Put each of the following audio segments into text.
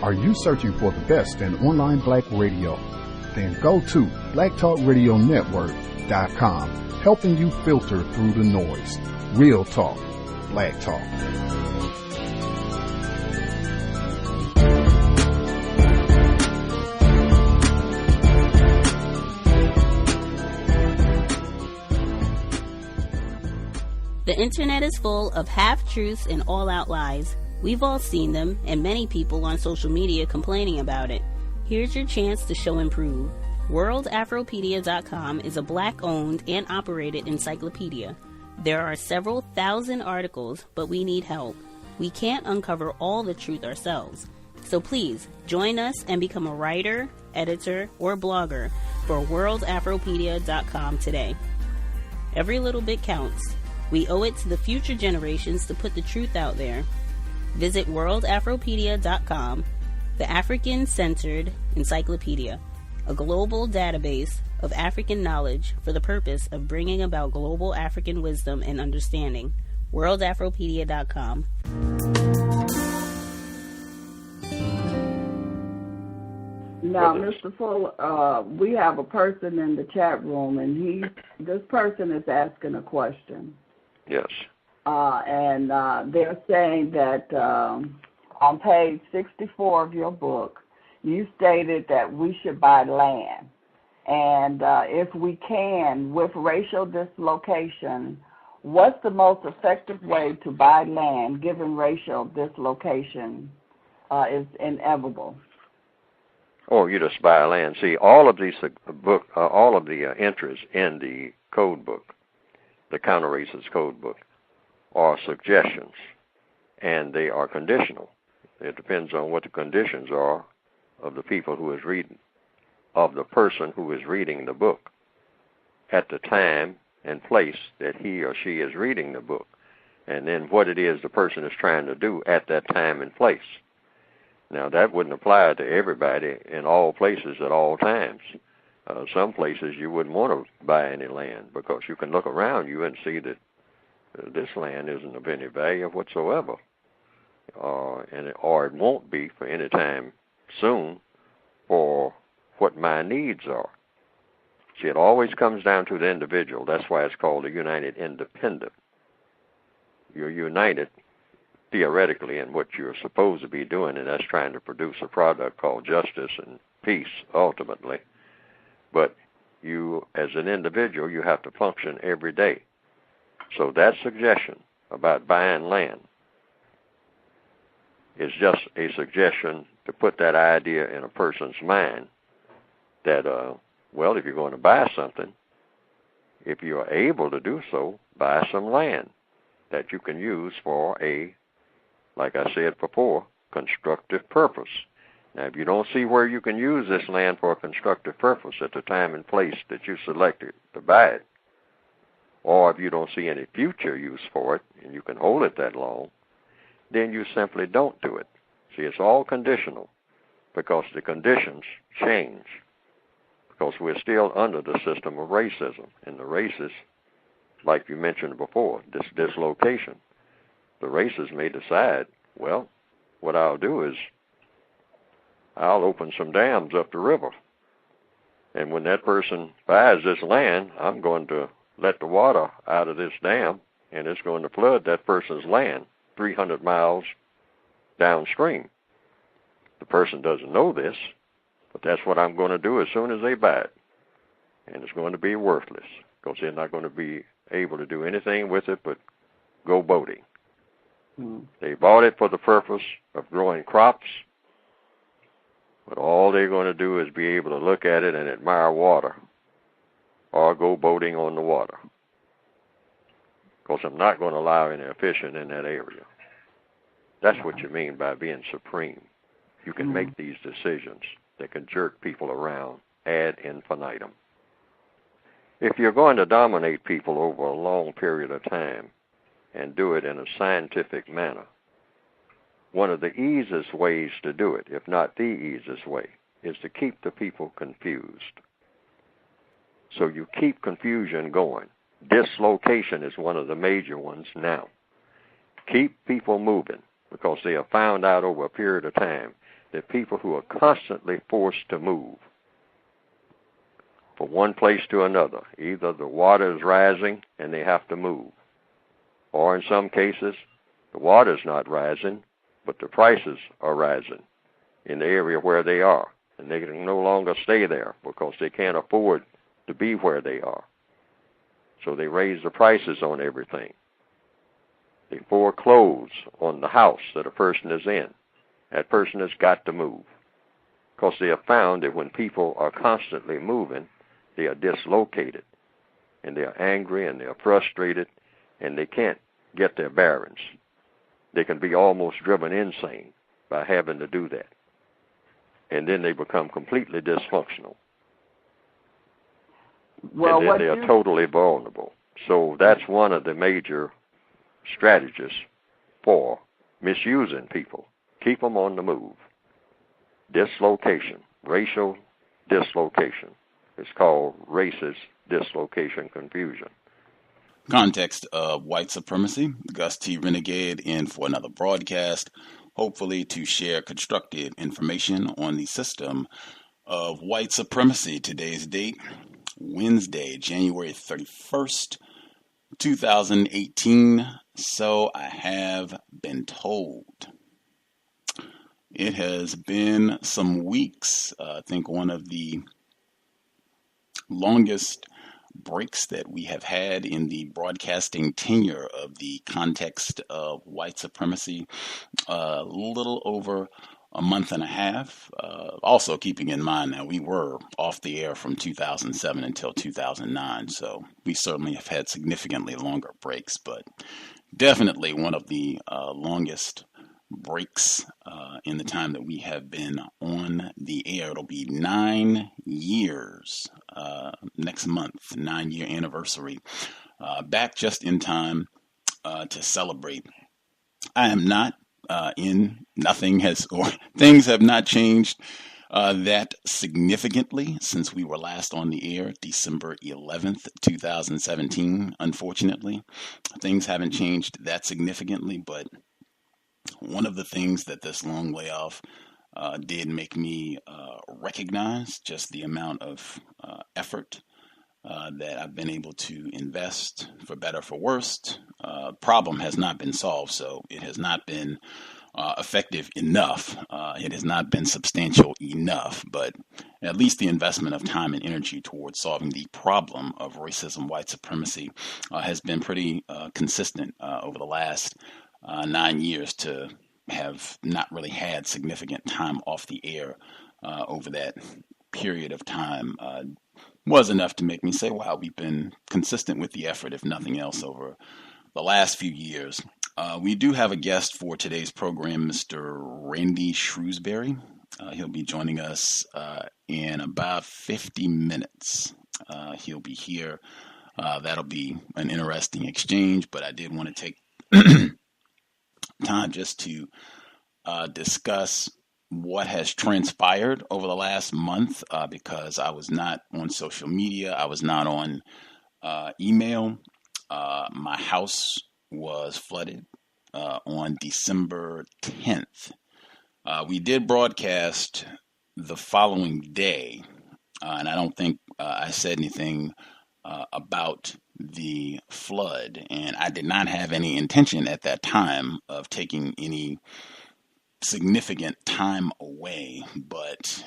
Are you searching for the best in online black radio? Then go to blacktalkradionetwork.com, helping you filter through the noise. Real talk, black talk. The internet is full of half-truths and all-out lies. We've all seen them, and many people on social media complaining about it. Here's your chance to show and prove. WorldAfropedia.com is a black-owned and operated encyclopedia. There are several thousand articles, but we need help. We can't uncover all the truth ourselves. So please, join us and become a writer, editor, or blogger for WorldAfropedia.com today. Every little bit counts. We owe it to the future generations to put the truth out there. Visit WorldAfropedia.com, the African-centered encyclopedia, a global database of African knowledge for the purpose of bringing about global African wisdom and understanding. WorldAfropedia.com. Now, Mr. Fuller, we have a person in the chat room, and this person is asking a question. Yes. And they're saying that on page 64 of your book, you stated that we should buy land. And if we can, with racial dislocation, what's the most effective way to buy land given racial dislocation is inevitable? Oh, you just buy land. See, all of these all of the entries in the code book, the counter-racist code book, are suggestions, and they are conditional. It depends on what the conditions are of the people who is reading, of the person who is reading the book at the time and place that he or she is reading the book, and then what it is the person is trying to do at that time and place. Now, that wouldn't apply to everybody in all places at all times. Some places you wouldn't want to buy any land because you can look around you and see that this land isn't of any value whatsoever, or it won't be for any time soon for what my needs are. See, it always comes down to the individual. That's why it's called a united independent. You're united theoretically in what you're supposed to be doing, and that's trying to produce a product called justice and peace ultimately. But you, as an individual, you have to function every day. So that suggestion about buying land is just a suggestion to put that idea in a person's mind that, well, if you're going to buy something, if you are able to do so, buy some land that you can use for a, like I said before, constructive purpose. Now, if you don't see where you can use this land for a constructive purpose at the time and place that you selected to buy it, or if you don't see any future use for it and you can hold it that long, then you simply don't do it. See, it's all conditional because the conditions change, because we're still under the system of racism. And the racists, like you mentioned before, this dislocation, the racists may decide, well, what I'll do is I'll open some dams up the river. And when that person buys this land, I'm going to let the water out of this dam, and it's going to flood that person's land 300 miles downstream. The person doesn't know this, but that's what I'm going to do as soon as they buy it. And it's going to be worthless because they're not going to be able to do anything with it but go boating. They bought it for the purpose of growing crops, but all they're going to do is be able to look at it and admire water or go boating on the water, because I'm not going to allow any fishing in that area. That's what you mean by being supreme. You can make these decisions that can jerk people around ad infinitum. If you're going to dominate people over a long period of time and do it in a scientific manner, one of the easiest ways to do it, if not the easiest way, is to keep the people confused. So you keep confusion going. Dislocation is one of the major ones now. Keep people moving, because they have found out over a period of time the people who are constantly forced to move from one place to another. Either the water is rising and they have to move, or in some cases, the water is not rising, but the prices are rising in the area where they are, and they can no longer stay there because they can't afford to be where they are. So they raise the prices on everything. They foreclose on the house that a person is in. That person has got to move, because they have found that when people are constantly moving, they are dislocated, and they are angry, and they are frustrated, and they can't get their bearings. They can be almost driven insane by having to do that. And then they become completely dysfunctional. Well, and then they are totally vulnerable. So that's one of the major strategies for misusing people. Keep them on the move. Dislocation, racial dislocation. It's called racist dislocation confusion. Context of white supremacy. Gus T, Renegade, in for another broadcast, hopefully to share constructive information on the system of white supremacy. Today's date, Wednesday, January 31st, 2018. So I have been told. It has been some weeks. I think one of the longest breaks that we have had in the broadcasting tenure of the context of white supremacy, a little over a month and a half. Also keeping in mind that we were off the air from 2007 until 2009, so we certainly have had significantly longer breaks, but definitely one of the longest breaks in the time that we have been on the air. It'll be 9 years next month, 9-year anniversary. Back just in time to celebrate. I am not things have not changed that significantly since we were last on the air, December 11th, 2017. Unfortunately, things haven't changed that significantly, but one of the things that this long layoff did make me recognize just the amount of effort that I've been able to invest, for better, for worse. Problem has not been solved, so it has not been effective enough. It has not been substantial enough, but at least the investment of time and energy towards solving the problem of racism, white supremacy has been pretty consistent over the last 9 years, to have not really had significant time off the air over that period of time was enough to make me say, wow, we've been consistent with the effort, if nothing else, over the last few years. We do have a guest for today's program, Mr. Randy Shrewsberry. He'll be joining us in about 50 minutes. He'll be here. That'll be an interesting exchange, but I did want to take time just to discuss what has transpired over the last month, because I was not on social media. I was not on email. My house was flooded on December 10th. We did broadcast the following day, and I don't think I said anything about the flood, and I did not have any intention at that time of taking any significant time away, but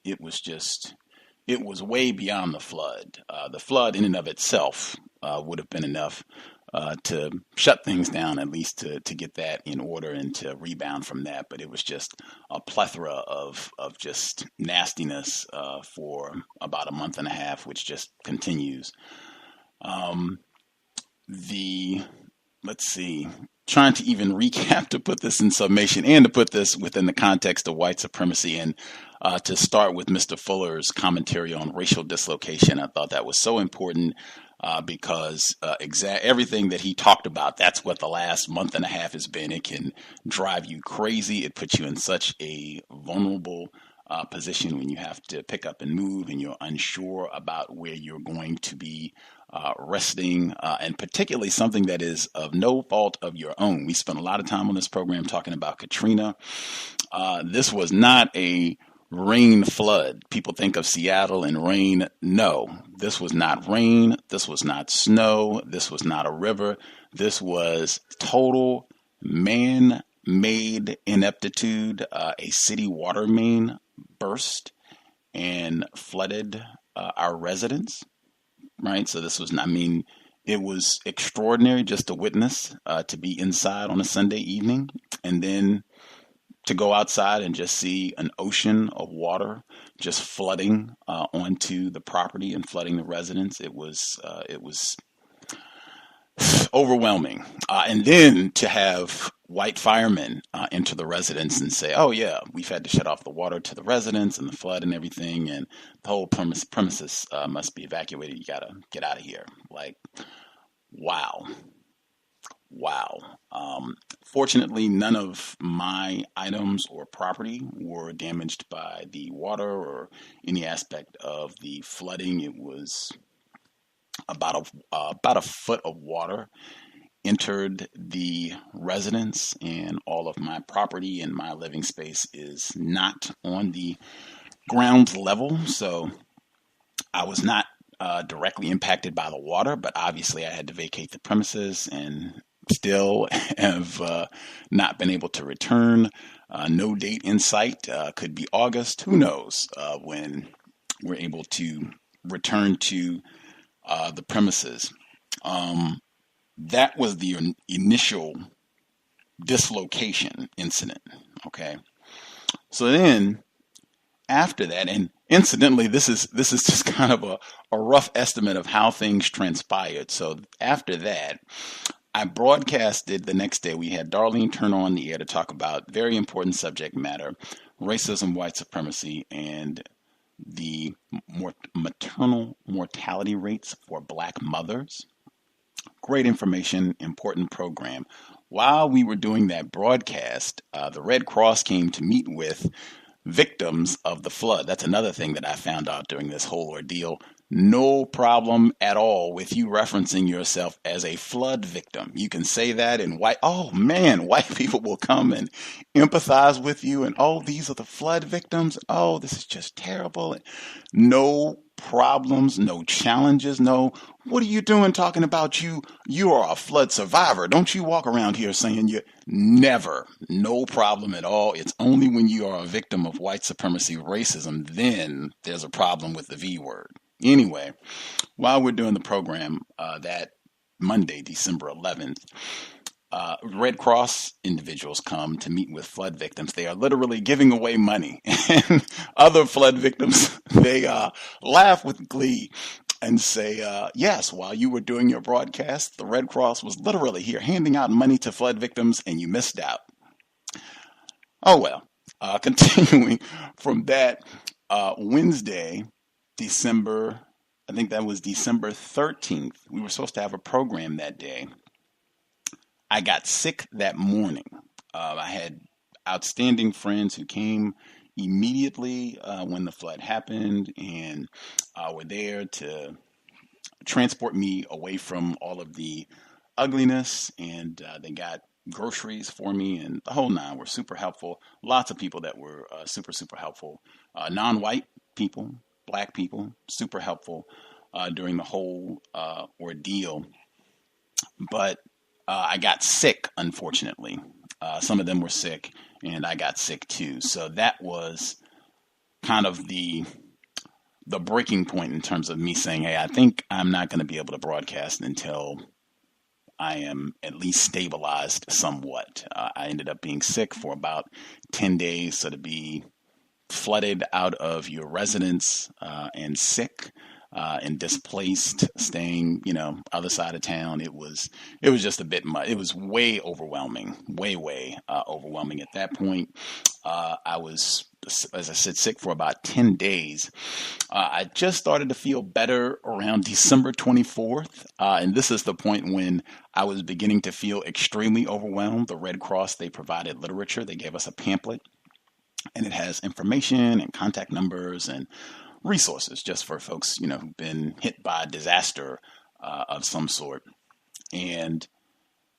it was way beyond the flood. The flood in and of itself would have been enough to shut things down, at least to get that in order and to rebound from that. But it was just a plethora of just nastiness for about a month and a half, which just continues. Let's see, trying to even recap, to put this in summation and to put this within the context of white supremacy, and to start with Mr. Fuller's commentary on racial dislocation. I thought that was so important because everything that he talked about, that's what the last month and a half has been. It can drive you crazy. It puts you in such a vulnerable position when you have to pick up and move and you're unsure about where you're going to be resting, and particularly something that is of no fault of your own. We spent a lot of time on this program talking about Katrina. This was not a rain flood. People think of Seattle and rain. No, this was not rain. This was not snow. This was not a river. This was total man-made ineptitude. A city water main burst and flooded our residents. Right. So this was, it was extraordinary just to witness, to be inside on a Sunday evening and then to go outside and just see an ocean of water just flooding onto the property and flooding the residents. It was overwhelming. And then to have white firemen enter the residence and say, oh, yeah, we've had to shut off the water to the residents and the flood and everything. And the whole premises must be evacuated. You got to get out of here. Like, wow. Fortunately, none of my items or property were damaged by the water or any aspect of the flooding. It was about a foot of water entered the residence, and all of my property and my living space is not on the ground level. So I was not directly impacted by the water, but obviously I had to vacate the premises and still have not been able to return. No date in sight. Could be August. Who knows when we're able to return to the premises. That was the initial dislocation incident. Okay. So then after that, and incidentally, this is just kind of a rough estimate of how things transpired. So after that, I broadcasted the next day. We had Darlene turn on the air to talk about very important subject matter, racism, white supremacy, and the maternal mortality rates for Black mothers. Great information, important program. While we were doing that broadcast, the Red Cross came to meet with victims of the flood. That's another thing that I found out during this whole ordeal. No problem at all with you referencing yourself as a flood victim. You can say that, and white people will come and empathize with you, and oh, these are the flood victims. Oh, this is just terrible. No problems, no challenges, no, what are you doing talking about you are a flood survivor? Don't you walk around here saying you never, no problem at all. It's only when you are a victim of white supremacy racism, then there's a problem with the V word. Anyway, while we're doing the program that Monday, December 11th, Red Cross individuals come to meet with flood victims. They are literally giving away money. And other flood victims, they laugh with glee and say, yes, while you were doing your broadcast, the Red Cross was literally here handing out money to flood victims and you missed out. Oh, well, continuing from that, Wednesday, December 13th, we were supposed to have a program that day. I got sick that morning. I had outstanding friends who came immediately when the flood happened and were there to transport me away from all of the ugliness, and they got groceries for me and the whole nine. Were super helpful. Lots of people that were super helpful. Non-white people, Black people, super helpful during the whole ordeal. But I got sick, unfortunately. Some of them were sick, and I got sick too. So that was kind of the breaking point in terms of me saying, hey, I think I'm not going to be able to broadcast until I am at least stabilized somewhat. I ended up being sick for about 10 days. So to be flooded out of your residence and sick and displaced, staying, other side of town, it was just a bit much. It was way overwhelming, way overwhelming at that point. I was, as I said, sick for about 10 days. I just started to feel better around December 24th. And this is the point when I was beginning to feel extremely overwhelmed. The Red Cross, they provided literature. They gave us a pamphlet, and it has information and contact numbers and resources just for folks, who've been hit by a disaster of some sort. And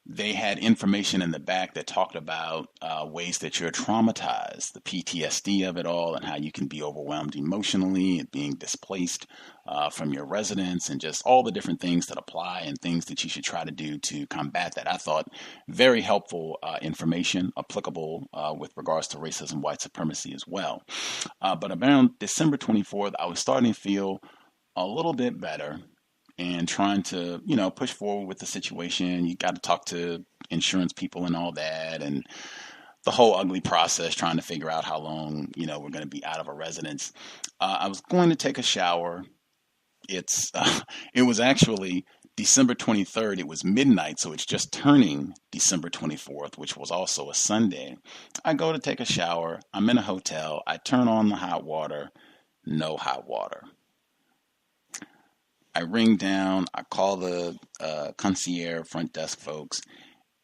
they had information in the back that talked about ways that you're traumatized, the PTSD of it all, and how you can be overwhelmed emotionally and being displaced from your residence, and just all the different things that apply and things that you should try to do to combat that. I thought very helpful information, applicable with regards to racism, white supremacy as well. But around December 24th, I was starting to feel a little bit better and trying to, push forward with the situation. You got to talk to insurance people and all that, and the whole ugly process, trying to figure out how long, we're going to be out of a residence. I was going to take a shower. It was actually December 23rd. It was midnight, so it's just turning December 24th, which was also a Sunday. I go to take a shower. I'm in a hotel. I turn on the hot water. No hot water. I ring down, I call the concierge front desk folks,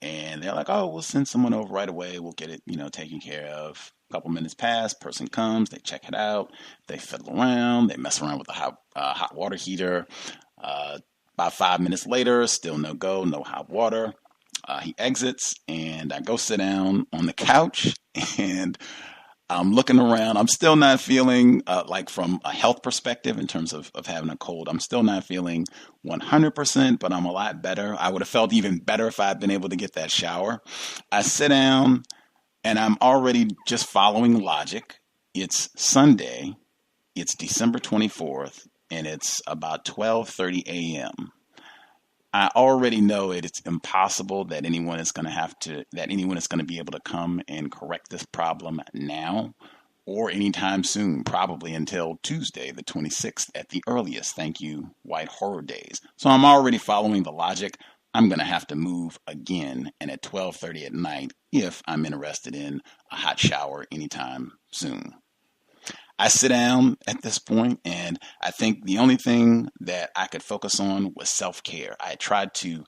and they're like, oh, we'll send someone over right away. We'll get it, taken care of. A couple minutes pass, person comes, they check it out, they fiddle around, they mess around with the hot water heater. About 5 minutes later, still no go, no hot water. He exits, and I go sit down on the couch, and I'm looking around. I'm still not feeling like from a health perspective in terms of having a cold. I'm still not feeling 100%, but I'm a lot better. I would have felt even better if I'd been able to get that shower. I sit down and I'm already just following logic. It's Sunday. It's December 24th and it's about 12:30 a.m. I already know it's impossible that anyone is going to be able to come and correct this problem now or anytime soon, probably until Tuesday, the 26th at the earliest. Thank you, white horror days. So I'm already following the logic. I'm going to have to move again and at 12:30 at night if I'm interested in a hot shower anytime soon. I sit down at this point, and I think the only thing that I could focus on was self-care. I tried to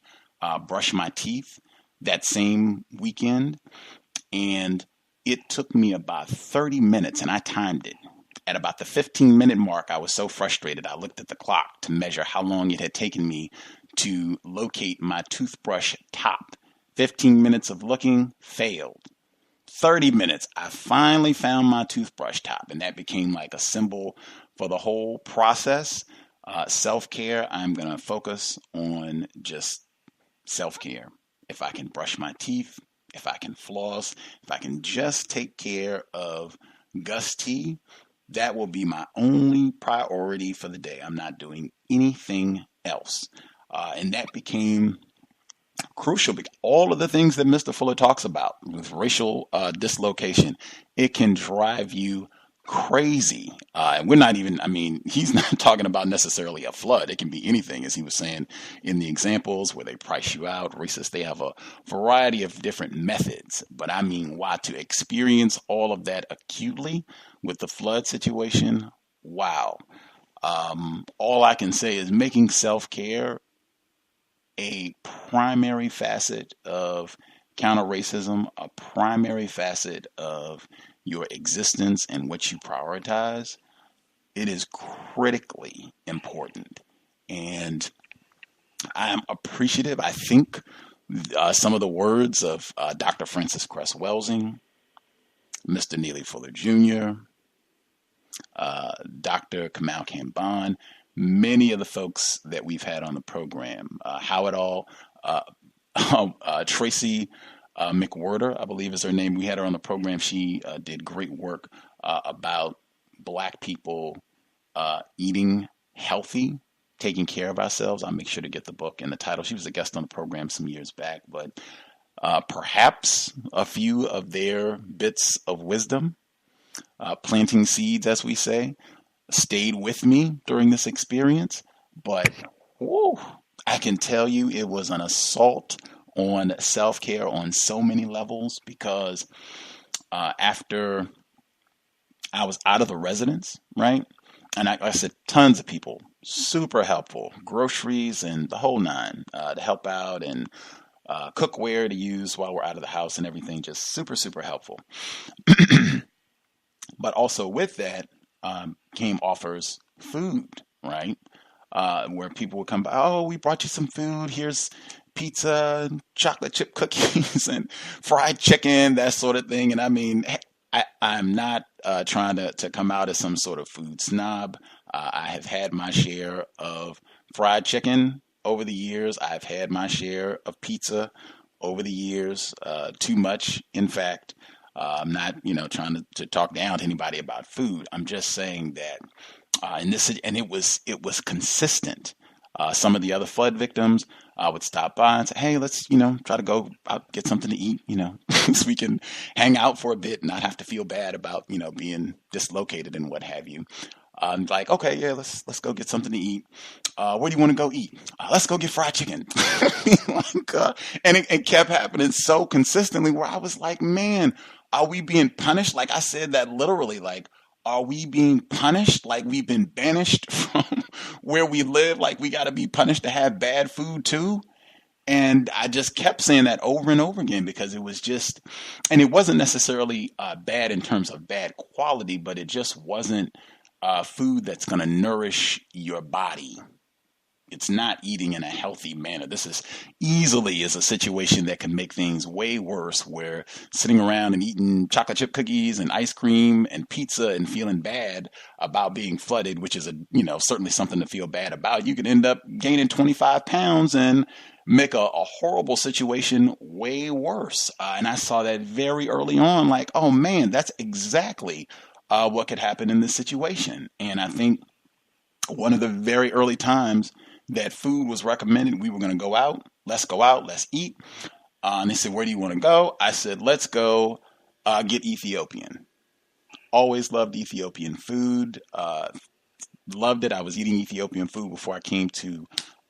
brush my teeth that same weekend, and it took me about 30 minutes, and I timed it. At about the 15-minute mark, I was so frustrated, I looked at the clock to measure how long it had taken me to locate my toothbrush top. 15 minutes of looking, failed. 30 minutes, I finally found my toothbrush top, and that became like a symbol for the whole process. Self-care, I'm going to focus on just self-care. If I can brush my teeth, if I can floss, if I can just take care of Gus T, that will be my only priority for the day. I'm not doing anything else. And that became crucial because all of the things that Mr. Fuller talks about with racial dislocation, it can drive you crazy. And we're not even, he's not talking about necessarily a flood. It can be anything, as he was saying in the examples where they price you out. Racists, they have a variety of different methods. But to experience all of that acutely with the flood situation, wow. All I can say is making self-care a primary facet of counter-racism, a primary facet of your existence and what you prioritize. It is critically important. And I'm appreciative. I think some of the words of Dr. Francis Cress Welsing, Mr. Neely Fuller Jr., Dr. Kamal Kamban, many of the folks that we've had on the program, how it all, Tracy McWhorter, I believe is her name. We had her on the program. She did great work about Black people eating healthy, taking care of ourselves. I'll make sure to get the book and the title. She was a guest on the program some years back, but perhaps a few of their bits of wisdom, planting seeds, as we say, stayed with me during this experience. But I can tell you it was an assault on self-care on so many levels, because after I was out of the residence, right? And I said, tons of people, super helpful, groceries and the whole nine to help out, and cookware to use while we're out of the house and everything, just super, super helpful. But also with that came offers food, right? where people would come by, oh, we brought you some food. Here's pizza, and chocolate chip cookies, and fried chicken, that sort of thing. And I mean, I'm not trying to come out as some sort of food snob. I have had my share of fried chicken over the years. I've had my share of pizza over the years, too much, in fact. I'm not, trying to talk down to anybody about food. I'm just saying that, and it was consistent. Some of the other flood victims would stop by and say, "Hey, let's, try to go out, get something to eat, so we can hang out for a bit, and not have to feel bad about, being dislocated and what have you." Like, okay, yeah, let's go get something to eat. Where do you want to go eat? Let's go get fried chicken. And it kept happening so consistently where I was like, man, are we being punished? Like I said that literally, like, are we being punished? Like we've been banished from where we live? Like we got to be punished to have bad food too? And I just kept saying that over and over again because it was just, and it wasn't necessarily bad in terms of bad quality, but it just wasn't food that's going to nourish your body. It's not eating in a healthy manner. This is a situation that can make things way worse, where sitting around and eating chocolate chip cookies and ice cream and pizza and feeling bad about being flooded, which is certainly something to feel bad about. You could end up gaining 25 pounds and make a horrible situation way worse. And I saw that very early on, like, oh man, that's exactly what could happen in this situation. And I think one of the very early times that food was recommended, we were going to go out, let's eat. And they said, where do you want to go? I said, let's go get Ethiopian. Always loved Ethiopian food. Loved it. I was eating Ethiopian food before I came to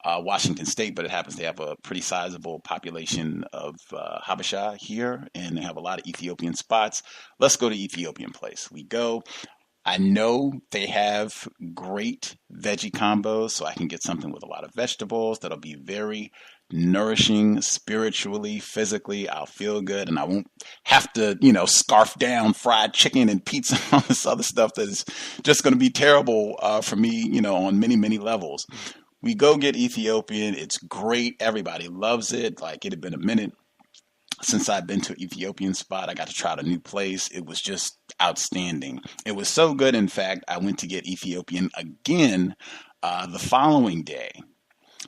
Washington State, but it happens to have a pretty sizable population of Habesha here, and they have a lot of Ethiopian spots. Let's go to Ethiopian place. We go. I know they have great veggie combos, so I can get something with a lot of vegetables that'll be very nourishing spiritually, physically. I'll feel good, and I won't have to, scarf down fried chicken and pizza and all this other stuff that is just going to be terrible for me, on many, many levels. We go get Ethiopian. It's great. Everybody loves it. Like, it had been a minute since I've been to an Ethiopian spot. I got to try out a new place. It was just outstanding. It was so good, in fact, I went to get Ethiopian again the following day.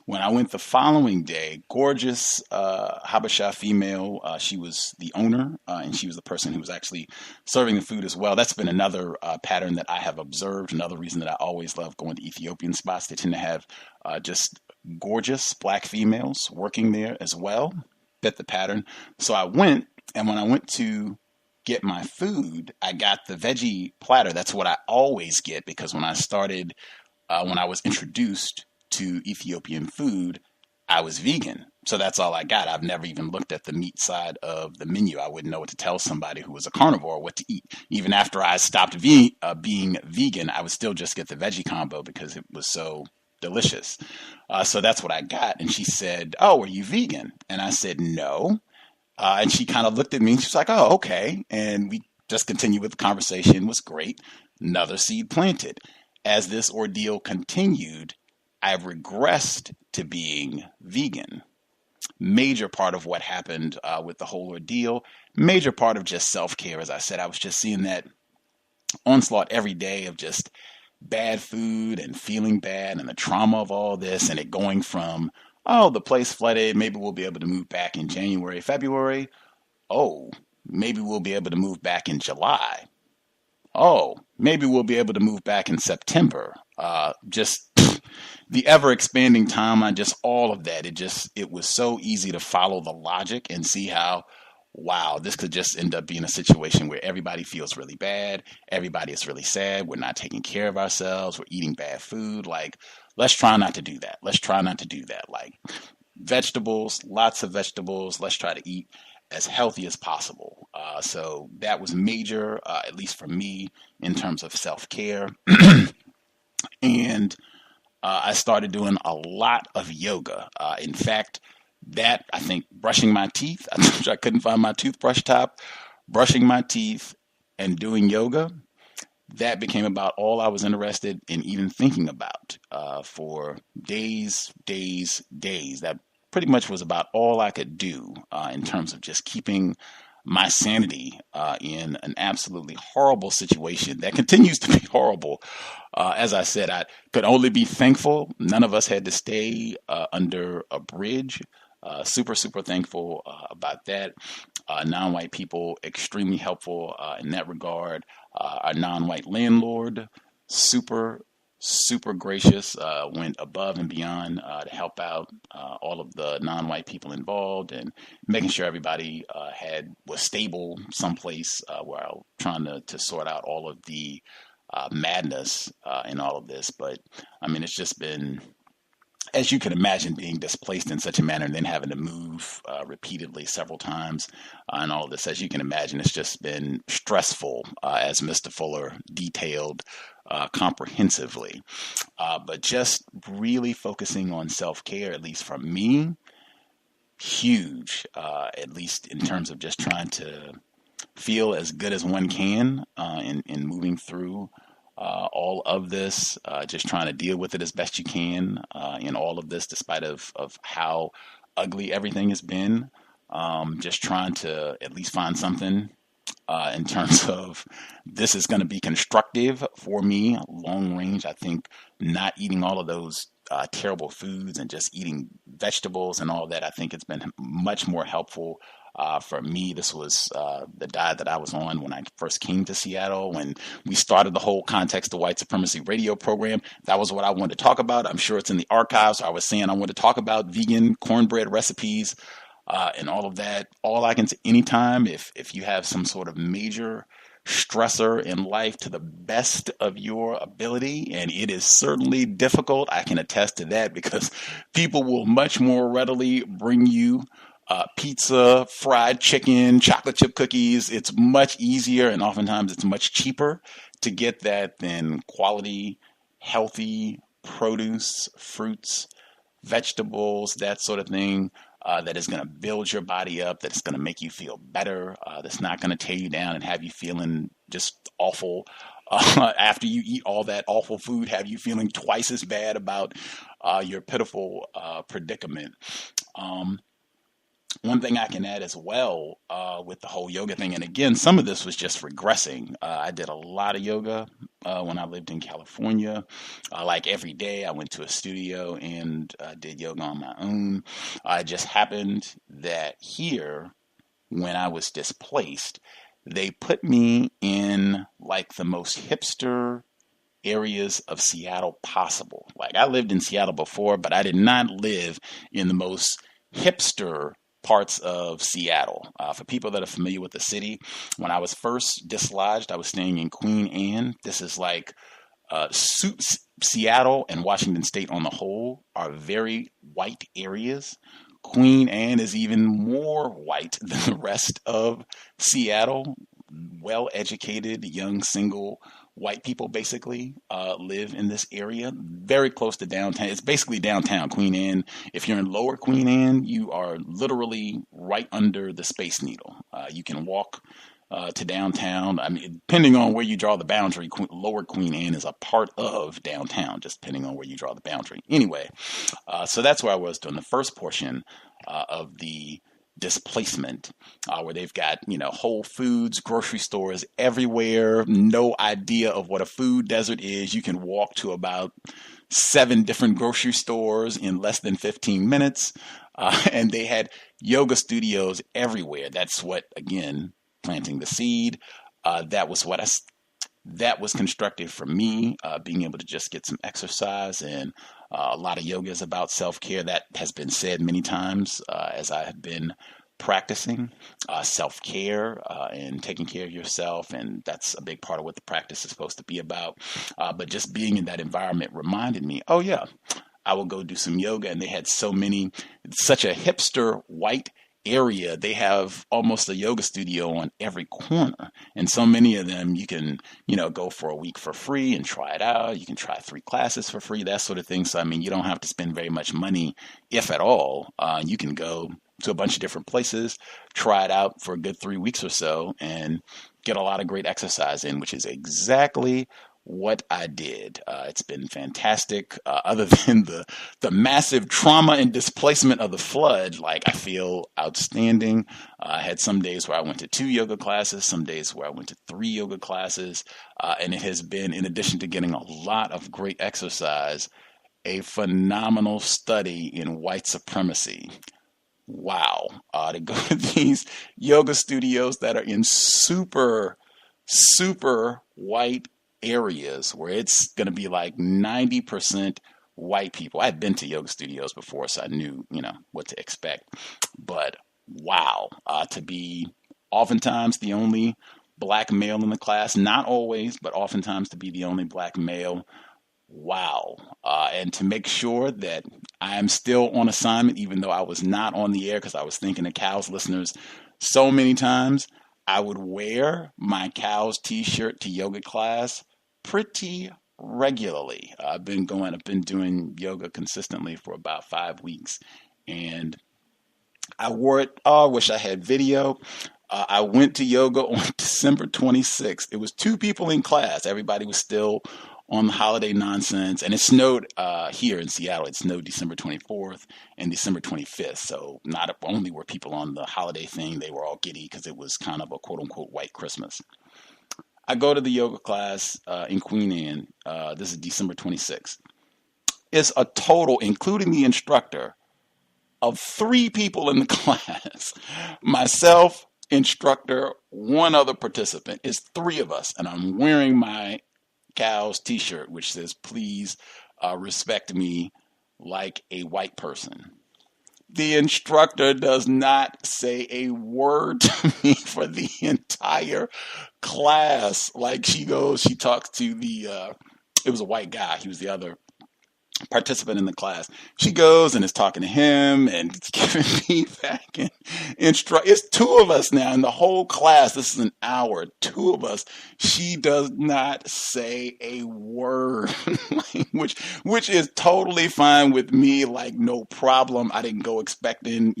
When I went the following day, gorgeous Habesha female. She was the owner, and she was the person who was actually serving the food as well. That's been another pattern that I have observed. Another reason that I always love going to Ethiopian spots. They tend to have just gorgeous black females working there as well. Fit the pattern. So I went, and when I went to get my food, I got the veggie platter. That's what I always get, because when I was introduced to Ethiopian food, I was vegan. So that's all I got. I've never even looked at the meat side of the menu. I wouldn't know what to tell somebody who was a carnivore what to eat. Even after I stopped being vegan, I would still just get the veggie combo because it was so delicious. So that's what I got. And she said, "Oh, are you vegan?" And I said, "No." And she kind of looked at me and she's like, "Oh, okay." And we just continued with the conversation. It was great. Another seed planted. As this ordeal continued, I regressed to being vegan. Major part of what happened with the whole ordeal, major part of just self-care. As I said, I was just seeing that onslaught every day of just bad food and feeling bad and the trauma of all this, and it going from, oh, the place flooded, maybe we'll be able to move back in January, February. Oh, maybe we'll be able to move back in July. Oh, maybe we'll be able to move back in September. Just the ever expanding timeline, just all of that. It was so easy to follow the logic and see how, wow, this could just end up being a situation where everybody feels really bad. Everybody is really sad. We're not taking care of ourselves. We're eating bad food. Like, let's try not to do that. Let's try not to do that. Like, vegetables, lots of vegetables. Let's try to eat as healthy as possible. So that was major, at least for me, in terms of self-care. And I started doing a lot of yoga. In fact, I think brushing my teeth, I couldn't find my toothbrush top, brushing my teeth and doing yoga, that became about all I was interested in even thinking about for days. That pretty much was about all I could do in terms of just keeping my sanity in an absolutely horrible situation that continues to be horrible. As I said, I could only be thankful none of us had to stay under a bridge. Super thankful about that. Non-white people, extremely helpful in that regard. Our non-white landlord, super gracious, went above and beyond to help out all of the non-white people involved and making sure everybody was stable someplace while trying to sort out all of the madness in all of this. But I mean, it's just been, as you can imagine, being displaced in such a manner and then having to move repeatedly several times and all of this, as you can imagine, it's just been stressful, as Mr. Fuller detailed comprehensively. But just really focusing on self-care, at least for me, huge, at least in terms of just trying to feel as good as one can in moving through all of this, just trying to deal with it as best you can in all of this, despite of how ugly everything has been. Just trying to at least find something in terms of this is going to be constructive for me long range. I think not eating all of those terrible foods and just eating vegetables and all that, I think it's been much more helpful. For me, this was the diet that I was on when I first came to Seattle. When we started the whole Context of White Supremacy radio program, that was what I wanted to talk about. I'm sure it's in the archives. I was saying I wanted to talk about vegan cornbread recipes and all of that. All I can say, anytime, if you have some sort of major stressor in life, to the best of your ability, and it is certainly difficult, I can attest to that, because people will much more readily bring you pizza, fried chicken, chocolate chip cookies. It's much easier and oftentimes it's much cheaper to get that than quality, healthy produce, fruits, vegetables, that sort of thing. That is going to build your body up, that's going to make you feel better, that's not going to tear you down and have you feeling just awful. After you eat all that awful food, have you feeling twice as bad about your pitiful predicament. One thing I can add as well with the whole yoga thing, and again, some of this was just regressing. I did a lot of yoga when I lived in California. Like every day, I went to a studio and did yoga on my own. It just happened that here, when I was displaced, they put me in like the most hipster areas of Seattle possible. Like, I lived in Seattle before, but I did not live in the most hipster parts of Seattle. For people that are familiar with the city, when I was first dislodged, I was staying in Queen Anne. This is like Seattle and Washington State on the whole are very white areas. Queen Anne is even more white than the rest of Seattle. Well-educated, young, single white people basically live in this area, very close to downtown. It's basically downtown Queen Anne. If you're in Lower Queen Anne, you are literally right under the Space Needle. You can walk to downtown. I mean, depending on where you draw the boundary, Lower Queen Anne is a part of downtown, just depending on where you draw the boundary. Anyway, so that's where I was during the first portion of the displacement, where they've got, Whole Foods, grocery stores everywhere, no idea of what a food desert is. You can walk to about 7 different grocery stores in less than 15 minutes. And they had yoga studios everywhere. That's what, again, planting the seed. That was constructive for me, being able to just get some exercise, and a lot of yoga is about self-care. That has been said many times as I have been practicing self-care and taking care of yourself, and that's a big part of what the practice is supposed to be about. But just being in that environment reminded me, oh yeah, I will go do some yoga. And they had such a hipster white area. They have almost a yoga studio on every corner, and so many of them you can go for a week for free and try it out. You can try 3 classes for free, that sort of thing. So I mean, you don't have to spend very much money, if at all. You can go to a bunch of different places, try it out for a good 3 weeks or so, and get a lot of great exercise in, which is exactly what I did. It's been fantastic. Other than the massive trauma and displacement of the flood, like, I feel outstanding. I had some days where I went to 2 yoga classes, some days where I went to 3 yoga classes, and it has been, in addition to getting a lot of great exercise, a phenomenal study in white supremacy. Wow. To go to these yoga studios that are in super, super white areas where it's going to be like 90% white people. I'd been to yoga studios before, so I knew, what to expect. But wow, to be oftentimes the only black male in the class, not always, but oftentimes to be the only black male. Wow. And to make sure that I am still on assignment, even though I was not on the air, because I was thinking of C.O.W.S listeners so many times, I would wear my C.O.W.S t-shirt to yoga class pretty regularly. I've been doing yoga consistently for about 5 weeks, and I wore it. Oh, I wish I had video. I went to yoga on December 26th. It was 2 people in class. Everybody was still on the holiday nonsense, and it snowed here in Seattle. It snowed December 24th and December 25th. So not only were people on the holiday thing, they were all giddy because it was kind of a quote-unquote white Christmas. I go to the yoga class in Queen Anne. This is December 26th. It's a total, including the instructor, of 3 people in the class. Myself, instructor, 1 other participant. It's 3 of us, and I'm wearing my C.O.W.S t-shirt, which says, "Please respect me like a white person." The instructor does not say a word to me for the entire class. Like, she talks to it was a white guy. He was the other participant in the class. She goes and is talking to him and giving feedback and it's 2 of us now in the whole class. This is an hour, 2 of us. She does not say a word, which is totally fine with me. Like, no problem. I didn't go expecting,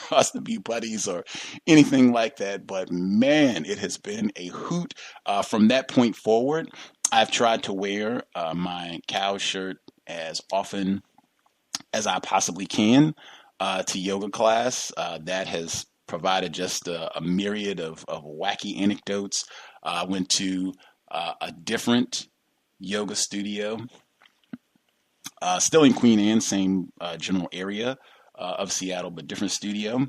us to be buddies or anything like that. But man, it has been a hoot. From that point forward, I've tried to wear my C.O.W.S shirt as often as I possibly can to yoga class. That has provided just a myriad of wacky anecdotes. I went to a different yoga studio, still in Queen Anne, same general area of Seattle, but different studio.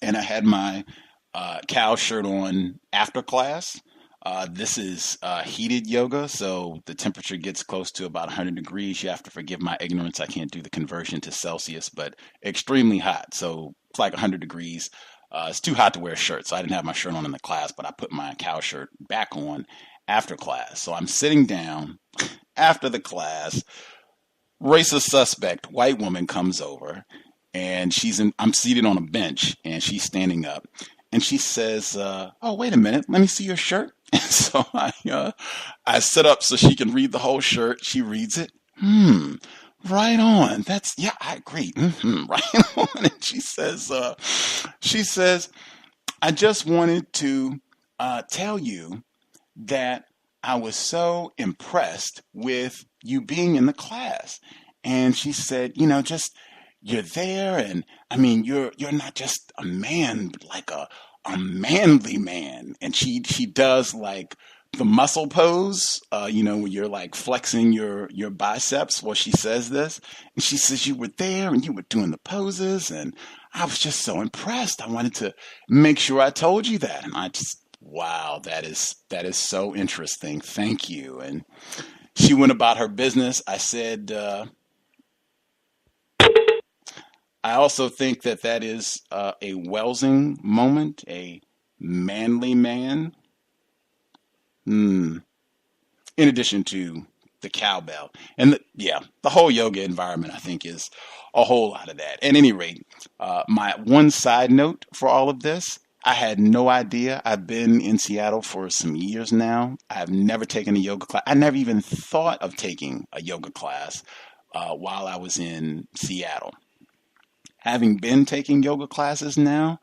And I had my C.O.W.S shirt on after class. This is heated yoga, so the temperature gets close to about 100 degrees. You have to forgive my ignorance. I can't do the conversion to Celsius, but extremely hot. So it's like 100 degrees. It's too hot to wear a shirt, so I didn't have my shirt on in the class, but I put my C.O.W.S shirt back on after class. So I'm sitting down after the class. Racist suspect, white woman comes over, and I'm seated on a bench, and she's standing up. And she says, "Oh, wait a minute. Let me see your shirt." And so I sit up so she can read the whole shirt. She reads it. Right on. I agree. Right on. And she says, "I just wanted to tell you that I was so impressed with you being in the class." And she said, you're there, and I mean, you're not just a man, but like a manly man. And she does like the muscle pose, where you're like flexing your biceps while she says this. And she says, "You were there and you were doing the poses, and I was just so impressed. I wanted to make sure I told you that." And I just, wow, that is so interesting. Thank you. And she went about her business. I said, I also think that is a Welsing moment, a manly man. In addition to the cowbell. And the whole yoga environment, I think, is a whole lot of that. At any rate, my one side note for all of this, I had no idea. I've been in Seattle for some years now. I've never taken a yoga class. I never even thought of taking a yoga class while I was in Seattle. Having been taking yoga classes now,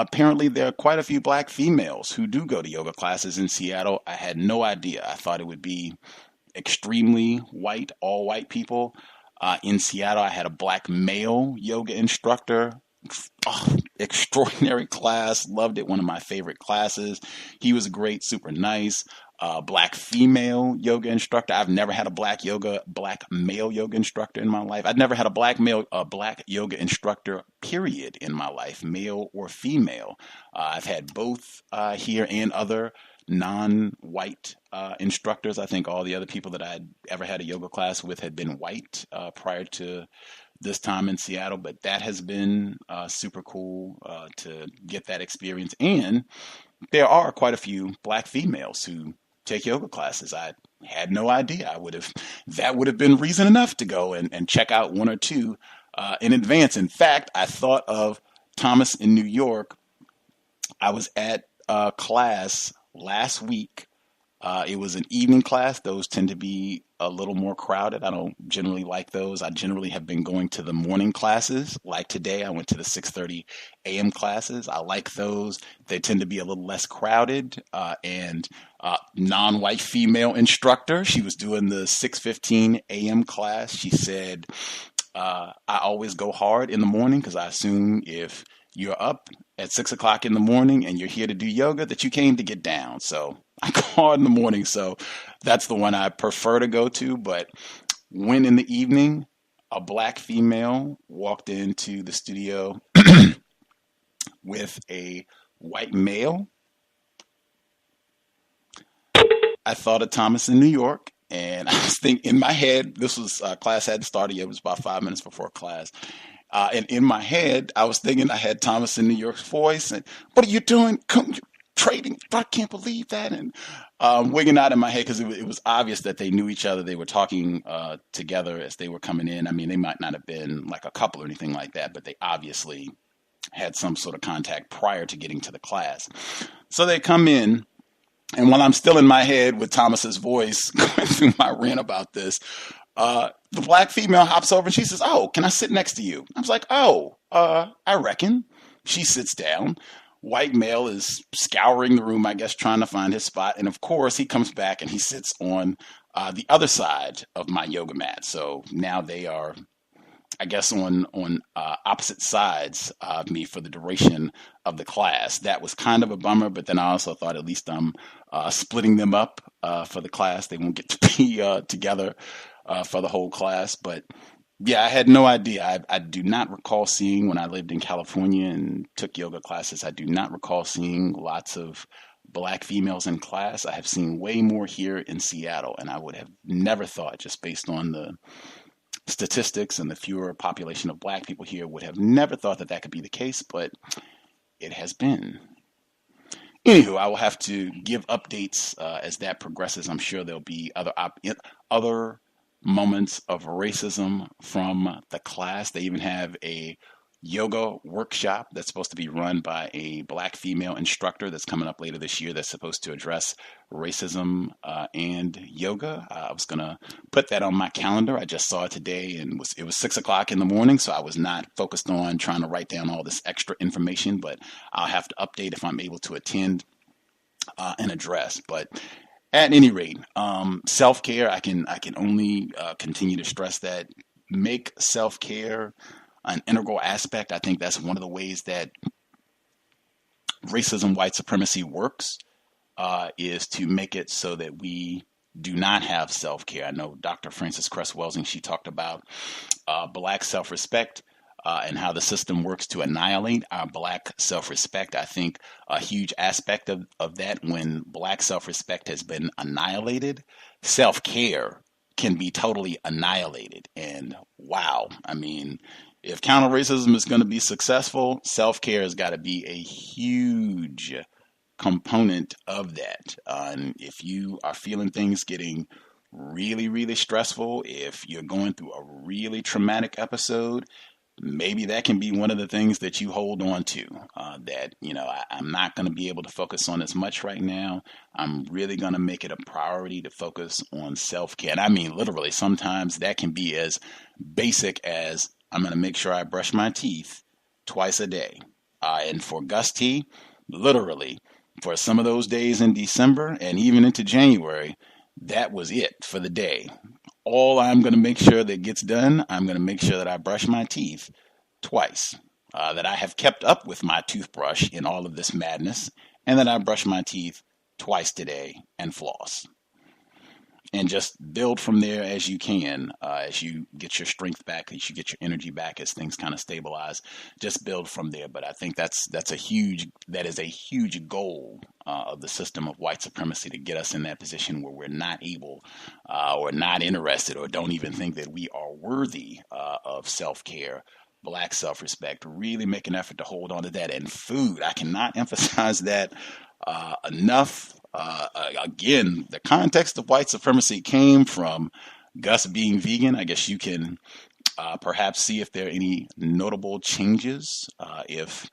apparently there are quite a few black females who do go to yoga classes in Seattle. I had no idea. I thought it would be extremely white, all white people. In Seattle, I had a black male yoga instructor. Oh, extraordinary class. Loved it. One of my favorite classes. He was great, super nice. Black female yoga instructor. I've never had a black male yoga instructor in my life. I've never had a black yoga instructor, period, in my life, male or female. I've had both here and other non-white instructors. I think all the other people that I'd ever had a yoga class with had been white prior to this time in Seattle, but that has been super cool to get that experience. And there are quite a few black females who take yoga classes. I had no idea. That would have been reason enough to go and check out one or two in advance. In fact, I thought of Thomas in New York. I was at a class last week. It was an evening class. Those tend to be a little more crowded. I don't generally like those. I generally have been going to the morning classes. Like today, I went to the 6:30 a.m. classes. I like those. They tend to be a little less crowded. And non-white female instructor, she was doing the 6:15 a.m. class. She said, I always go hard in the morning because I assume if you're up at 6 o'clock in the morning and you're here to do yoga, that you came to get down. So I go hard in the morning. So that's the one I prefer to go to. But when in the evening, a black female walked into the studio with a white male, I thought of Thomas in New York. And I was thinking in my head, this was class hadn't started yet. It was about 5 minutes before class. And in my head, I was thinking I had Thomas in New York's voice. And what are you doing? Trading? I can't believe that. And wigging out in my head because it was obvious that they knew each other. They were talking together as they were coming in. I mean, they might not have been like a couple or anything like that, but they obviously had some sort of contact prior to getting to the class. So they come in. And while I'm still in my head with Thomas's voice going through my rant about this, the black female hops over and she says, "Oh, can I sit next to you?" I was like, "Oh, I reckon." She sits down. White male is scouring the room, I guess, trying to find his spot. And of course, he comes back and he sits on the other side of my yoga mat. So now they are, I guess, on opposite sides of me for the duration of the class. That was kind of a bummer, but then I also thought at least I'm splitting them up for the class. They won't get to be together for the whole class. But yeah, I had no idea. I do not recall seeing, when I lived in California and took yoga classes, I do not recall seeing lots of black females in class. I have seen way more here in Seattle, and I would have never thought, just based on the statistics and the fewer population of black people here, would have never thought that that could be the case, but it has been. Anywho, I will have to give updates as that progresses. I'm sure there'll be other moments of racism from the class. They even have a yoga workshop that's supposed to be run by a black female instructor that's coming up later this year that's supposed to address racism and yoga. I was going to put that on my calendar. I just saw it today, and it was 6 o'clock in the morning, so I was not focused on trying to write down all this extra information, but I'll have to update if I'm able to attend and address. But at any rate, self-care, I can only continue to stress that. Make self-care an integral aspect. I think that's one of the ways that racism, white supremacy works, is to make it so that we do not have self-care. I know Dr. Frances Cress Welsing, she talked about black self-respect and how the system works to annihilate our black self-respect. I think a huge aspect of that, when black self-respect has been annihilated, self-care can be totally annihilated. And wow, I mean, if counter-racism is going to be successful, self-care has got to be a huge component of that. And if you are feeling things getting really, really stressful, if you're going through a really traumatic episode, maybe that can be one of the things that you hold on to, that, I'm not going to be able to focus on as much right now. I'm really going to make it a priority to focus on self-care. And I mean, literally, sometimes that can be as basic as I'm going to make sure I brush my teeth twice a day. And for Gus T, literally, for some of those days in December and even into January, that was it for the day. All I'm going to make sure that gets done, I'm going to make sure that I brush my teeth twice, that I have kept up with my toothbrush in all of this madness, and that I brush my teeth twice today and floss. And just build from there as you can, as you get your strength back, as you get your energy back, as things kind of stabilize. Just build from there. But I think that is a huge goal of the system of white supremacy, to get us in that position where we're not able, or not interested, or don't even think that we are worthy of self-care, Black self-respect. Really make an effort to hold on to that. And food, I cannot emphasize that enough. Again, the context of white supremacy came from Gus being vegan. I guess you can perhaps see if there are any notable changes if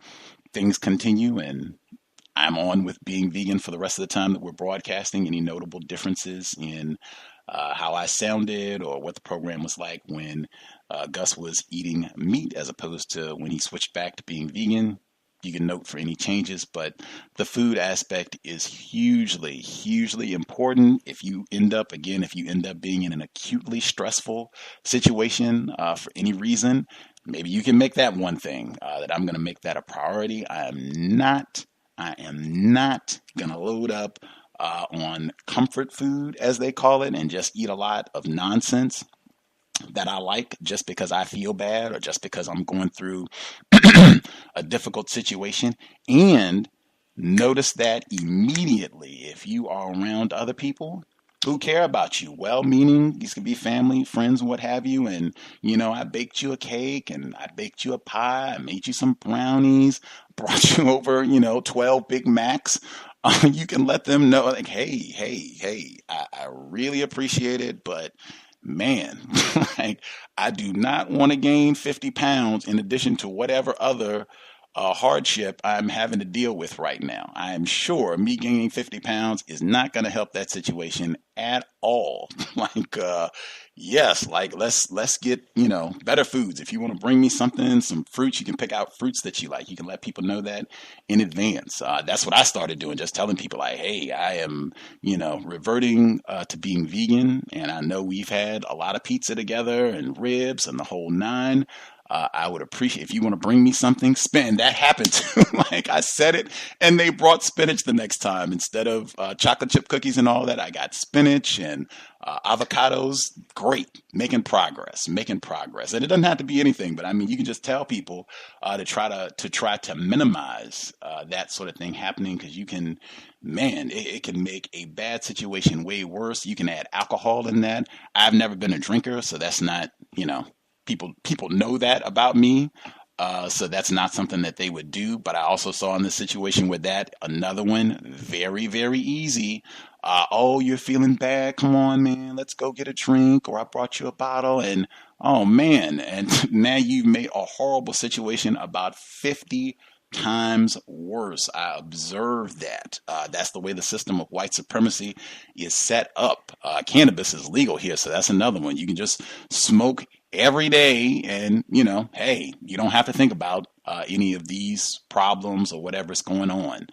things continue and I'm on with being vegan for the rest of the time that we're broadcasting. Any notable differences in how I sounded, or what the program was like when Gus was eating meat as opposed to when he switched back to being vegan. You can note for any changes, but the food aspect is hugely important. If you end up being in an acutely stressful situation for any reason, maybe you can make that one thing that I'm going to make that a priority. I am not going to load up on comfort food, as they call it, and just eat a lot of nonsense that I like just because I feel bad, or just because I'm going through a difficult situation. And notice that immediately if you are around other people who care about you, well-meaning, these could be family, friends, what have you, and I baked you a cake, and I baked you a pie, I made you some brownies, brought you over 12 Big Macs. You can let them know, like, hey, I really appreciate it, but man, like, I do not want to gain 50 pounds in addition to whatever other hardship I'm having to deal with right now. I am sure me gaining 50 pounds is not going to help that situation at all. Yes, let's get, better foods. If you want to bring me something, some fruits, you can pick out fruits that you like. You can let people know that in advance. That's what I started doing, just telling people, like, hey, I am, reverting to being vegan. And I know we've had a lot of pizza together and ribs and the whole nine. I would appreciate if you want to bring me something. That happened too. Like, I said it, and they brought spinach the next time instead of chocolate chip cookies and all that. I got spinach and avocados. Great, making progress. And it doesn't have to be anything, but I mean, you can just tell people to try to minimize that sort of thing happening, because it can make a bad situation way worse. You can add alcohol in that. I've never been a drinker, so that's not, people know that about me, so that's not something that they would do. But I also saw in this situation with that, another one, very, very easy. Oh, you're feeling bad? Come on, man, let's go get a drink, or I brought you a bottle, and oh man, and now you've made a horrible situation about 50 times worse. I observed that. That's the way the system of white supremacy is set up. Cannabis is legal here, so that's another one. You can just smoke every day, and hey, you don't have to think about any of these problems or whatever's going on.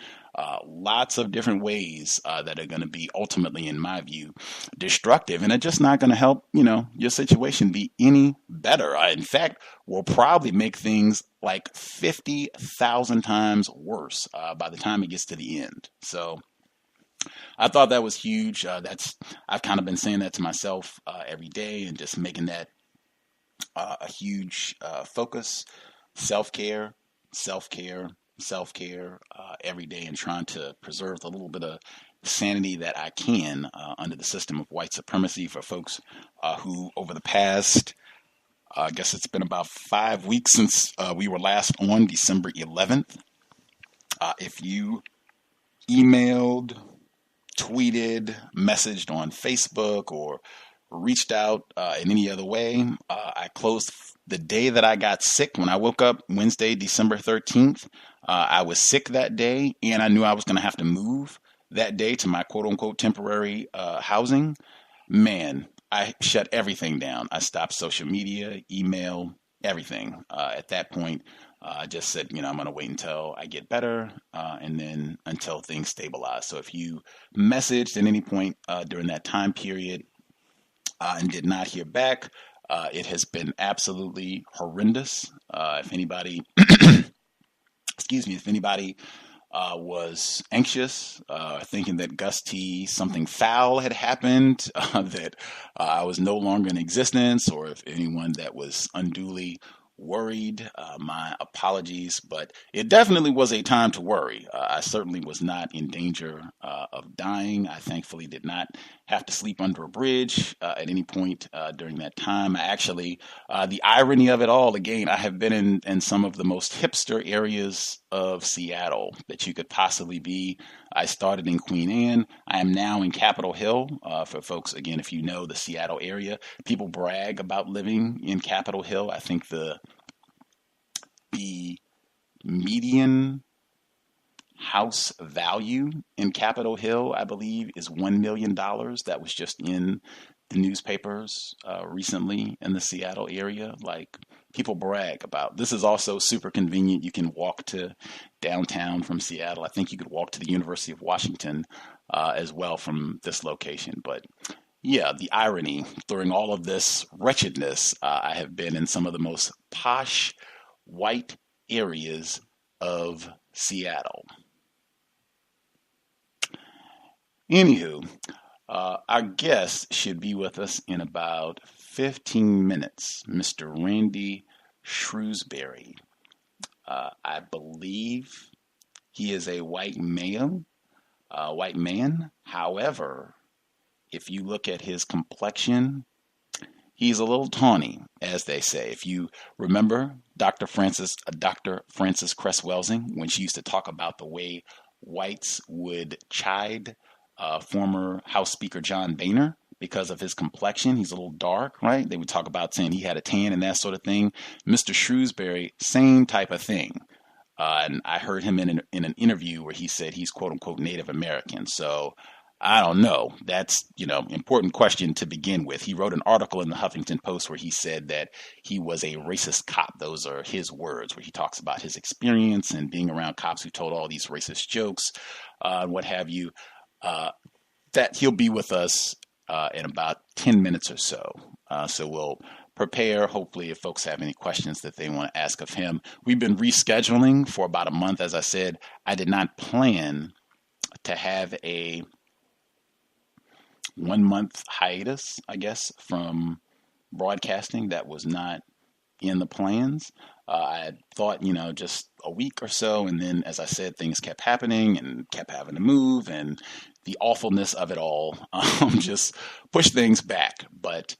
Lots of different ways that are going to be ultimately, in my view, destructive, and are just not going to help your situation be any better. In fact, will probably make things like 50,000 times worse by the time it gets to the end. So I thought that was huge. I've kind of been saying that to myself every day, and just making that a huge focus. Self-care every day, and trying to preserve the little bit of sanity that I can under the system of white supremacy. For folks who, over the past, I guess it's been about 5 weeks since we were last on December 11th. If you emailed, tweeted, messaged on Facebook, or reached out in any other way, I closed the day that I got sick. When I woke up Wednesday, December 13th, I was sick that day, and I knew I was going to have to move that day to my quote-unquote temporary housing. Man, I shut everything down. I stopped social media, email, everything at that point. I just said, I'm going to wait until I get better and then until things stabilize. So if you messaged at any point during that time period and did not hear back, it has been absolutely horrendous. If anybody, if anybody was anxious, thinking that Gus T, something foul had happened, that I was no longer in existence, or if anyone that was unduly worried, my apologies, but it definitely was a time to worry. I certainly was not in danger of dying. I thankfully did not have to sleep under a bridge at any point during that time. I actually, the irony of it all, again, I have been in some of the most hipster areas of Seattle that you could possibly be. I started in Queen Anne. I am now in Capitol Hill. For folks, again, if you know the Seattle area, people brag about living in Capitol Hill. I think the median house value in Capitol Hill, I believe, is $1 million. That was just in the newspapers recently in the Seattle area. Like, people brag about. This is also super convenient. You can walk to downtown from Seattle. I think you could walk to the University of Washington as well from this location. But yeah, the irony during all of this wretchedness, I have been in some of the most posh white areas of Seattle. Anywho, our guest should be with us in about 15 minutes, Mr. Randy Shrewsberry. I believe he is a white man. However, if you look at his complexion, he's a little tawny, as they say. If you remember Dr. Frances Cress Welsing, when she used to talk about the way whites would chide former House Speaker John Boehner because of his complexion. He's a little dark, right? They would talk about saying he had a tan and that sort of thing. Mr. Shrewsberry, same type of thing. And I heard him in an interview where he said he's quote unquote Native American. So I don't know. That's, important question to begin with. He wrote an article in the Huffington Post where he said that he was a racist cop. Those are his words, where he talks about his experience and being around cops who told all these racist jokes and what have you. That he'll be with us in about 10 minutes or so. So we'll prepare, hopefully, if folks have any questions that they want to ask of him. We've been rescheduling for about a month. As I said, I did not plan to have a 1 month hiatus, I guess, from broadcasting. That was not in the plans. I had thought, just a week or so. And then, as I said, things kept happening and kept having to move. And the awfulness of it all just pushed things back. But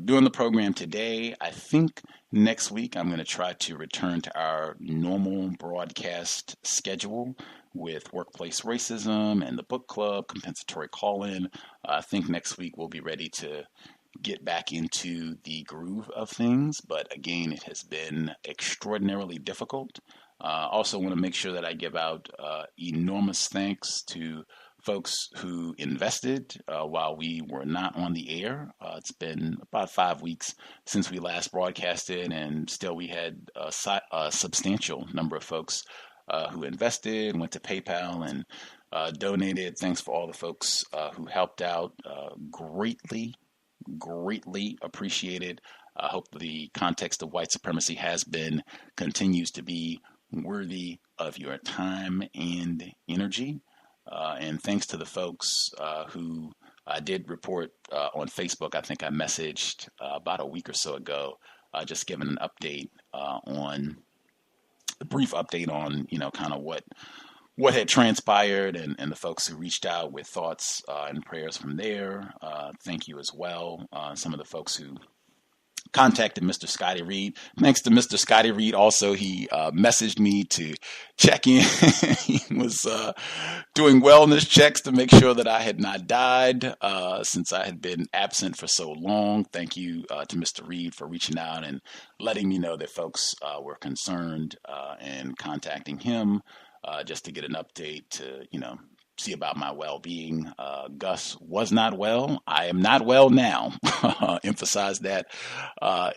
doing the program today, I think next week I'm going to try to return to our normal broadcast schedule with workplace racism and the book club, compensatory call-in. I think next week we'll be ready to get back into the groove of things. But again, it has been extraordinarily difficult. Also want to make sure that I give out enormous thanks to folks who invested while we were not on the air. It's been about 5 weeks since we last broadcasted, and still we had a substantial number of folks who invested, went to PayPal and donated. Thanks for all the folks who helped out. Greatly appreciated. I hope the context of white supremacy continues to be worthy of your time and energy. And thanks to the folks who I did report on Facebook. I think I messaged about a week or so ago, just giving an update a brief update on, kind of what had transpired and the folks who reached out with thoughts and prayers from there. Thank you as well. Some of the folks who contacted Mr. Scotty Reed. Thanks to Mr. Scotty Reed. Also, he messaged me to check in. He was doing wellness checks to make sure that I had not died since I had been absent for so long. Thank you to Mr. Reed for reaching out and letting me know that folks were concerned and contacting him just to get an update to, see about my well-being. Gus was not well. I am not well now. Emphasize that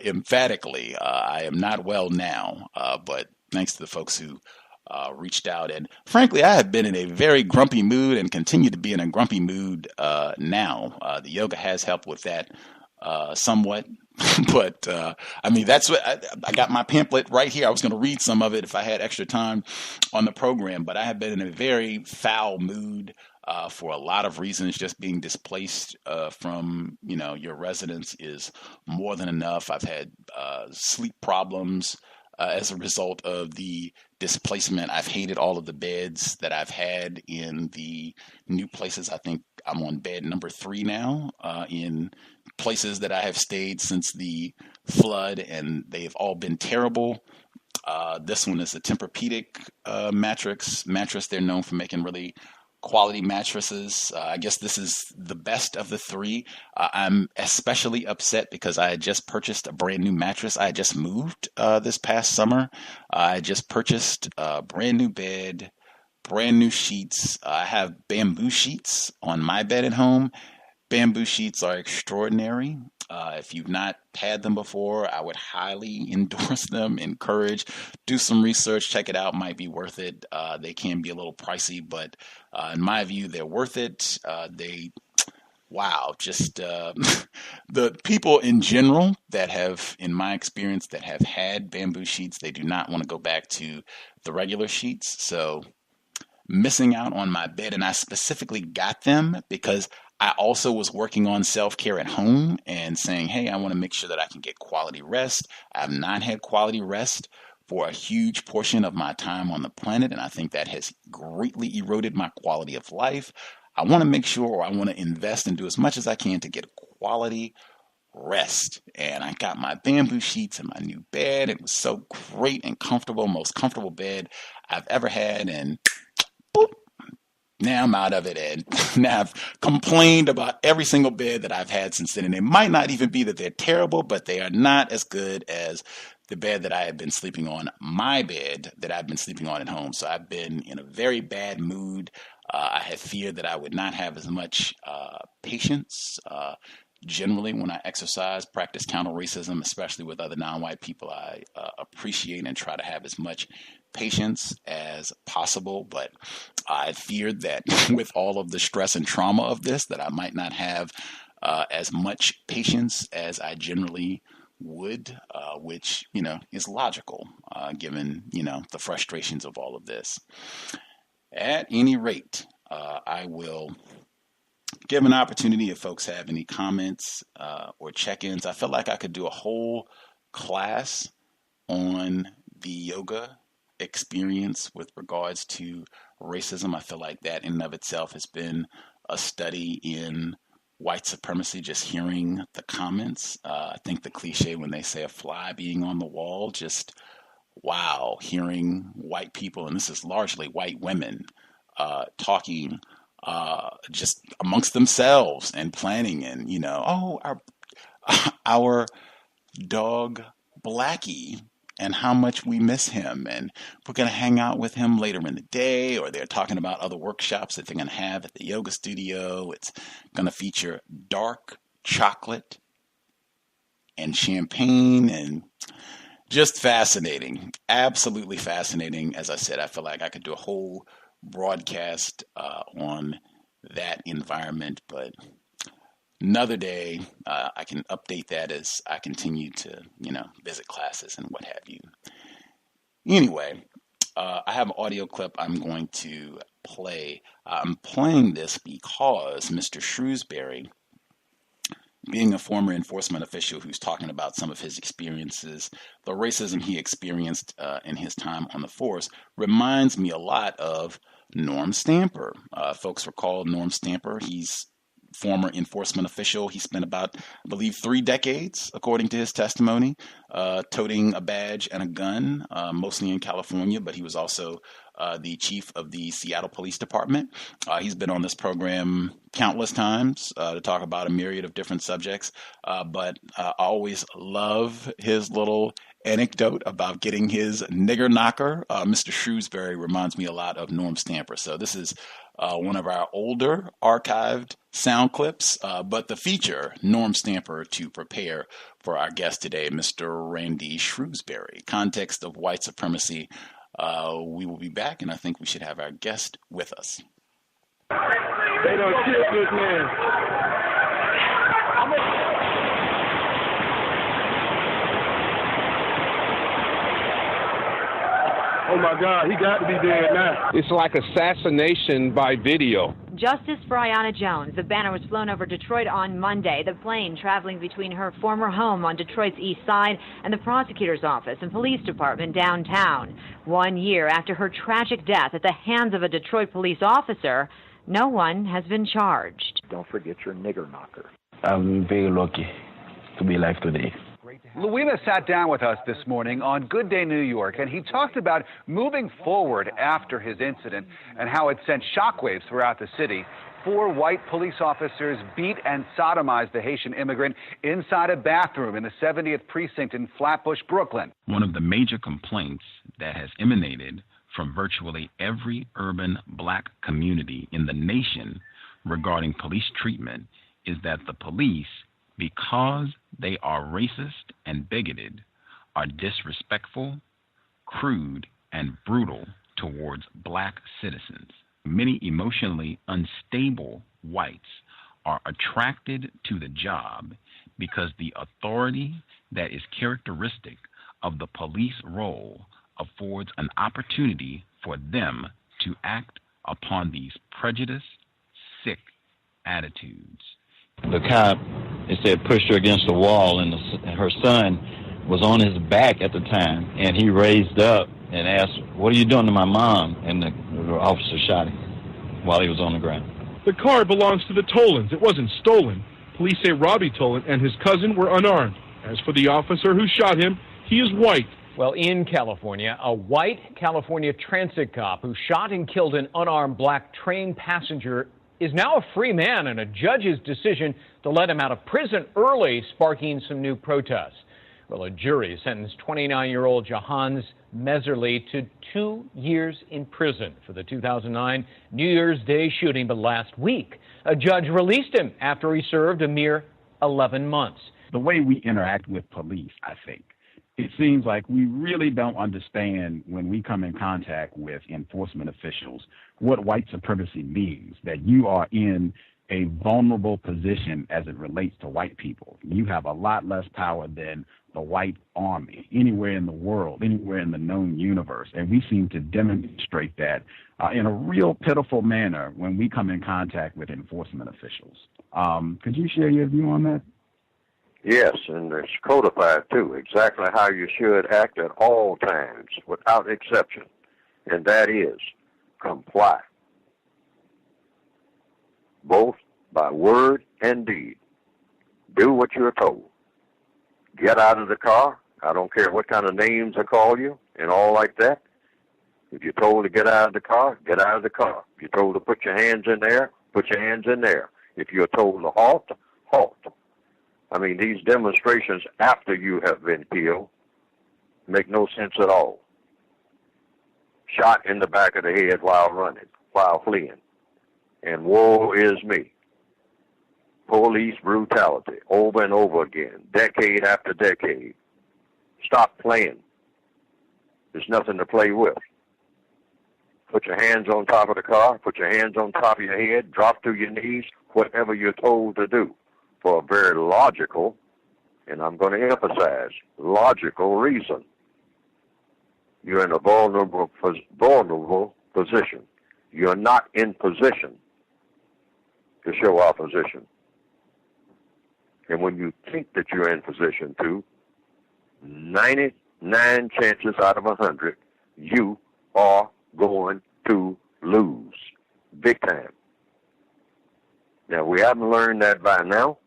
emphatically. I am not well now, but thanks to the folks who reached out. And frankly, I have been in a very grumpy mood and continue to be in a grumpy mood now. The yoga has helped with that somewhat. But I mean, that's what I got my pamphlet right here. I was going to read some of it if I had extra time on the program, but I have been in a very foul mood for a lot of reasons. Just being displaced from, your residence is more than enough. I've had sleep problems as a result of the displacement. I've hated all of the beds that I've had in the new places. I think I'm on bed number 3 now in places that I have stayed since the flood, and they've all been terrible. This one is a Tempur-Pedic mattress. They're known for making really quality mattresses. I guess this is the best of the 3. I'm especially upset because I had just purchased a brand new mattress. I had just moved this past summer. I just purchased a brand new bed, brand new sheets. I have bamboo sheets on my bed at home. Bamboo sheets are extraordinary. If you've not had them before, I would highly endorse them, encourage, do some research, check it out, might be worth it. They can be a little pricey, but in my view, they're worth it. The people in general that have, in my experience, that have had bamboo sheets, they do not want to go back to the regular sheets. So missing out on my bed, and I specifically got them because I also was working on self-care at home and saying, hey, I want to make sure that I can get quality rest. I have not had quality rest for a huge portion of my time on the planet, and I think that has greatly eroded my quality of life. I want to make sure, or I want to invest and do as much as I can to get quality rest. And I got my bamboo sheets and my new bed. It was so great and comfortable, most comfortable bed I've ever had, and boop. Now I'm out of it, and now I've complained about every single bed that I've had since then. And it might not even be that they're terrible, but they are not as good as the bed that I have been sleeping on, my bed that I've been sleeping on at home. So I've been in a very bad mood. I had feared that I would not have as much patience. Generally, when I practice counter racism, especially with other non-white people, I appreciate and try to have as much patience as possible. But I feared that with all of the stress and trauma of this, that I might not have as much patience as I generally would, which, is logical, given, the frustrations of all of this. At any rate, I will give an opportunity if folks have any comments or check-ins. I felt like I could do a whole class on the yoga experience with regards to racism. I feel like that in and of itself has been a study in white supremacy, just hearing the comments. I think the cliche when they say a fly being on the wall, just wow, hearing white people, and this is largely white women, talking just amongst themselves and planning, and our dog Blackie and how much we miss him, and we're going to hang out with him later in the day, or they're talking about other workshops that they're going to have at the yoga studio. It's going to feature dark chocolate and champagne, and just fascinating, absolutely fascinating. As I said, I feel like I could do a whole broadcast on that environment, but another day I can update that as I continue to visit classes and what have you. Anyway, I have an audio clip I'm going to play. I'm playing this because Mr. Shrewsberry, being a former enforcement official who's talking about some of his experiences, the racism he experienced in his time on the force, reminds me a lot of Norm Stamper. Folks recall Norm Stamper. He's former enforcement official. He spent about, I believe, 3 decades, according to his testimony, toting a badge and a gun, mostly in California, but he was also the chief of the Seattle Police Department. He's been on this program countless times to talk about a myriad of different subjects, but I always love his little anecdote about getting his nigger knocker. Mr. Shrewsberry reminds me a lot of Norm Stamper. So this is one of our older archived sound clips, but the feature, Norm Stamper, to prepare for our guest today, Mr. Randy Shrewsberry. Context of white supremacy. We will be back, and I think we should have our guest with us. They don't kill this man. Oh my God, he got to be dead now. It's like assassination by video. Justice for Ayanna Jones. The banner was flown over Detroit on Monday. The plane traveling between her former home on Detroit's east side and the prosecutor's office and police department downtown. 1 year after her tragic death at the hands of a Detroit police officer, no one has been charged. Don't forget your nigger knocker. I'm very lucky to be alive today. Louima sat down with us this morning on Good Day New York, and he talked about moving forward after his incident and how it sent shockwaves throughout the city. 4 white police officers beat and sodomized the Haitian immigrant inside a bathroom in the 70th precinct in Flatbush, Brooklyn. One of the major complaints that has emanated from virtually every urban black community in the nation regarding police treatment is that the police, because they are racist and bigoted, are disrespectful, crude, and brutal towards black citizens. Many emotionally unstable whites are attracted to the job because the authority that is characteristic of the police role affords an opportunity for them to act upon these prejudiced, sick attitudes. The cop, it said, pushed her against the wall, and her son was on his back at the time, and he raised up and asked, "What are you doing to my mom?" And the officer shot him while he was on the ground. The car belongs to the Tolans. It wasn't stolen. Police say Robbie Tolan and his cousin were unarmed. As for the officer who shot him, he is white. Well, in California, a white California transit cop who shot and killed an unarmed black train passenger is now a free man, and a judge's decision to let him out of prison early sparking some new protests. Well, a jury sentenced 29-year-old Jahans Meserly to 2 years in prison for the 2009 New Year's Day shooting, but last week, a judge released him after he served a mere 11 months. The way we interact with police, I think, it seems like we really don't understand when we come in contact with enforcement officials what white supremacy means, that you are in a vulnerable position as it relates to white people. You have a lot less power than the white army anywhere in the world, anywhere in the known universe. And we seem to demonstrate that in a real pitiful manner when we come in contact with enforcement officials. Could you share your view on that? Yes, and it's codified, too, exactly how you should act at all times, without exception, and that is comply, both by word and deed. Do what you're told. Get out of the car. I don't care what kind of names I call you and all like that. If you're told to get out of the car, get out of the car. If you're told to put your hands in there, put your hands in there. If you're told to halt, halt. I mean, these demonstrations after you have been killed make no sense at all. Shot in the back of the head while running, while fleeing. And woe is me. Police brutality over and over again, decade after decade. Stop playing. There's nothing to play with. Put your hands on top of the car, put your hands on top of your head, drop to your knees, whatever you're told to do. For a very logical, and I'm going to emphasize, logical reason. You're in a vulnerable position. You're not in position to show opposition. And when you think that you're in position to, 99 chances out of 100, you are going to lose. Big time. Now, we haven't learned that by now.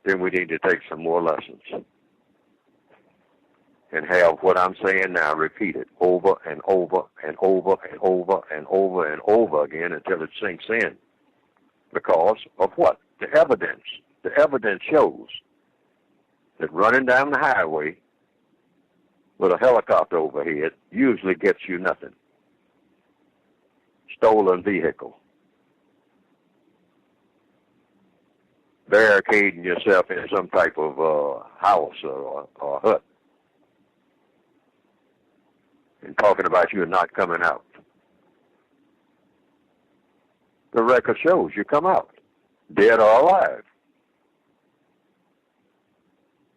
Then we need to take some more lessons and have what I'm saying now repeated over and over and over and over and over and over again until it sinks in. Because of what? The evidence. The evidence shows that running down the highway with a helicopter overhead usually gets you nothing. Stolen vehicle. Barricading yourself in some type of house or hut. And talking about you not coming out. The record shows you come out, dead or alive.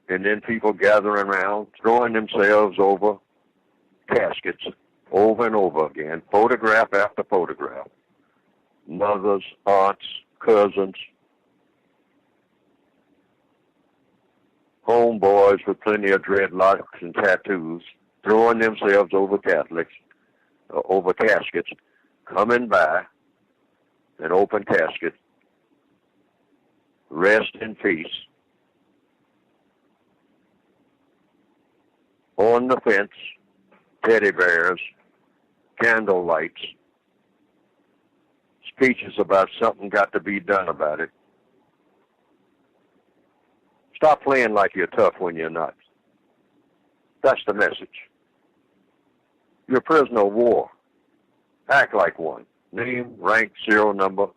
And then people gathering around, throwing themselves over caskets over and over again, photograph after photograph. Mothers, aunts, cousins, homeboys with plenty of dreadlocks and tattoos, throwing themselves over over caskets, coming by an open casket, rest in peace. On the fence, teddy bears, candle lights, speeches about something got to be done about it. Stop playing like you're tough when you're not. That's the message. You're a prisoner of war. Act like one. Name, rank, serial number,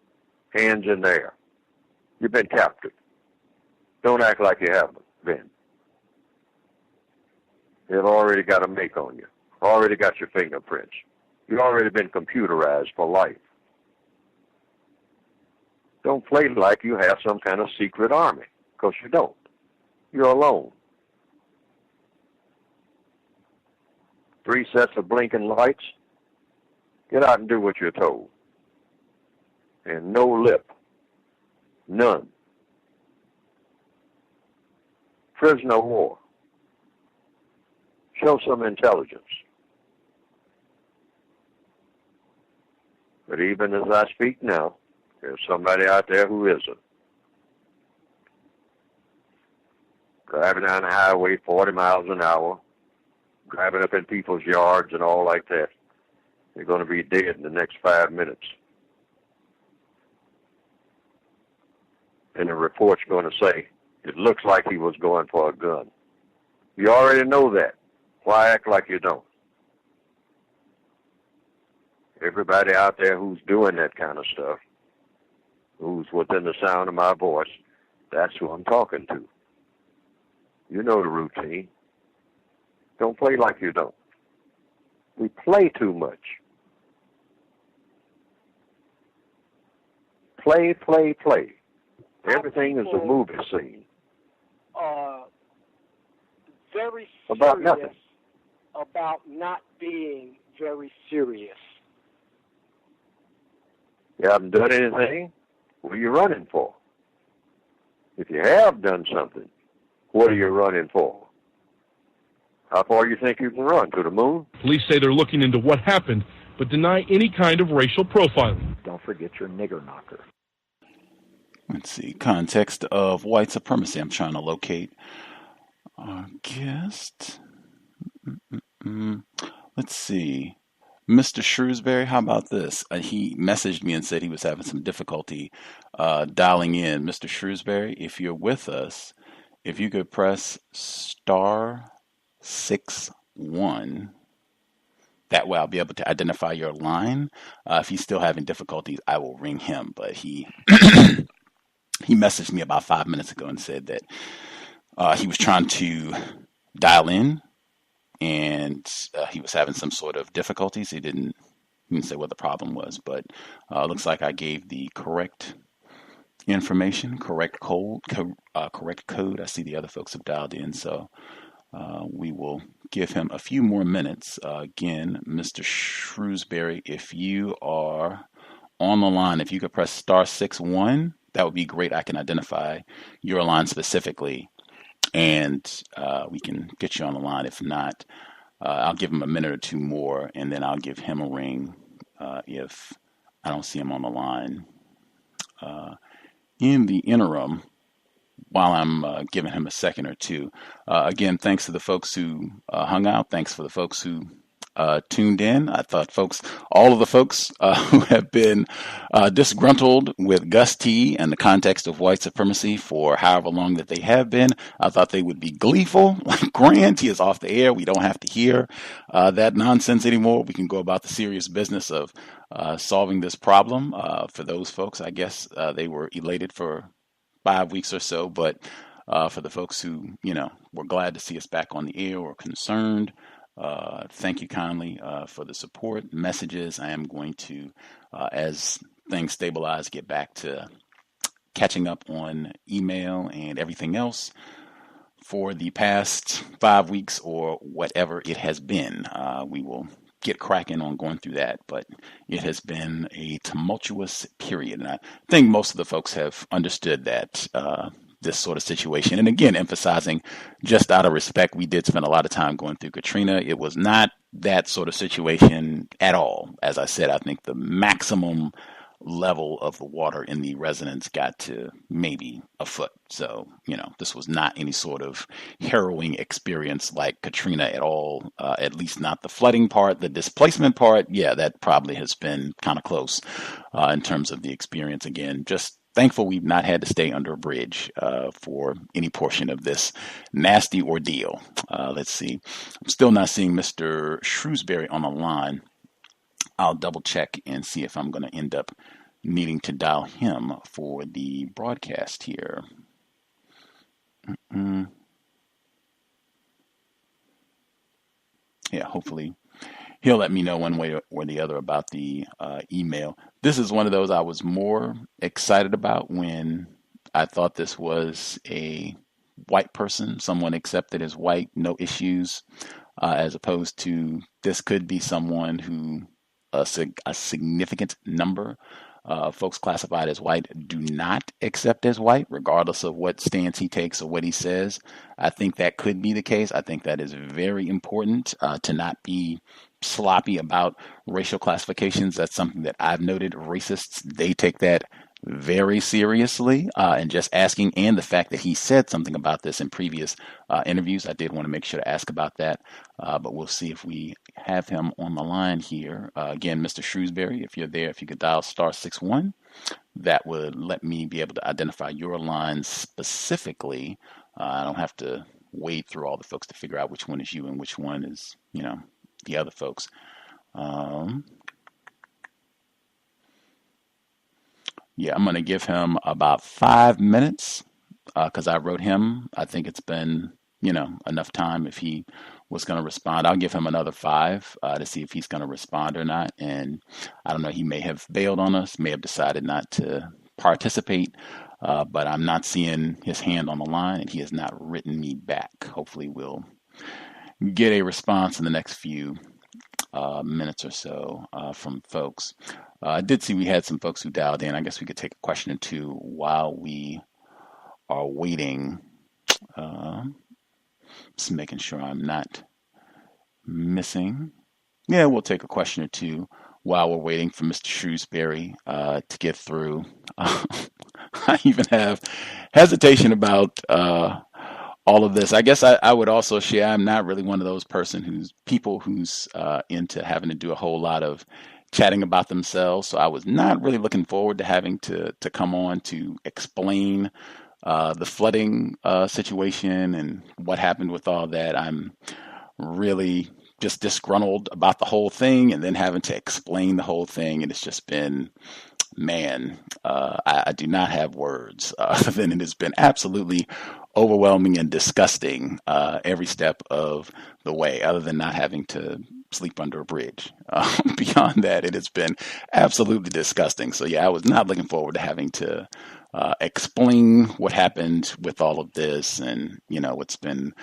hands in the air. You've been captured. Don't act like you haven't been. They've already got a make on you. Already got your fingerprints. You've already been computerized for life. Don't play like you have some kind of secret army, because you don't. You're alone. 3 sets of blinking lights. Get out and do what you're told. And no lip. None. Prisoner of war. Show some intelligence. But even as I speak now, there's somebody out there who isn't. Driving down the highway 40 miles an hour, driving up in people's yards and all like that. They're going to be dead in the next 5 minutes. And the report's going to say, it looks like he was going for a gun. You already know that. Why act like you don't? Everybody out there who's doing that kind of stuff, who's within the sound of my voice, that's who I'm talking to. You know the routine. Don't play like you don't. We play too much. Play, play, play. Everything is a movie scene. Very serious about nothing. About not being very serious. You haven't done anything? What are you running for? If you have done something, what are you running for? How far do you think you can run? To the moon? Police say they're looking into what happened, but deny any kind of racial profiling. Don't forget your nigger knocker. Let's see. Context of white supremacy. I'm trying to locate our guest. Let's see. Mr. Shrewsberry, how about this? He messaged me and said he was having some difficulty dialing in. Mr. Shrewsberry, if you're with us, if you could press *61, that way I'll be able to identify your line. If he's still having difficulties, I will ring him. But he he messaged me about 5 minutes ago and said that he was trying to dial in, and he was having some sort of difficulties. He didn't say what the problem was, but looks like I gave the correct information, correct code. I see the other folks have dialed in, so we will give him a few more minutes. Again, Mr. Shrewsberry, if you are on the line, if you could press *61, that would be great. I can identify your line specifically, and we can get you on the line. If not, I'll give him a minute or two more, and then I'll give him a ring if I don't see him on the line. In the interim, while I'm giving him a second or two, again, thanks to the folks who hung out. Thanks for the folks who tuned in. I thought all of the folks who have been disgruntled with Gus T and the context of white supremacy for however long that they have been, I thought they would be gleeful. Like, Grant, he is off the air. We don't have to hear that nonsense anymore. We can go about the serious business of solving this problem. For those folks, I guess they were elated for 5 weeks or so, but for the folks who, were glad to see us back on the air or concerned, thank you kindly for the support messages. I am going to, as things stabilize, get back to catching up on email and everything else for the past 5 weeks or whatever it has been. We will get cracking on going through that, but it has been a tumultuous period, and I think most of the folks have understood that this sort of situation. And again, emphasizing, just out of respect, we did spend a lot of time going through Katrina. It was not that sort of situation at all. As I said, I think the maximum level of the water in the residence got to maybe a foot. So, this was not any sort of harrowing experience like Katrina at all, at least not the flooding part. The displacement part, yeah, that probably has been kind of close in terms of the experience. Again, just thankful we've not had to stay under a bridge for any portion of this nasty ordeal. Let's see. I'm still not seeing Mr. Shrewsberry on the line. I'll double check and see if I'm going to end up needing to dial him for the broadcast here. Yeah, hopefully he'll let me know one way or the other about the email. This is one of those I was more excited about when I thought this was a white person, someone accepted as white, no issues, as opposed to this could be someone who a significant number of folks classified as white do not accept as white, regardless of what stance he takes or what he says. I think that could be the case. I think that is very important to not be sloppy about racial classifications. That's something that I've noted. Racists, they take that very seriously, and just asking, and the fact that he said something about this in previous interviews, I did want to make sure to ask about that, but we'll see if we have him on the line here. Again, Mr. Shrewsberry, if you're there, if you could dial *61, that would let me be able to identify your line specifically. I don't have to wade through all the folks to figure out which one is you and which one is, the other folks. Yeah, I'm going to give him about 5 minutes because I wrote him. I think it's been, enough time if he was going to respond. I'll give him another 5 to see if he's going to respond or not. And I don't know, he may have bailed on us, may have decided not to participate, but I'm not seeing his hand on the line and he has not written me back. Hopefully we'll get a response in the next few minutes or so from folks. I did see we had some folks who dialed in. I guess we could take a question or two while we are waiting. Just making sure I'm not missing. Yeah, we'll take a question or two while we're waiting for Mr. Shrewsberry to get through. I even have hesitation about all of this. I guess I would also share I'm not really one of those people who's into having to do a whole lot of chatting about themselves. So I was not really looking forward to having to come on to explain the flooding situation and what happened with all that. I'm really just disgruntled about the whole thing and then having to explain the whole thing. And it's just been, man, I do not have words other than it has been absolutely overwhelming and disgusting every step of the way, other than not having to sleep under a bridge. Beyond that, it has been absolutely disgusting. So yeah, I was not looking forward to having to explain what happened with all of this and, what's been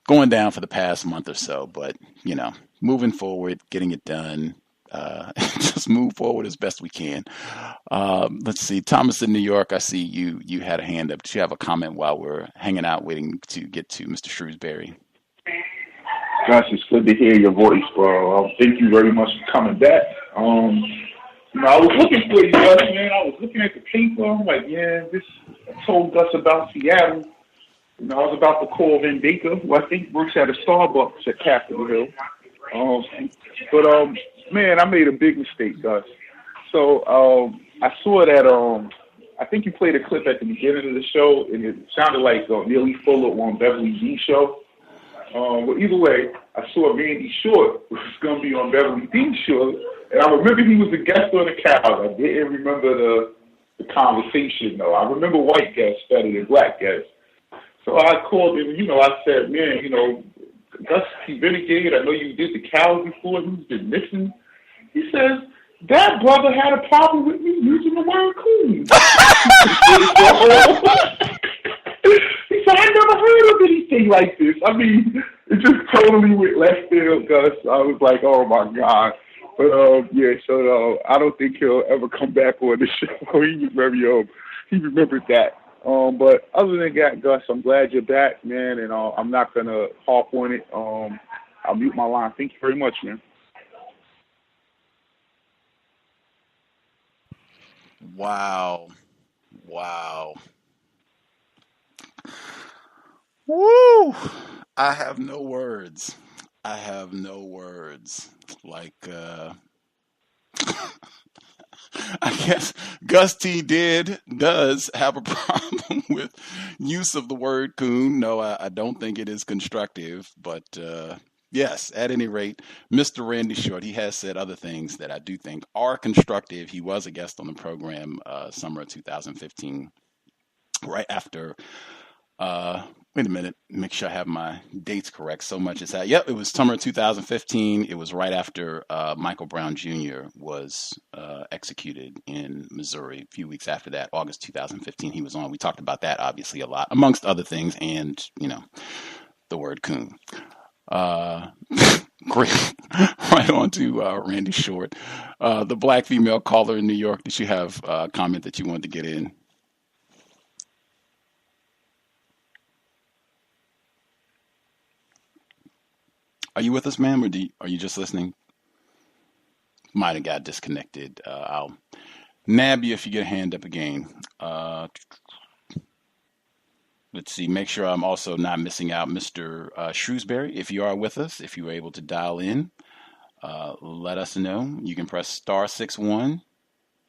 going down for the past month or so. But, moving forward, getting it done, just move forward as best we can. Let's see, Thomas in New York, I see you had a hand up. Did you have a comment while we're hanging out waiting to get to Mr. Shrewsberry? Gosh, it's good to hear your voice, bro. Thank you very much for coming back. I was looking for you, Gus, man. I was looking at the paper. I'm like, yeah, I told Gus about Seattle. I was about to call Vin Baker, who I think works at a Starbucks at Capitol Hill. Man, I made a big mistake, Gus. So I saw that I think you played a clip at the beginning of the show, and it sounded like Nearly Fuller on Beverly D show. Well, either way, I saw Randy Short was going to be on Beverly D show, and I remember he was a guest on the Cows. I didn't remember the conversation, though. I remember white guests better than black guests. So I called him, I said, man, Gus T. Renegade, I know you did the Cows before, who's been missing? He says, that brother had a problem with me using the word coon. He said, I never heard of anything like this. I mean, it just totally went left field, Gus. I was like, oh, my God. But, so I don't think he'll ever come back on the show. He remembered that. But other than that, Gus, I'm glad you're back, man, and I'm not going to harp on it. I'll mute my line. Thank you very much, man. Wow. Woo! I have no words. Like, I guess Gus T does have a problem with use of the word coon. No, I don't think it is constructive, but yes, at any rate, Mr. Randy Short, he has said other things that I do think are constructive. He was a guest on the program summer of 2015, right after, wait a minute, make sure I have my dates correct. So much is that. Yep, it was summer 2015. It was right after Michael Brown Jr. was executed in Missouri. A few weeks after that, August 2015, he was on. We talked about that, obviously, a lot, amongst other things, and, the word coon. Great. Right on to Randy Short. The black female caller in New York, did you have a comment that you wanted to get in? Are you with us, ma'am, or are you just listening? Might have got disconnected. I'll nab you if you get a hand up again. Let's see, make sure I'm also not missing out Mr. Shrewsberry. If you are with us, if you were able to dial in, let us know. You can press *61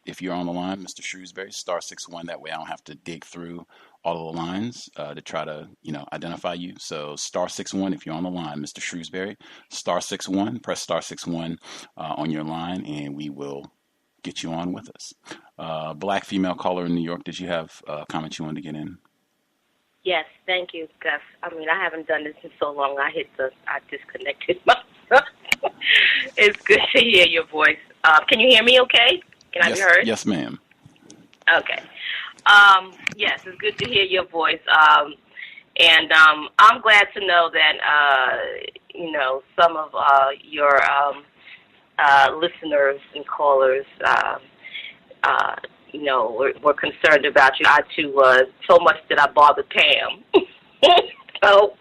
if you're on the line, Mr. Shrewsberry, *61. That way I don't have to dig through all of the lines to try to, identify you. So *61 if you're on the line, Mr. Shrewsberry, *61, press *61 on your line, and we will get you on with us. Black female caller in New York, did you have comments you wanted to get in? Yes, thank you, Gus. I mean, I haven't done this in so long. I disconnected myself. It's good to hear your voice. Can you hear me okay? Can I be heard? Yes, ma'am. Okay. Yes, it's good to hear your voice. And I'm glad to know that, some of your listeners and callers, were concerned about you. I, too, was. So much that I bothered Pam. So,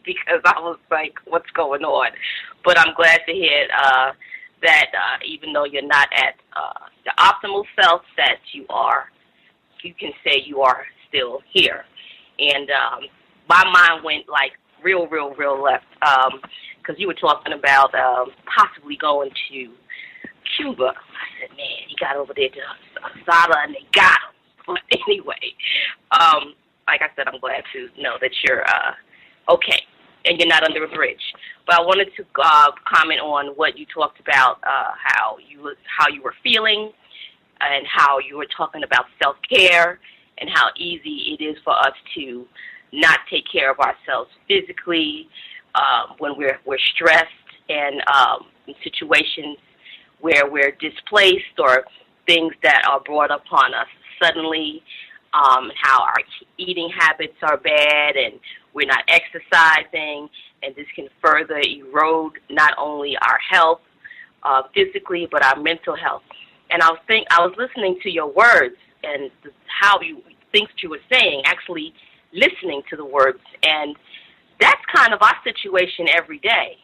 because I was like, what's going on? But I'm glad to hear that even though you're not at the optimal self, that you can say you are still here. And my mind went like real left because you were talking about possibly going to Cuba. I said, man, he got over there to Asada and they got him. But anyway, like I said, I'm glad to know that you're okay and you're not under a bridge. But I wanted to comment on what you talked about, how you were feeling, and how you were talking about self-care and how easy it is for us to not take care of ourselves physically when we're stressed and in situations where we're displaced or things that are brought upon us suddenly, how our eating habits are bad and we're not exercising, and this can further erode not only our health physically but our mental health. And I was listening to your words and how things you were saying, actually listening to the words, and that's kind of our situation every day.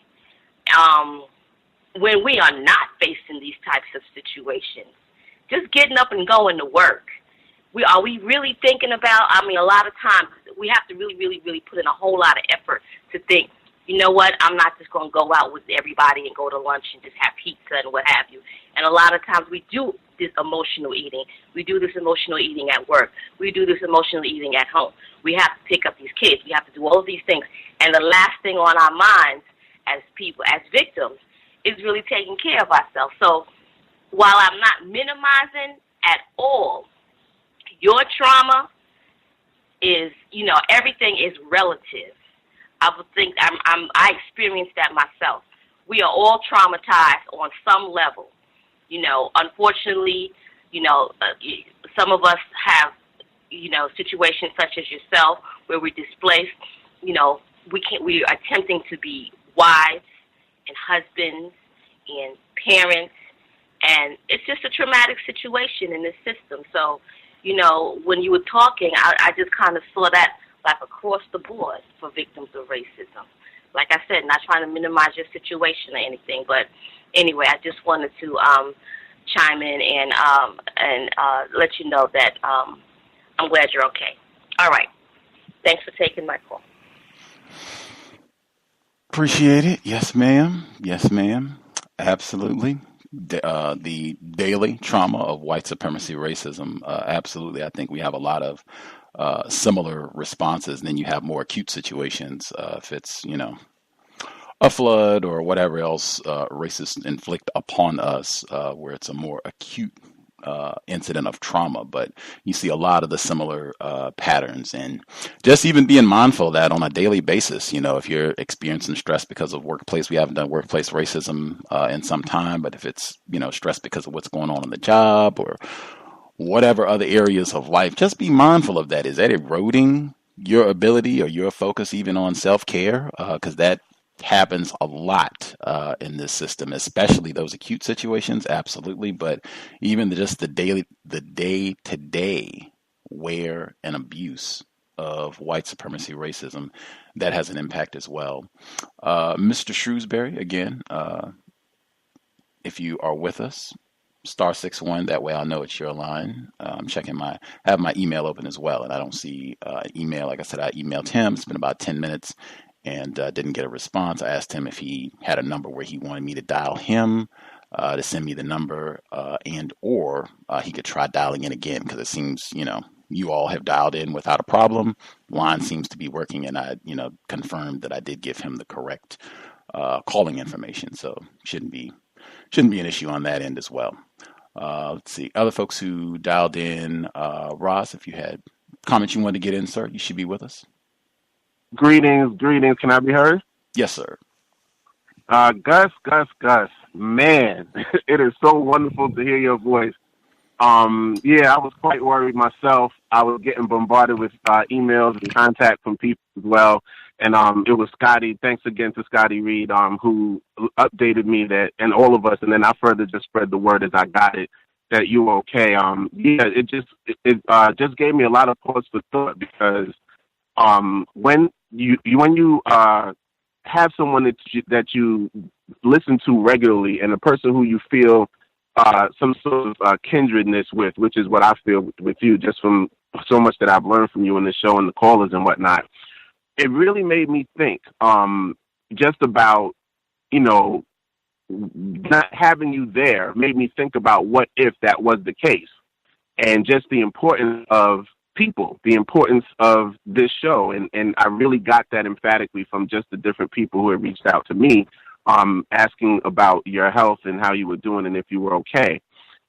When we are not facing these types of situations, just getting up and going to work. Are we really thinking about, a lot of times we have to really put in a whole lot of effort to think, you know what, I'm not just going to go out with everybody and go to lunch and just have pizza and what have you. And a lot of times we do this emotional eating. We do this emotional eating at work. We do this emotional eating at home. We have to pick up these kids. We have to do all of these things. And the last thing on our minds as people, as victims, is really taking care of ourselves. So while I'm not minimizing at all, your trauma is, you know, everything is relative. I would think I experienced that myself. We are all traumatized on some level. You know, unfortunately, you know, some of us have, you know, situations such as yourself where we're displaced. You know, we are attempting to be wives and husbands and parents, and it's just a traumatic situation in this system. So, you know, when you were talking, I just kind of saw that like across the board for victims of racism. Like I said, not trying to minimize your situation or anything, but anyway, I just wanted to chime in and let you know that I'm glad you're okay. All right. Thanks for taking my call. Appreciate it. Yes, ma'am. Yes, ma'am. Absolutely. The daily trauma of white supremacy racism. Absolutely. I think we have a lot of similar responses, and then you have more acute situations. If it's, you know, a flood or whatever else racists inflict upon us, where it's a more acute incident of trauma. But you see a lot of the similar patterns, and just even being mindful of that on a daily basis. You know, if you're experiencing stress because of workplace, we haven't done workplace racism in some time, but if it's, you know, stress because of what's going on in the job or whatever other areas of life, just be mindful of that. Is that eroding your ability or your focus even on self-care? Because that happens a lot in this system, especially those acute situations. Absolutely. But even just the day-to-day wear and abuse of white supremacy racism, that has an impact as well. Mr. Shrewsberry, again, if you are with us, *61. That way I'll know it's your line. I'm checking have my email open as well, and I don't see email. Like I said, I emailed him. It's been about 10 minutes and didn't get a response. I asked him if he had a number where he wanted me to dial him to send me the number, and or he could try dialing in again, because it seems, you know, you all have dialed in without a problem. Line seems to be working, and I, you know, confirmed that I did give him the correct calling information, so shouldn't be an issue on that end as well. Let's see, other folks who dialed in. Ross, if you had comments you wanted to get in, sir, you should be with us. Greetings. Can I be heard? Yes, sir. Gus, man, it is so wonderful to hear your voice. Yeah, I was quite worried myself. I was getting bombarded with emails and contact from people as well. And it was Scotty. Thanks again to Scotty Reed, who updated me that, and all of us. And then I further just spread the word as I got it that you were okay. Yeah, it just gave me a lot of pause for thought, because when you have someone that you listen to regularly, and a person who you feel some sort of kindredness with, which is what I feel with you, just from so much that I've learned from you in the show and the callers and whatnot. It really made me think just about, you know, not having you there made me think about what if that was the case, and just the importance of people, the importance of this show. And I really got that emphatically from just the different people who had reached out to me, asking about your health and how you were doing and if you were okay.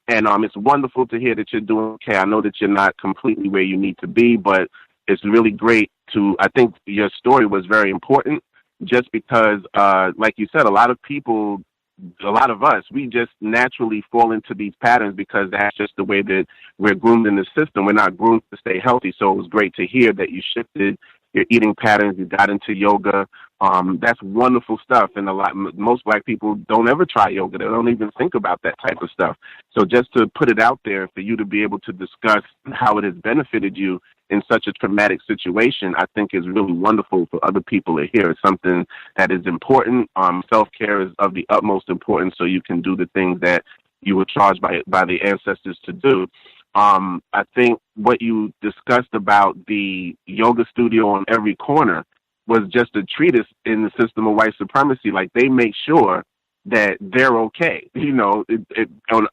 And it's wonderful to hear that you're doing okay. I know that you're not completely where you need to be, but it's really great I think your story was very important, just because, like you said, a lot of us, we just naturally fall into these patterns because that's just the way that we're groomed in the system. We're not groomed to stay healthy. So it was great to hear that you shifted your eating patterns, you got into yoga. That's wonderful stuff. And most Black people don't ever try yoga. They don't even think about that type of stuff. So just to put it out there for you to be able to discuss how it has benefited you in such a traumatic situation, I think is really wonderful for other people to hear. It's something that is important. Self-care is of the utmost importance, so you can do the things that you were charged by the ancestors to do. I think what you discussed about the yoga studio on every corner, was just a treatise in the system of white supremacy. Like, they make sure that they're okay. You know,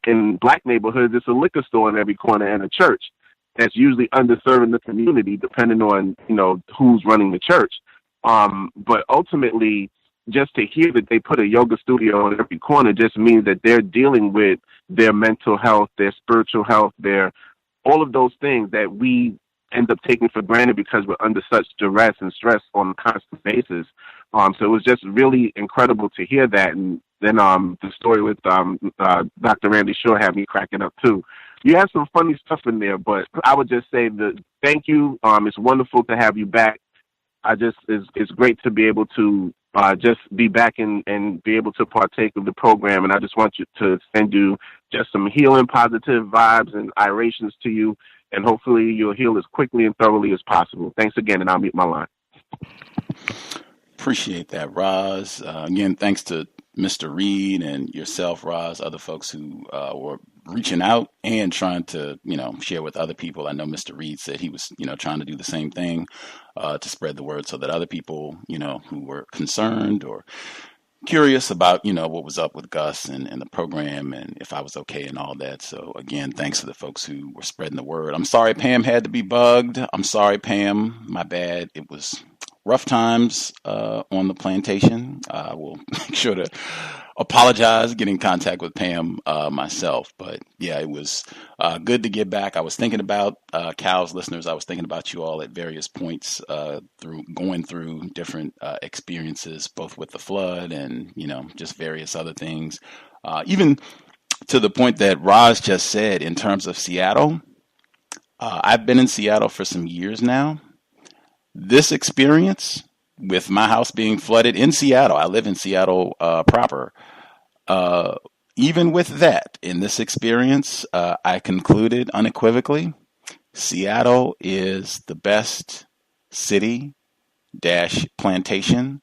in black neighborhoods, it's a liquor store in every corner and a church that's usually underserving the community, depending on, you know, who's running the church. But ultimately, just to hear that they put a yoga studio in every corner just means that they're dealing with their mental health, their spiritual health, all of those things that we end up taking for granted because we're under such duress and stress on a constant basis. So it was just really incredible to hear that. And then the story with Dr. Randy Shaw had me cracking up too. You had some funny stuff in there, but I would just say that thank you. It's wonderful to have you back. It's great to be able to just be back and be able to partake of the program. And I just want you to send you just some healing, positive vibes and irations to you. And hopefully you'll heal as quickly and thoroughly as possible. Thanks again, and I'll mute my line. Appreciate that, Roz. Again, thanks to Mr. Reed and yourself, Roz, other folks who were reaching out and trying to, share with other people. I know Mr. Reed said he was, trying to do the same thing to spread the word so that other people, who were concerned or curious about, what was up with Gus and the program and if I was okay and all that. So again, thanks to the folks who were spreading the word. I'm sorry Pam had to be bugged. I'm sorry, Pam. My bad. It was rough times on the plantation. I will make sure to apologize, get in contact with Pam myself. But yeah, it was good to get back. I was thinking about Cal's listeners. I was thinking about you all at various points going through different experiences, both with the flood and, just various other things. Even to the point that Roz just said in terms of Seattle, I've been in Seattle for some years now. This experience with my house being flooded in Seattle, I live in Seattle proper. Even with that, in this experience, I concluded unequivocally, Seattle is the best city / plantation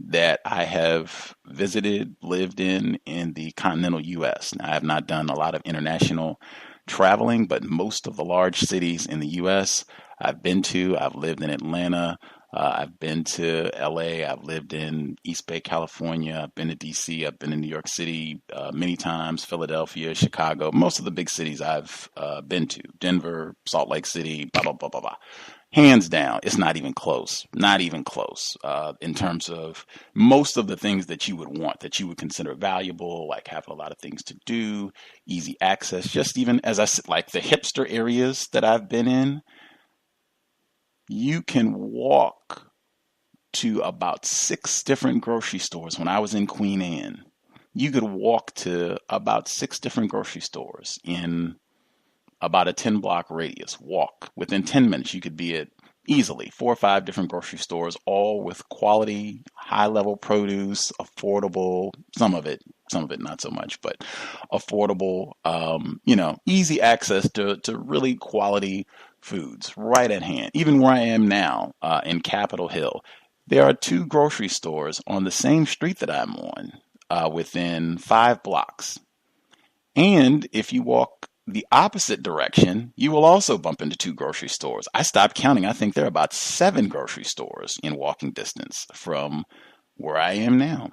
that I have visited, lived in the continental U.S. Now, I have not done a lot of international traveling, but most of the large cities in the U.S. I've been to. I've lived in Atlanta. I've been to LA. I've lived in East Bay, California. I've been to DC. I've been in New York City many times, Philadelphia, Chicago, most of the big cities I've been to, Denver, Salt Lake City, blah, blah, blah, blah, blah. Hands down, it's not even close, in terms of most of the things that you would want, that you would consider valuable, like having a lot of things to do, easy access, just even as I said, like the hipster areas that I've been in, you can walk to about 6 different grocery stores. When I was in Queen Anne, you could walk to about 6 different grocery stores in about a 10-block radius. Walk. Within 10 minutes, you could be at easily 4 or 5 different grocery stores, all with quality, high-level produce, affordable, some of it not so much, but affordable, easy access to really quality foods right at hand. Even where I am now in Capitol Hill, there are 2 grocery stores on the same street that I'm on within 5 blocks. And if you walk the opposite direction, you will also bump into 2 grocery stores. I stopped counting. I think there are about 7 grocery stores in walking distance from where I am now.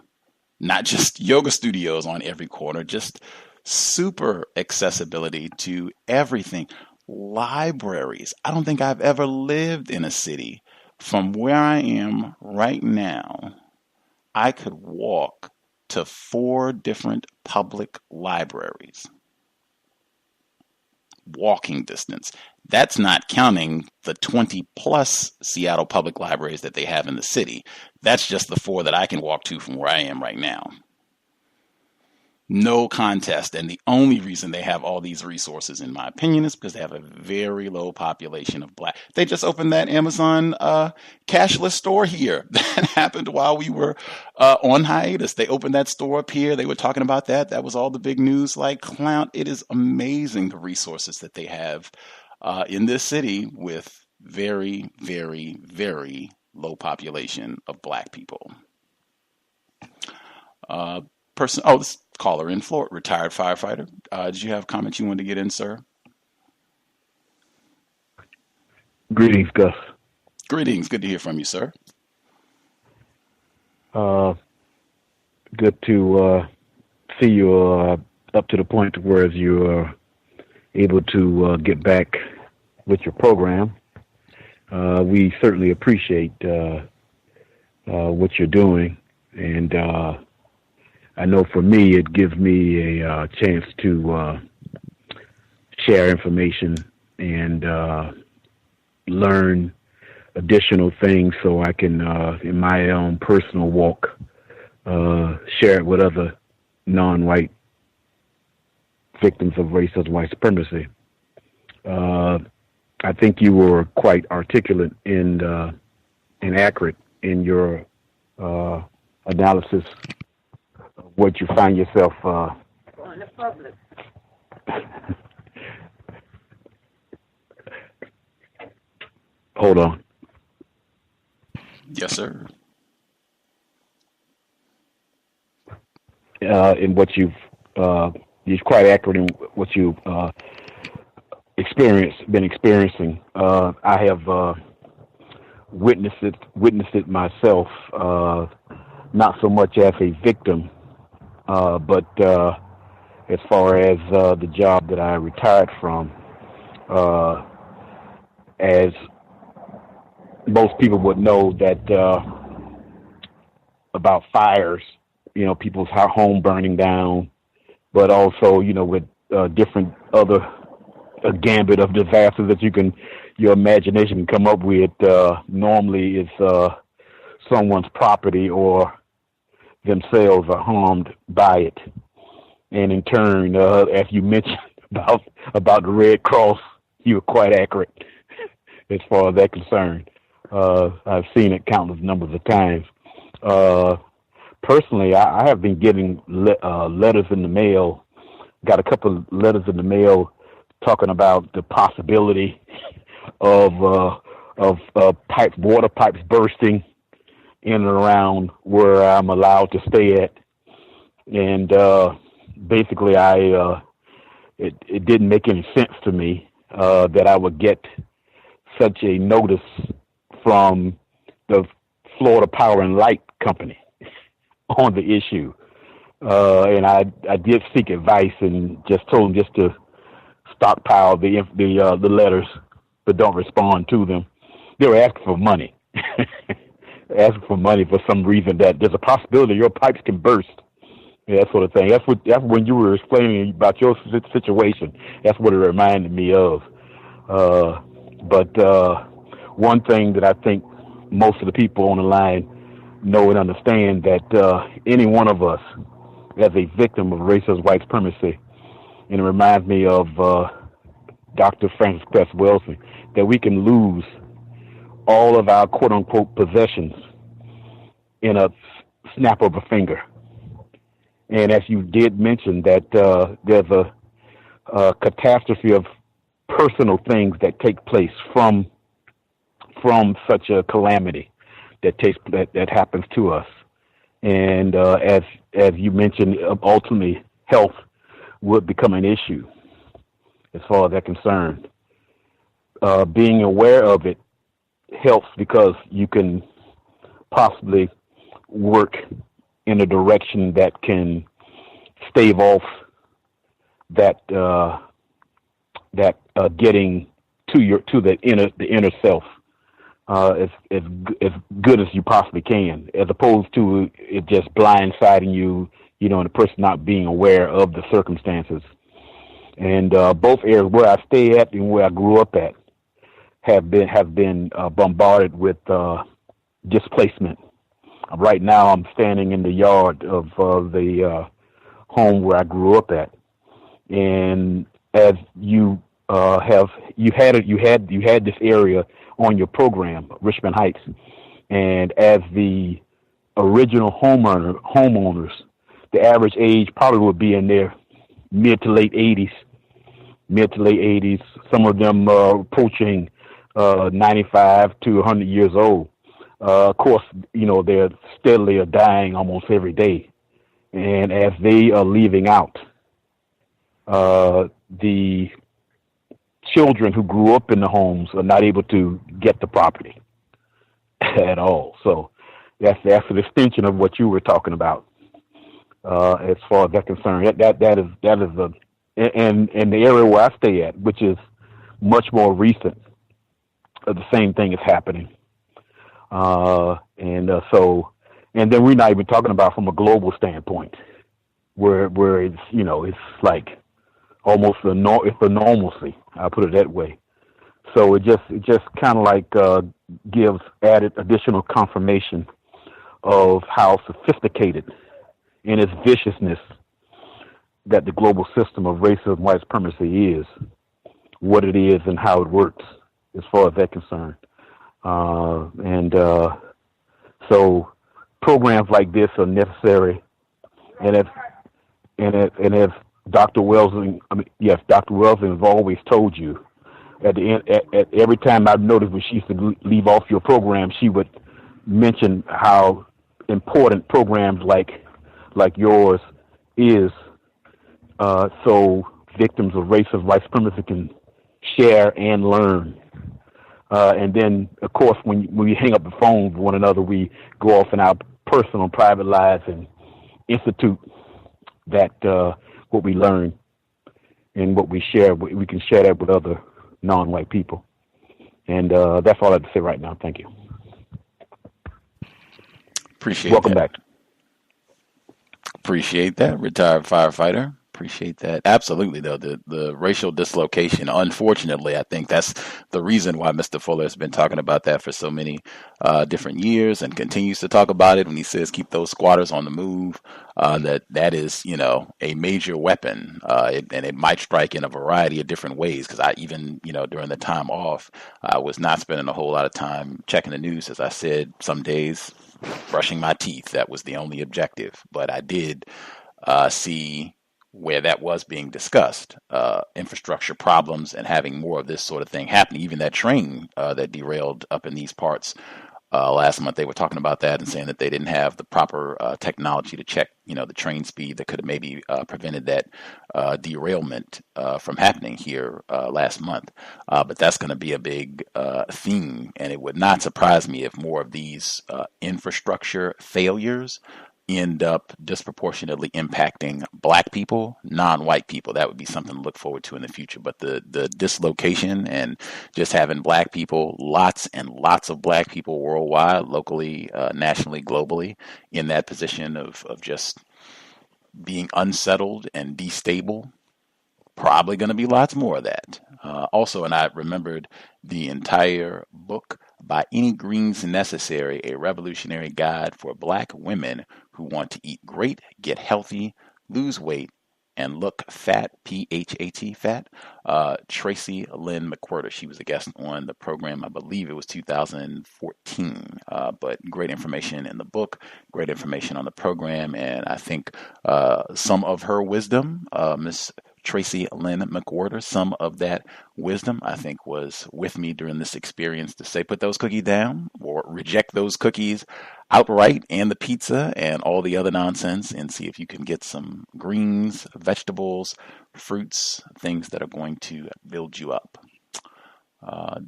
Not just yoga studios on every corner, just super accessibility to everything. Libraries. I don't think I've ever lived in a city. From where I am right now, I could walk to 4 different public libraries. Walking distance. That's not counting the 20 plus Seattle public libraries that they have in the city. That's just the 4 that I can walk to from where I am right now. No contest. And the only reason they have all these resources, in my opinion, is because they have a very low population of Black. They just opened that Amazon cashless store here. That happened while we were on hiatus. They opened that store up here. They were talking about that. That was all the big news. Like, clown. It is amazing the resources that they have in this city with very, very, very low population of Black people. This caller in Florida, retired firefighter. Did you have comments you wanted to get in, sir? Greetings, Gus. Greetings. Good to hear from you, sir. Good to see you up to the point where you're able to get back with your program. We certainly appreciate what you're doing, and I know for me it gives me a chance to share information and learn additional things so I can, in my own personal walk, share it with other non-white victims of racist white supremacy. I think you were quite articulate and accurate in your analysis of what you find yourself On the public. Hold on. Yes, sir. In what you're quite accurate in what you've been experiencing. I have witnessed it myself, not so much as a victim, but as far as the job that I retired from, as most people would know that about fires, people's home burning down, but also, with different other gambit of disasters that your imagination can come up with, normally is someone's property or themselves are harmed by it. And in turn, as you mentioned about the Red Cross, you were quite accurate as far as that's concerned. I've seen it countless numbers of times. Personally, I have been getting letters in the mail. Got a couple of letters in the mail talking about the possibility of water pipes bursting in and around where I'm allowed to stay at, and basically, it didn't make any sense to me that I would get such a notice from the Florida Power and Light Company on the issue. And I did seek advice and just told them just to stockpile the letters, but don't respond to them. They were asking for money, asking for money for some reason that there's a possibility your pipes can burst. Yeah, that sort of thing. That's when you were explaining about your situation. That's what it reminded me of. But one thing that I think most of the people on the line know and understand that any one of us as a victim of racist white supremacy, and it reminds me of Dr. Francis Cress Welsing, that we can lose all of our quote-unquote possessions in a snap of a finger. And as you did mention that there's a catastrophe of personal things that take place from such a calamity that happens to us. And as you mentioned, ultimately health would become an issue as far as that's concerned. Being aware of it helps because you can possibly work in a direction that can stave off that getting to the inner self as good as you possibly can, as opposed to it just blindsiding you, and the person not being aware of the circumstances. And both areas where I stay at and where I grew up at have been bombarded with displacement. Right now, I'm standing in the yard of the home where I grew up at, and as you had this area on your program, Richmond Heights, and as the original homeowners, the average age probably would be in their mid to late 80s. Some of them approaching 95 to 100 years old. Of course, they're steadily dying almost every day. And as they are leaving out, the children who grew up in the homes are not able to get the property at all. So That's an extension of what you were talking about, as far as that's concerned. That is the and the area where I stay at, which is much more recent. The same thing is happening, and then we're not even talking about from a global standpoint, where it's it's like almost it's a normalcy. I'll put it that way. So it just kind of like gives added additional confirmation of how sophisticated in its viciousness that the global system of racism, white supremacy is, what it is, and how it works, as far as that's concerned. So programs like this are necessary, and if Dr. Welsing, Dr. Welsing has always told you, at the end, at every time I've noticed when she used to leave off your program, she would mention how important programs like yours is, so victims of racism, white supremacy can share and learn. And then, of course, when we hang up the phone with one another, we go off in our personal, private lives and institute that what we learn and what we share. We can share that with other non-white people. And that's all I have to say right now. Thank you. Welcome back. Appreciate that, retired firefighter. Appreciate that. Absolutely, though, the racial dislocation, unfortunately, I think that's the reason why Mr. Fuller has been talking about that for so many different years and continues to talk about it when he says keep those squatters on the move. That is, a major weapon, and it might strike in a variety of different ways, because I even, during the time off, I was not spending a whole lot of time checking the news. As I said, some days brushing my teeth, that was the only objective. But I did see where that was being discussed, infrastructure problems and having more of this sort of thing happening. Even that train that derailed up in these parts last month, they were talking about that and saying that they didn't have the proper technology to check, the train speed that could have maybe prevented that derailment from happening here last month. But that's going to be a big theme, and it would not surprise me if more of these infrastructure failures end up disproportionately impacting black people, non-white people. That would be something to look forward to in the future. But the dislocation and just having black people, lots and lots of black people worldwide, locally, nationally, globally, in that position of just being unsettled and destable, probably going to be lots more of that. Also, and I remembered the entire book, By Any Greens Necessary, A Revolutionary Guide for Black Women Who Want to Eat Great, Get Healthy, Lose Weight, and Look Fat, P-H-A-T, fat. Tracy Lynn McWhirter, she was a guest on the program, I believe it was 2014. But great information in the book, great information on the program, and I think some of her wisdom, Miss Tracy Lynn McWhirter, some of that wisdom, I think, was with me during this experience to say, put those cookies down or reject those cookies outright and the pizza and all the other nonsense, and see if you can get some greens, vegetables, fruits, things that are going to build you up.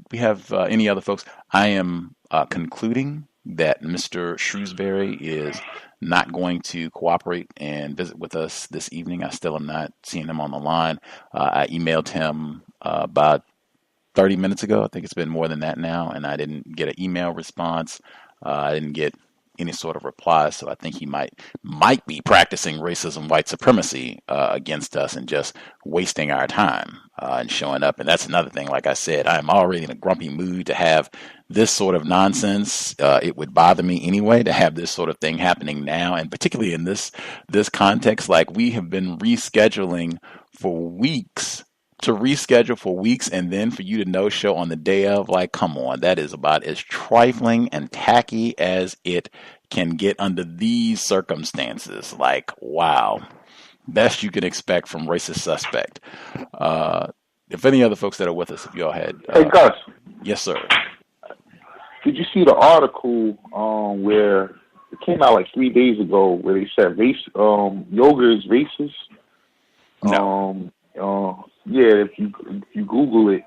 We have any other folks? I am concluding that Mr. Shrewsberry is not going to cooperate and visit with us this evening. I still am not seeing him on the line. I emailed him about 30 minutes ago. I think it's been more than that now, and I didn't get an email response. I didn't get any sort of reply, so I think he might be practicing racism, white supremacy against us and just wasting our time and showing up. And that's another thing. Like I said, I'm already in a grumpy mood to have this sort of nonsense. It would bother me anyway to have this sort of thing happening now, and particularly in this context. Like, we have been rescheduling for weeks. To reschedule for weeks and then for you to no-show on the day of, like, come on, that is about as trifling and tacky as it can get under these circumstances. Like, wow. Best you can expect from racist suspect. If any other folks that are with us, if y'all had... Hey, Gus. Yes, sir. Did you see the article where it came out like 3 days ago where they said yoga is racist? No. Yeah, if you Google it,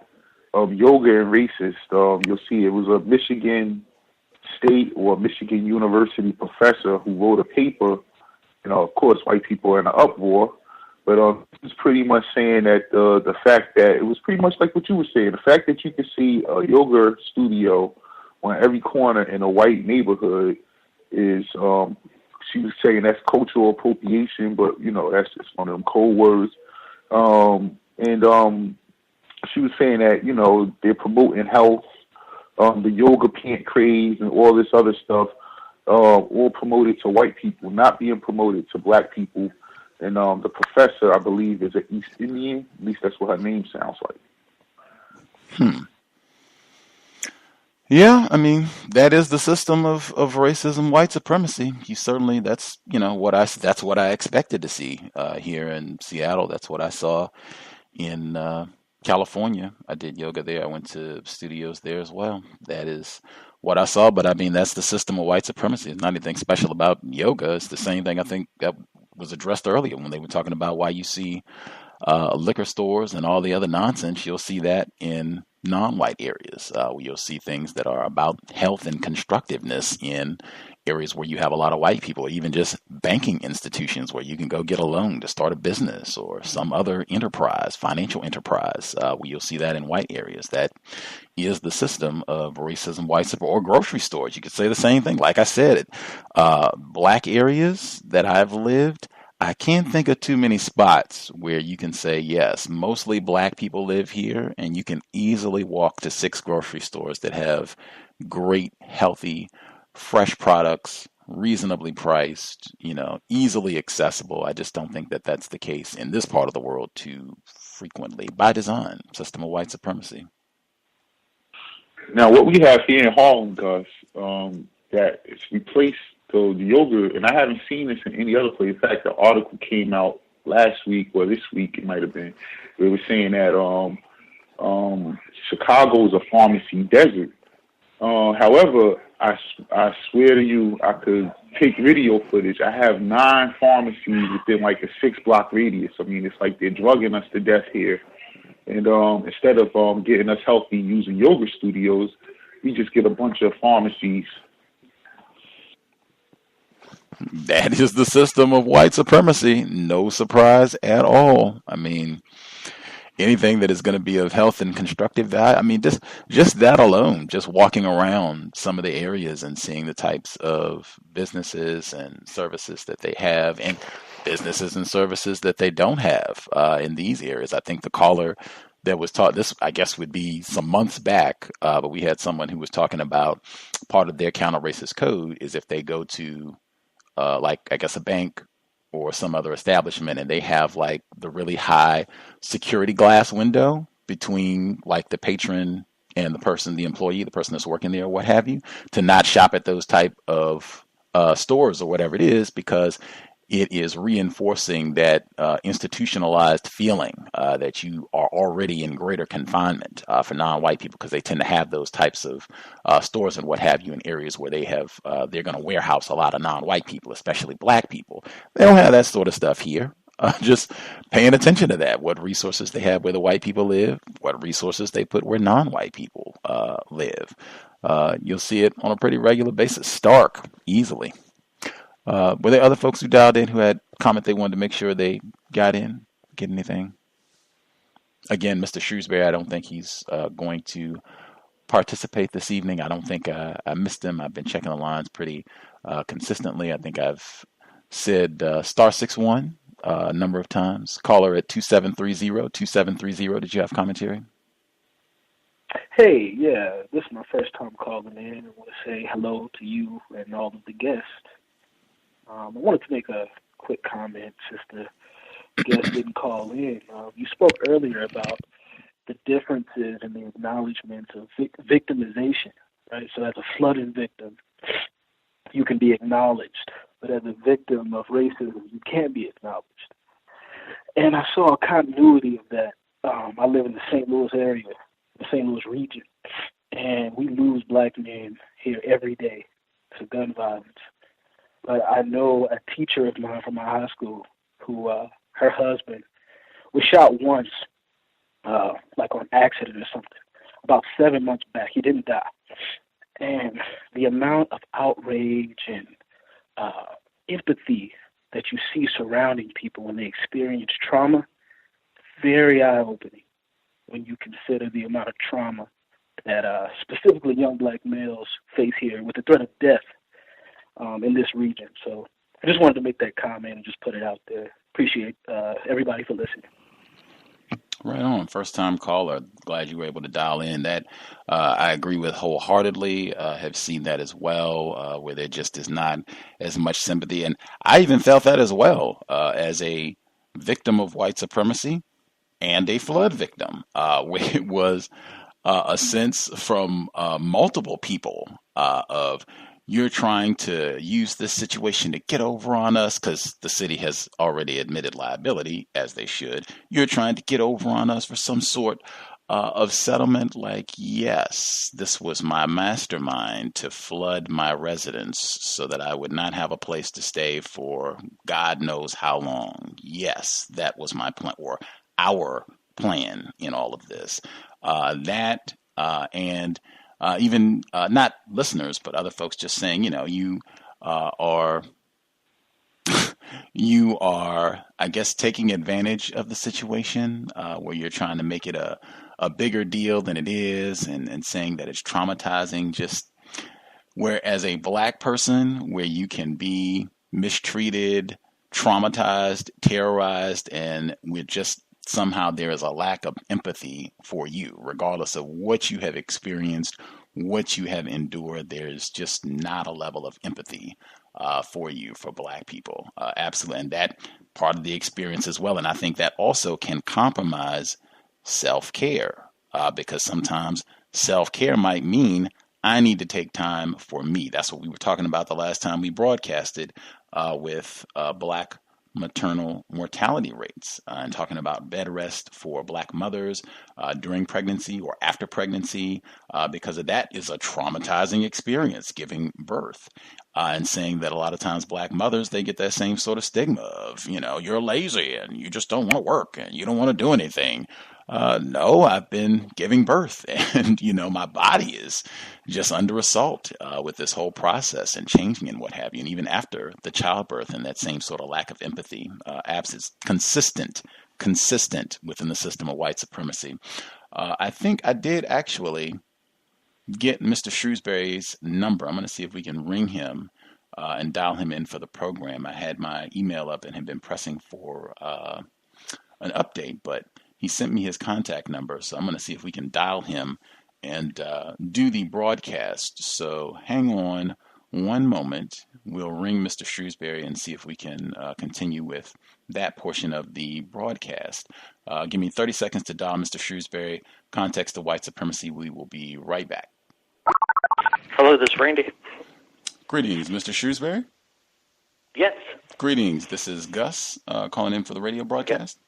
yoga and racist, you'll see it was a Michigan State or Michigan University professor who wrote a paper. Of course, white people are in an uproar, but it's pretty much saying that the fact that it was pretty much like what you were saying, the fact that you could see a yoga studio on every corner in a white neighborhood is, she was saying that's cultural appropriation, but, that's just one of them cold words. She was saying that, they're promoting health, the yoga pant craze and all this other stuff, all promoted to white people, not being promoted to black people. And the professor, I believe, is an East Indian. At least that's what her name sounds like. Yeah, I mean, that is the system of racism, white supremacy. You certainly, that's what I expected to see here in Seattle. That's what I saw in California. I did yoga there. I went to studios there as well. That is what I saw. But I mean, that's the system of white supremacy. It's not anything special about yoga. It's the same thing I think that was addressed earlier when they were talking about why you see liquor stores and all the other nonsense. You'll see that in non-white areas, where you'll see things that are about health and constructiveness in areas where you have a lot of white people, or even just banking institutions where you can go get a loan to start a business or some other enterprise, financial enterprise, where you'll see that in white areas. That is the system of racism, white supremacy, or grocery stores. You could say the same thing. Like I said, black areas that I've lived, I can't think of too many spots where you can say, yes, mostly black people live here, and you can easily walk to 6 grocery stores that have great, healthy, fresh products, reasonably priced, easily accessible. I just don't think that that's the case in this part of the world too frequently, by design, system of white supremacy. Now, what we have here in Harlem, Gus, that it's replaced the yoga, and I haven't seen this in any other place. In fact, the article came out last week, or this week it might have been. They were saying that Chicago is a pharmacy desert. However, I swear to you, I could take video footage. I have 9 pharmacies within like a 6-block radius. I mean, it's like they're drugging us to death here. And instead of getting us healthy using yoga studios, we just get a bunch of pharmacies. That is the system of white supremacy. No surprise at all. I mean, anything that is going to be of health and constructive value. I mean, just that alone, just walking around some of the areas and seeing the types of businesses and services that they have, and businesses and services that they don't have in these areas. I think the caller that was taught this, I guess, would be some months back, but we had someone who was talking about part of their counter-racist code is if they go to, like, I guess, a bank or some other establishment, and they have like the really high security glass window between like the patron and the person, the employee, the person that's working there, or what have you, to not shop at those type of stores or whatever it is, because it is reinforcing that institutionalized feeling that you are already in greater confinement for non-white people, because they tend to have those types of stores and what have you in areas where they have they're going to warehouse a lot of non-white people, especially black people. They don't have that sort of stuff here. Just paying attention to that, what resources they have where the white people live, what resources they put where non-white people live. You'll see it on a pretty regular basis, stark, easily. Were there other folks who dialed in who had comment they wanted to make sure they got in, get anything? Again, Mr. Shrewsberry, I don't think he's going to participate this evening. I don't think I missed him. I've been checking the lines pretty consistently. I think I've said *61 a number of times. Caller at 2730. Did you have commentary? Hey, yeah, this is my first time calling in. I want to say hello to you and all of the guests. I wanted to make a quick comment since the guest didn't call in. You spoke earlier about the differences in the acknowledgement of victimization, right? So as a flooding victim, you can be acknowledged, but as a victim of racism, you can't be acknowledged. And I saw a continuity of that. I live in the St. Louis area, the St. Louis region, and we lose black men here every day to gun violence. But I know a teacher of mine from my high school who her husband was shot once, like on accident or something, about 7 months back. He didn't die. And the amount of outrage and empathy that you see surrounding people when they experience trauma, very eye-opening when you consider the amount of trauma that specifically young black males face here with the threat of death in this region. So I just wanted to make that comment and just put it out there. Appreciate everybody for listening. Right on. First time caller. Glad you were able to dial in. That I agree with wholeheartedly. Have seen that as well, where there just is not as much sympathy. And I even felt that as well as a victim of white supremacy and a flood victim, where it was a sense from multiple people of you're trying to use this situation to get over on us because the city has already admitted liability, as they should. You're trying to get over on us for some sort of settlement. Like, yes, this was my mastermind to flood my residence so that I would not have a place to stay for God knows how long. Yes, that was my plan, or our plan in all of this. Even not listeners, but other folks just saying, you are, I guess, taking advantage of the situation where you're trying to make it a bigger deal than it is, and saying that it's traumatizing. Just where as a black person, where you can be mistreated, traumatized, terrorized, and we're just somehow there is a lack of empathy for you, regardless of what you have experienced, what you have endured. There's just not a level of empathy for you, for black people. Absolutely. And that part of the experience as well. And I think that also can compromise self-care because sometimes self-care might mean I need to take time for me. That's what we were talking about the last time we broadcasted with black maternal mortality rates and talking about bed rest for black mothers during pregnancy or after pregnancy because of that is a traumatizing experience, giving birth, and saying that a lot of times black mothers, they get that same sort of stigma of, you're lazy and you just don't want to work and you don't want to do anything. No, I've been giving birth and, my body is just under assault with this whole process and changing and what have you. And even after the childbirth and that same sort of lack of empathy, absence, consistent within the system of white supremacy. I think I did actually get Mr. Shrewsberry's number. I'm going to see if we can ring him and dial him in for the program. I had my email up and had been pressing for an update, but he sent me his contact number, so I'm going to see if we can dial him and do the broadcast. So hang on one moment. We'll ring Mr. Shrewsberry and see if we can continue with that portion of the broadcast. Give me 30 seconds to dial Mr. Shrewsberry. Context of white supremacy. We will be right back. Hello, this is Randy. Greetings, Mr. Shrewsberry. Yes. Greetings. This is Gus calling in for the radio broadcast.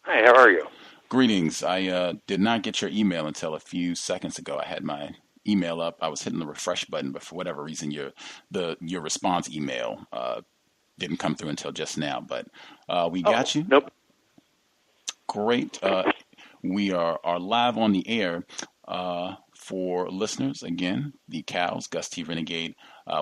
Hi, how are you? Greetings. I did not get your email until a few seconds ago. I had my email up. I was hitting the refresh button, but for whatever reason, your response email didn't come through until just now. But we got you. Nope. Great. We are live on the air for listeners. Again, the C.O.W.S, Gus T, Renegade.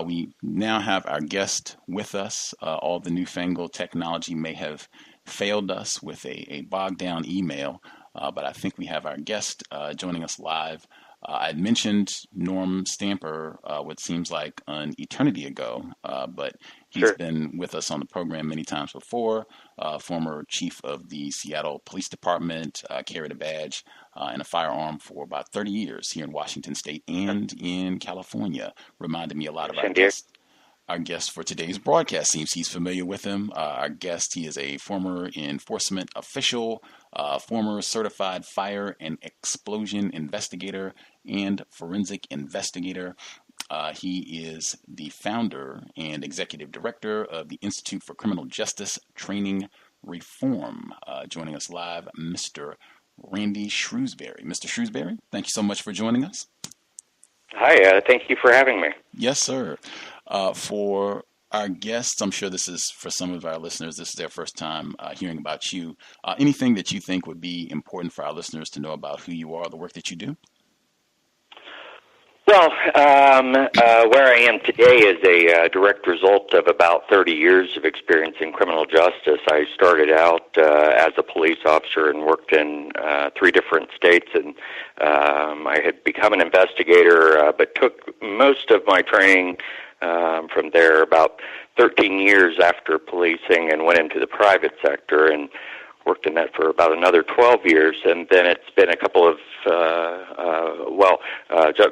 We now have our guest with us. All the newfangled technology may have failed us with a bogged down email, but I think we have our guest joining us live. I had mentioned Norm Stamper, what seems like an eternity ago, but he's been with us on the program many times before, former chief of the Seattle Police Department, carried a badge and a firearm for about 30 years here in Washington State and in California. Reminded me a lot of our guest. Our guest for today's broadcast seems he's familiar with him. Our guest, he is a former enforcement official, former certified fire and explosion investigator, and forensic investigator. He is the founder and executive director of the Institute for Criminal Justice Training Reform. Joining us live, Mr. Randy Shrewsberry. Mr. Shrewsberry, thank you so much for joining us. Hi, thank you for having me. Yes, sir. For our guests, I'm sure this is, for some of our listeners, this is their first time hearing about you. Anything that you think would be important for our listeners to know about who you are, the work that you do? Well, where I am today is a direct result of about 30 years of experience in criminal justice. I started out as a police officer and worked in 3 different states, and I had become an investigator, but took most of my training from there about 13 years after policing and went into the private sector and worked in that for about another 12 years, and then it's been a couple of,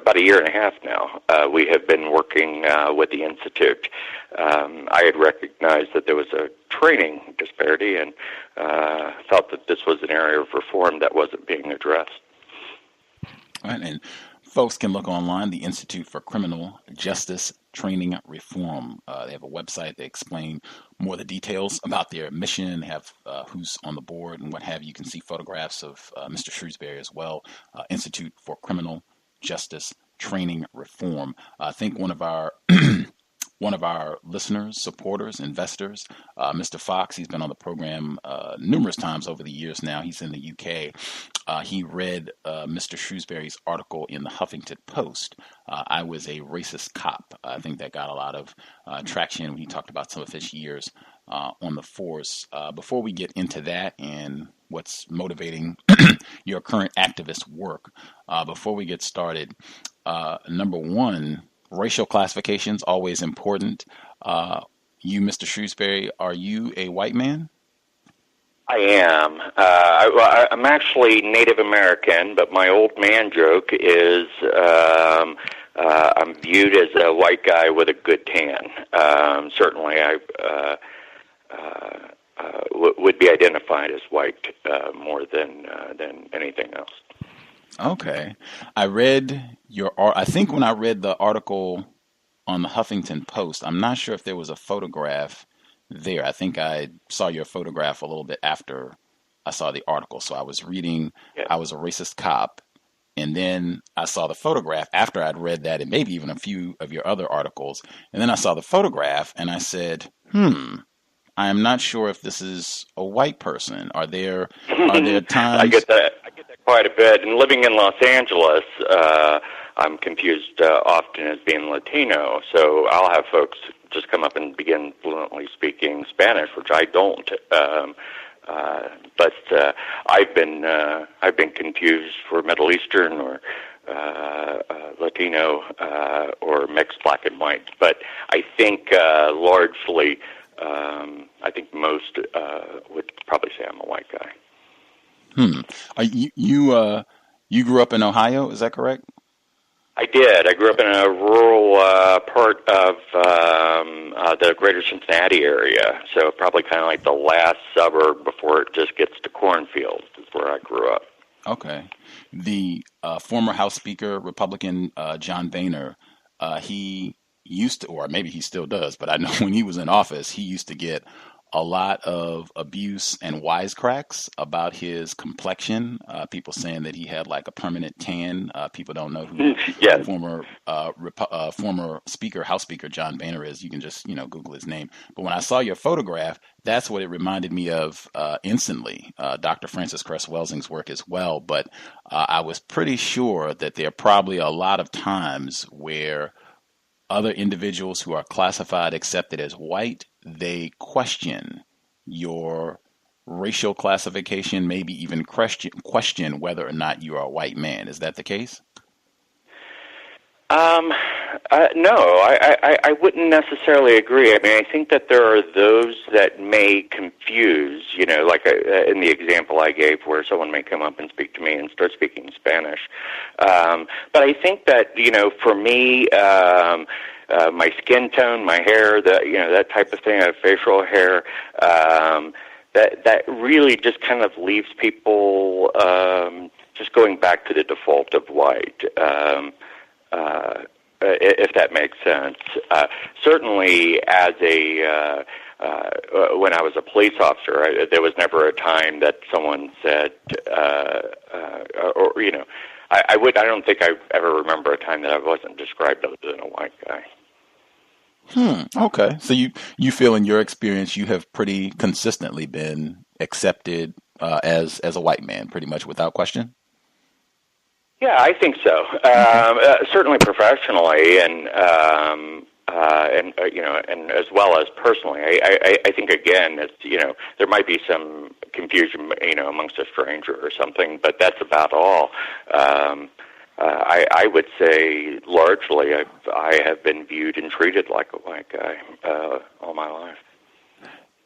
about a year and a half now. We have been working with the Institute. I had recognized that there was a training disparity and felt that this was an area of reform that wasn't being addressed. All right, and folks can look online, the Institute for Criminal Justice Training Reform. They have a website. They explain more of the details about their mission. They have who's on the board and what have you. You can see photographs of Mr. Shrewsberry as well. Institute for Criminal Justice Training Reform. I think one of our one of our listeners, supporters, investors, Mr. Fox, he's been on the program numerous times over the years now. He's in the UK. He read Mr. Shrewsberry's article in the Huffington Post. I was a racist cop. I think that got a lot of traction when he talked about some of his years on the force. Before we get into that and what's motivating your current activist work, before we get started, number one, racial classifications, always important. You, Mr. Shrewsberry, are you a white man? I am. I'm actually Native American, but my old man joke is I'm viewed as a white guy with a good tan. Certainly, I would be identified as white more than anything else. Okay. I read I think when I read the article on the Huffington Post, I'm not sure if there was a photograph there. I think I saw your photograph a little bit after I saw the article. So I was reading, I was a racist cop, and then I saw the photograph after I'd read that and maybe even a few of your other articles. And then I saw the photograph and I said, I am not sure if this is a white person. Are there times... I get that quite a bit. And living in Los Angeles, I'm confused often as being Latino. So I'll have folks just come up and begin fluently speaking Spanish, which I don't. But I've been confused for Middle Eastern or Latino or mixed black and white. But I think largely, I think most would probably say I'm a white guy. You grew up in Ohio, is that correct? I did. I grew up in a rural part of the greater Cincinnati area, so probably kind of like the last suburb before it just gets to cornfields is where I grew up. Okay. The former House Speaker, Republican John Boehner, he used to, or maybe he still does, but I know when he was in office, he used to get a lot of abuse and wisecracks about his complexion. People saying that he had like a permanent tan. People don't know who former Speaker, House Speaker John Boehner is. You can just Google his name. But when I saw your photograph, that's what it reminded me of instantly. Dr. Frances Cress Welsing's work as well. But I was pretty sure that there are probably a lot of times where other individuals who are classified, accepted as white, they question your racial classification, maybe even question whether or not you are a white man. Is that the case? No, I wouldn't necessarily agree. I mean, I think that there are those that may confuse, like in the example I gave where someone may come up and speak to me and start speaking Spanish. But I think that, for me, my skin tone, my hair, that type of thing, I have facial hair, that really just kind of leaves people just going back to the default of white. If that makes sense. Certainly, as when I was a police officer, there was never a time that someone said, I don't think I ever remember a time that I wasn't described as a white guy. Okay. So you feel in your experience you have pretty consistently been accepted as a white man, pretty much without question? Yeah, I think so. Certainly professionally, and as well as personally. I think again, it's there might be some confusion, amongst a stranger or something, but that's about all. I would say largely I have been viewed and treated like a white guy all my life.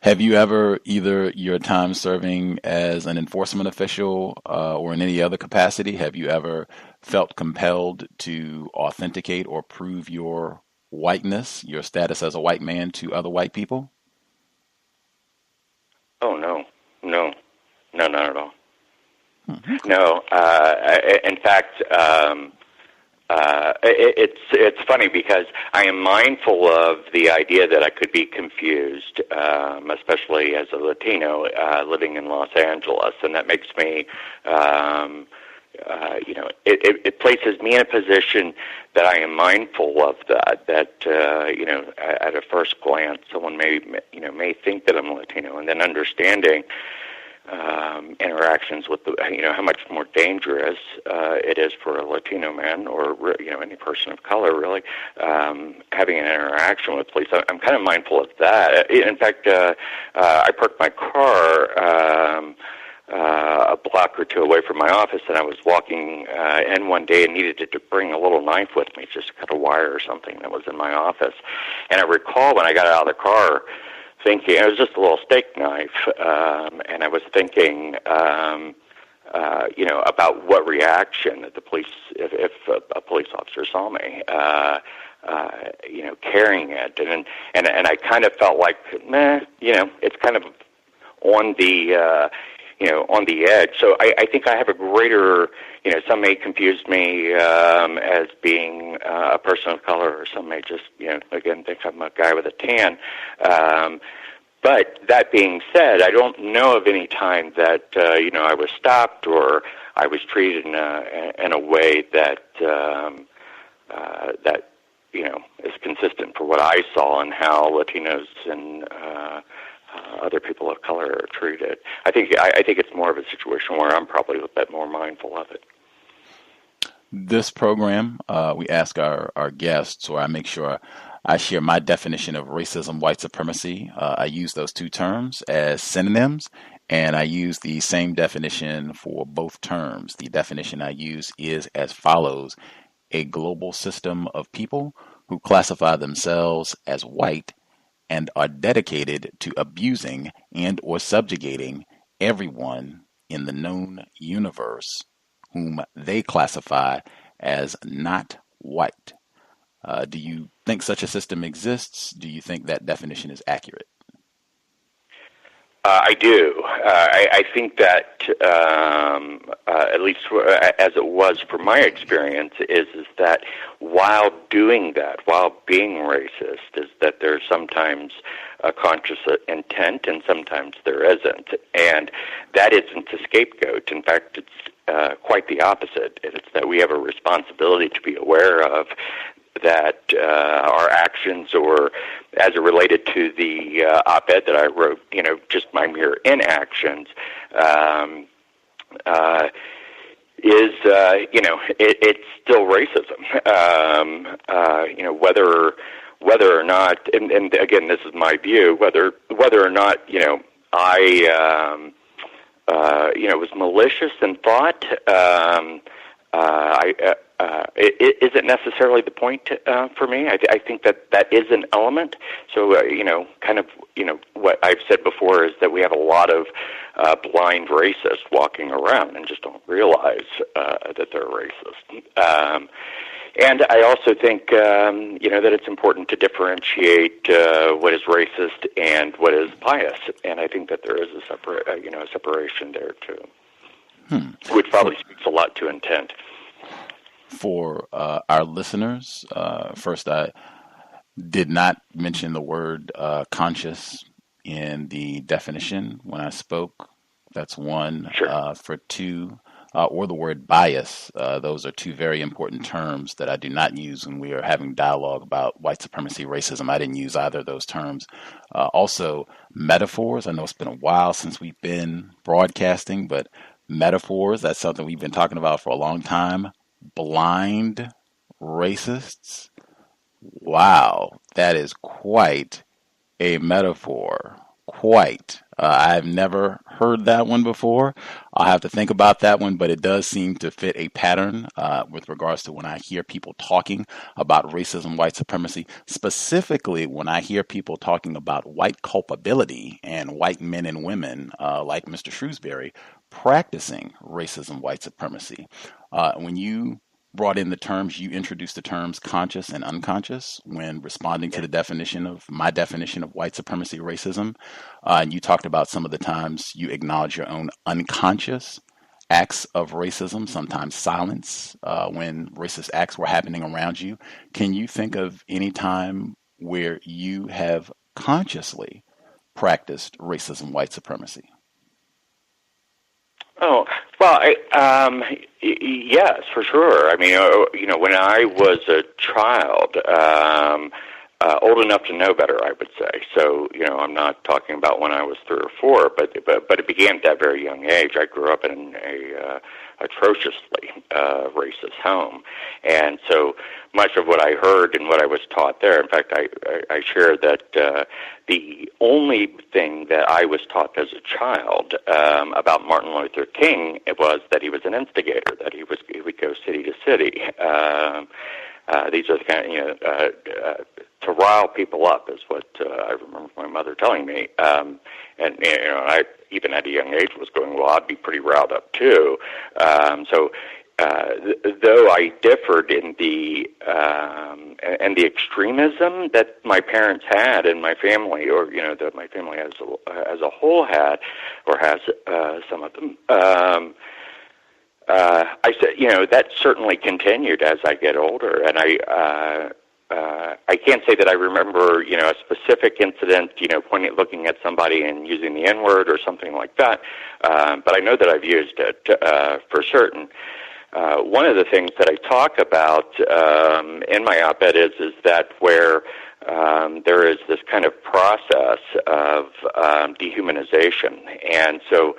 Have you ever, either your time serving as an enforcement official or in any other capacity, have you ever felt compelled to authenticate or prove your whiteness, your status as a white man, to other white people? Oh, no, not at all. No, in fact, it's funny because I am mindful of the idea that I could be confused, especially as a Latino living in Los Angeles, and that makes me, it places me in a position that I am mindful of that at a first glance, someone may think that I'm Latino, and then understanding interactions with how much more dangerous it is for a Latino man or any person of color really having an interaction with police. I'm kind of mindful of that. In fact, I parked my car a block or two away from my office, and I was walking in one day and needed to bring a little knife with me just to cut a wire or something that was in my office. And I recall when I got out of the car thinking, it was just a little steak knife, and I was thinking, about what reaction that the police, if a police officer saw me, carrying it, and I kind of felt like, it's kind of on the, on the edge. So I think I have a greater, some may confuse me as being a person of color, or some may just, again, think I'm a guy with a tan. But that being said, I don't know of any time that, I was stopped or I was treated in a way that, is consistent for what I saw and how Latinos and other people of color are treated. I think it's more of a situation where I'm probably a bit more mindful of it. This program, we ask our guests, or I make sure I share my definition of racism, white supremacy. I use those two terms as synonyms, and I use the same definition for both terms. The definition I use is as follows: a global system of people who classify themselves as white and are dedicated to abusing and or subjugating everyone in the known universe whom they classify as not white. Do you think such a system exists? Do you think that definition is accurate? I do. I think that, at least as it was from my experience, is that while doing that, while being racist, is that there's sometimes a conscious intent and sometimes there isn't. And that isn't a scapegoat. In fact, it's quite the opposite. It's that we have a responsibility to be aware of that our actions, or as it related to the op-ed that I wrote, just my mere inactions, is, it's still racism. Whether or not, and again, this is my view, whether or not, I, was malicious in thought, isn't necessarily the point for me. I think that is an element. So, what I've said before is that we have a lot of blind racists walking around and just don't realize that they're racist. And I also think, that it's important to differentiate what is racist and what is bias. And I think that there is a separation there too, which probably speaks a lot to intent. For our listeners, first, I did not mention the word conscious in the definition when I spoke. That's one. Sure. For two, or the word bias. Those are two very important terms that I do not use when we are having dialogue about white supremacy, racism. I didn't use either of those terms. Also, metaphors. I know it's been a while since we've been broadcasting, but metaphors, that's something we've been talking about for a long time blind racists? Wow, that is quite a metaphor. Quite. I've never heard that one before. I'll have to think about that one, but it does seem to fit a pattern with regards to when I hear people talking about racism, white supremacy, specifically when I hear people talking about white culpability and white men and women like Mr. Shrewsberry practicing racism, white supremacy. When you brought in the terms, you introduced the terms conscious and unconscious when responding to the definition of my definition of white supremacy racism. And you talked about some of the times you acknowledge your own unconscious acts of racism, sometimes silence when racist acts were happening around you. Can you think of any time where you have consciously practiced racism, white supremacy? Oh, well, yes, for sure. I mean, when I was a child, old enough to know better, I would say. So, I'm not talking about when I was 3 or 4, but it began at that very young age. I grew up in a atrociously racist home, and so much of what I heard and what I was taught there. In fact, I shared that the only thing that I was taught as a child about Martin Luther King was that he was an instigator, that he would go city to city. These are the kind of, to rile people up is what I remember my mother telling me. And I, even at a young age, was going, well, I'd be pretty riled up too. So though I differed in the extremism that my parents had in my family, or that my family as a whole had, or has some of them. I said, that certainly continued as I get older, and I can't say that I remember, a specific incident, looking at somebody and using the N-word or something like that, but I know that I've used it for certain. One of the things that I talk about in my op-ed is that where there is this kind of process of dehumanization, and so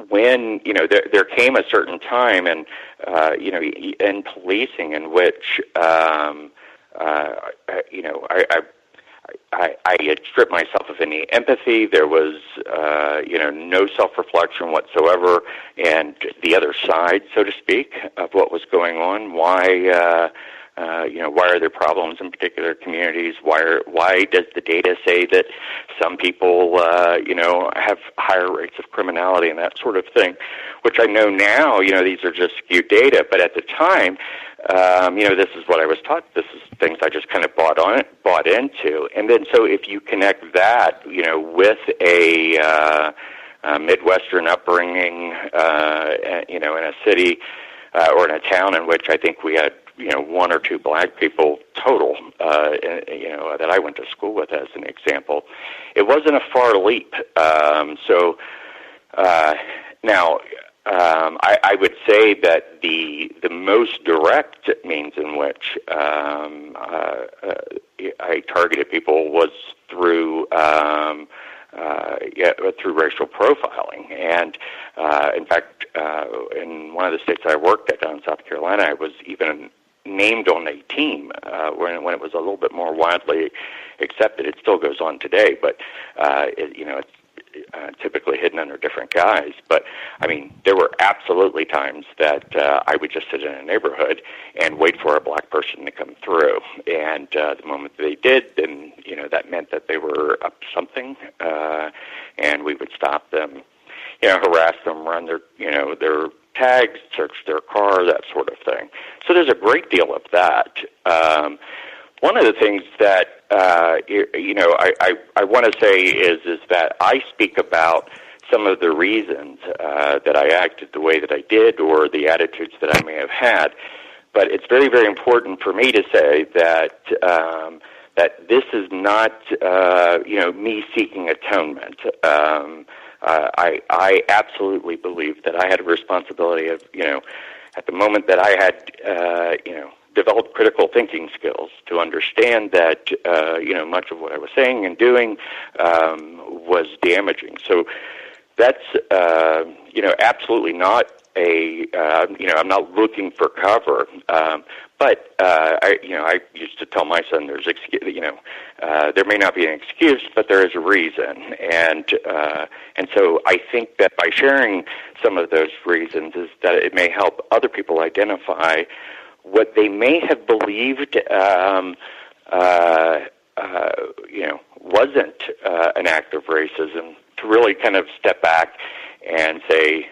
when there came a certain time, and in policing in which I had stripped myself of any empathy. There was no self-reflection whatsoever, and the other side, so to speak, of what was going on. Why are there problems in particular communities? Why does the data say that some people, have higher rates of criminality and that sort of thing? Which I know now, these are just skewed data, but at the time, this is what I was taught. This is things I just kind of bought into. And then so if you connect that, with a Midwestern upbringing, in a city or in a town in which I think we had 1 or 2 black people total, that I went to school with, as an example. It wasn't a far leap. Now, I would say that the most direct means in which I targeted people was through racial profiling. And in fact, in one of the states I worked at down in South Carolina, I was even named on a team when it was a little bit more widely accepted. It still goes on today, but it's typically hidden under different guise. But I mean, there were absolutely times that I would just sit in a neighborhood and wait for a black person to come through, and the moment they did, then that meant that they were up to something, and we would stop them, harass them, run their tags, search their car, that sort of thing. So there's a great deal of that. One of the things that I want to say is that I speak about some of the reasons that I acted the way that I did, or the attitudes that I may have had. But it's very, very important for me to say that that this is not me seeking atonement. I absolutely believe that I had a responsibility of, at the moment that I had, developed critical thinking skills to understand that, much of what I was saying and doing was damaging. So that's absolutely not I'm not looking for cover. But I used to tell my son there may not be an excuse, but there is a reason, and so I think that by sharing some of those reasons, is that it may help other people identify what they may have believed wasn't an act of racism, to really kind of step back and say,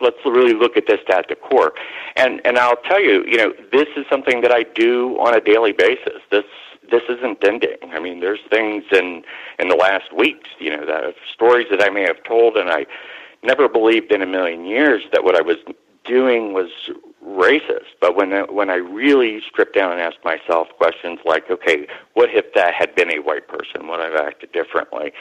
let's really look at this at the core. And I'll tell you, this is something that I do on a daily basis. This isn't ending. I mean, there's things in the last weeks, that stories that I may have told, and I never believed in a million years that what I was doing was racist. But when I really stripped down and asked myself questions like, okay, what if that had been a white person? Would I have acted differently?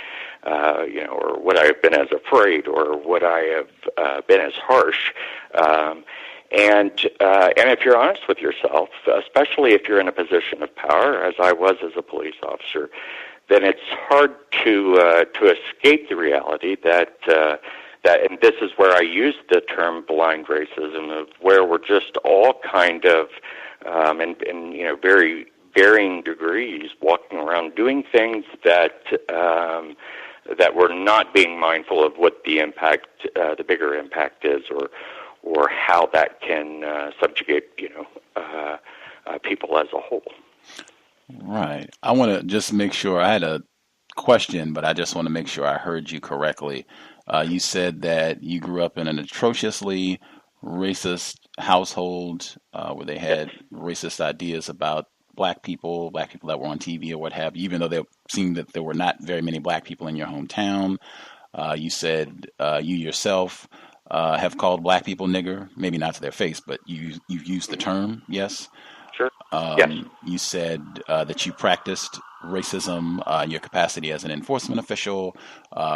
Or would I have been as afraid? Or would I have been as harsh? And if you're honest with yourself, especially if you're in a position of power, as I was as a police officer, then it's hard to escape the reality that, and this is where I use the term blind racism, of where we're just all kind of, in very varying degrees, walking around doing things that we're not being mindful of what the impact, the bigger impact is, or how that can subjugate, people as a whole. Right. I want to just make sure, I had a question, but I just want to make sure I heard you correctly. You said that you grew up in an atrociously racist household where they had racist ideas about black people that were on TV or what have you, even though it seemed that there were not very many black people in your hometown. You said you yourself have called black people nigger, maybe not to their face, but you've used the term, yes? Sure. Yes. You said that you practiced racism in your capacity as an enforcement official.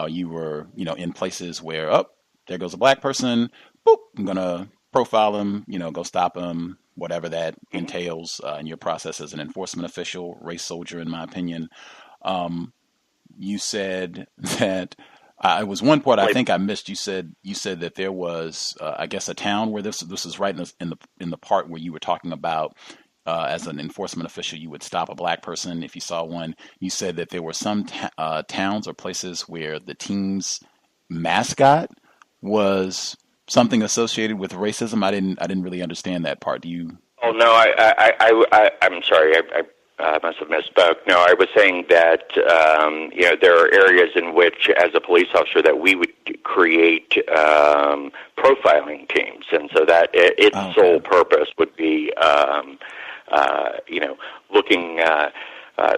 You were, in places where, there goes a black person, boop, I'm going to profile him, go stop him, whatever that entails in your process as an enforcement official, race soldier, in my opinion. You said that, it was one part I think I missed. You said that there was, I guess, a town where this is right in the part where you were talking about as an enforcement official, you would stop a black person if you saw one. You said that there were some towns or places where the team's mascot was something associated with racism. I didn't really understand that part. Do you? Oh no, I'm sorry. I must have misspoke. No, I was saying that there are areas in which, as a police officer, that we would create profiling teams, and so that its sole purpose would be looking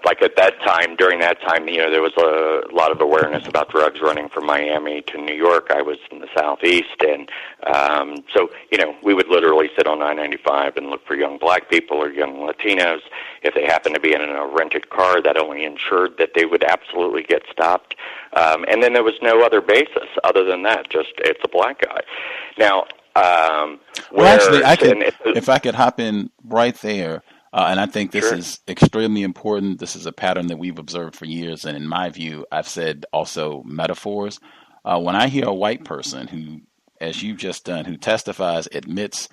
like at that time, during that time, there was a lot of awareness about drugs running from Miami to New York. I was in the Southeast, and so we would literally sit on 995 and look for young black people or young Latinos. If they happened to be in a rented car, that only ensured that they would absolutely get stopped. And then there was no other basis other than that, just it's a black guy. Now, well, actually, if I could hop in right there, and I think this is extremely important. This is a pattern that we've observed for years, and in my view, I've said also metaphors. When I hear a white person who, as you've just done, who testifies, admits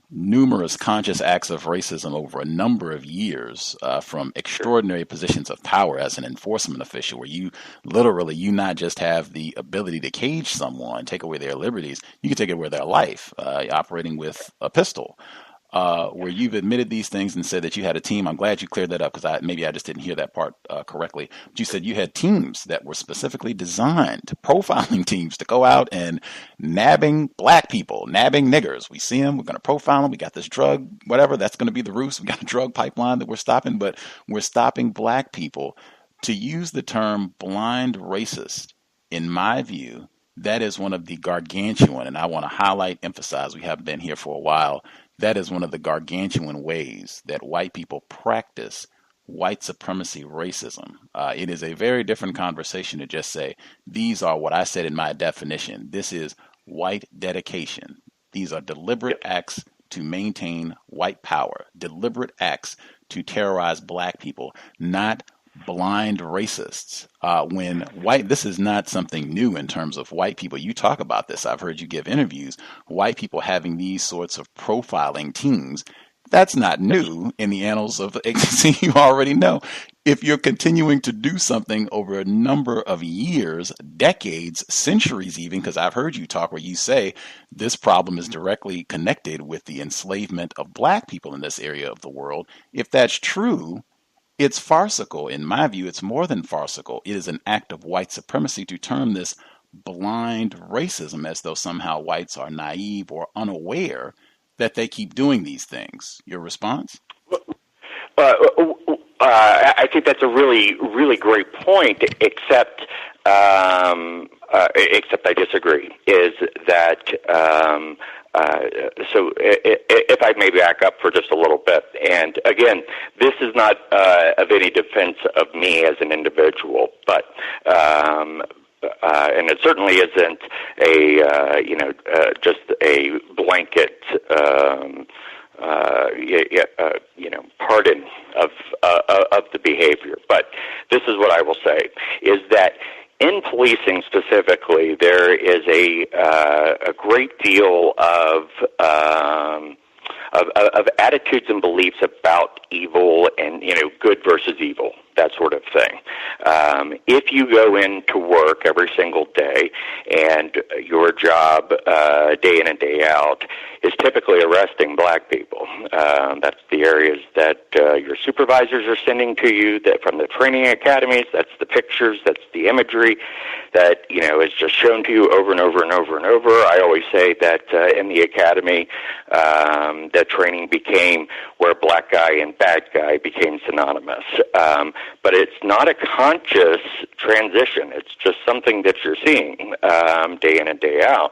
numerous conscious acts of racism over a number of years from extraordinary positions of power as an enforcement official, where you not just have the ability to cage someone, take away their liberties, you can take away their life, operating with a pistol. Where you've admitted these things and said that you had a team. I'm glad you cleared that up, because maybe I just didn't hear that part correctly. But you said you had teams that were specifically designed, profiling teams, to go out and nabbing black people, nabbing niggers. We see them, we're going to profile them. We got this drug, whatever, that's going to be the roost. We got a drug pipeline that we're stopping, but we're stopping black people. To use the term blind racist, in my view, that is one of the gargantuan, and I want to highlight, emphasize, we haven't been here for a while, that is one of the gargantuan ways that white people practice white supremacy racism. It is a very different conversation to just say, these are what I said in my definition. This is white dedication. These are deliberate acts to maintain white power, deliberate acts to terrorize black people, not blind racists. This is not something new in terms of white people. You talk about this. I've heard you give interviews. White people having these sorts of profiling teams. That's not new in the annals of agency. You already know. If you're continuing to do something over a number of years, decades, centuries even, because I've heard you talk where you say this problem is directly connected with the enslavement of black people in this area of the world. If that's true, it's farcical. In my view, it's more than farcical. It is an act of white supremacy to term this blind racism as though somehow whites are naive or unaware that they keep doing these things. Your response? I think that's a really, really great point, except I disagree, is that, so if I may back up for just a little bit, and again, this is not of any defense of me as an individual, but and it certainly isn't just a blanket pardon of the behavior. But this is what I will say, is that in policing specifically, there is a great deal of attitudes and beliefs about evil and, good versus evil, that sort of thing. If you go into work every single day and your job day in and day out is typically arresting black people, that's the areas that your supervisors are sending to you, that from the training academies, that's the pictures, that's the imagery that, is just shown to you over and over and over and over. I always say that in the academy, that training became where black guy and bad guy became synonymous. But it's not a conscious transition. It's just something that you're seeing day in and day out.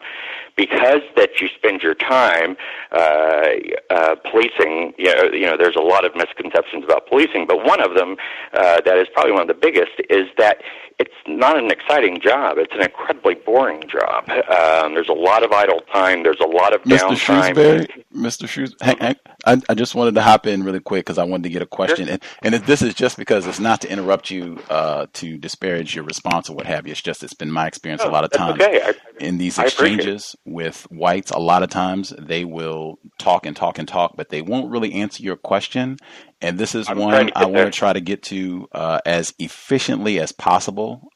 Because that you spend your time policing, there's a lot of misconceptions about policing, but one of them that is probably one of the biggest is that it's not an exciting job. It's an incredibly boring job. There's a lot of idle time. There's a lot of downtime. Mr. Shrewsberry, I just wanted to hop in really quick because I wanted to get a question. Sure. And this is just because it's not to interrupt you to disparage your response or what have you. It's just it's been my experience a lot of times in these exchanges with whites. A lot of times they will talk and talk and talk, but they won't really answer your question. And this is one I want to try to get to as efficiently as possible.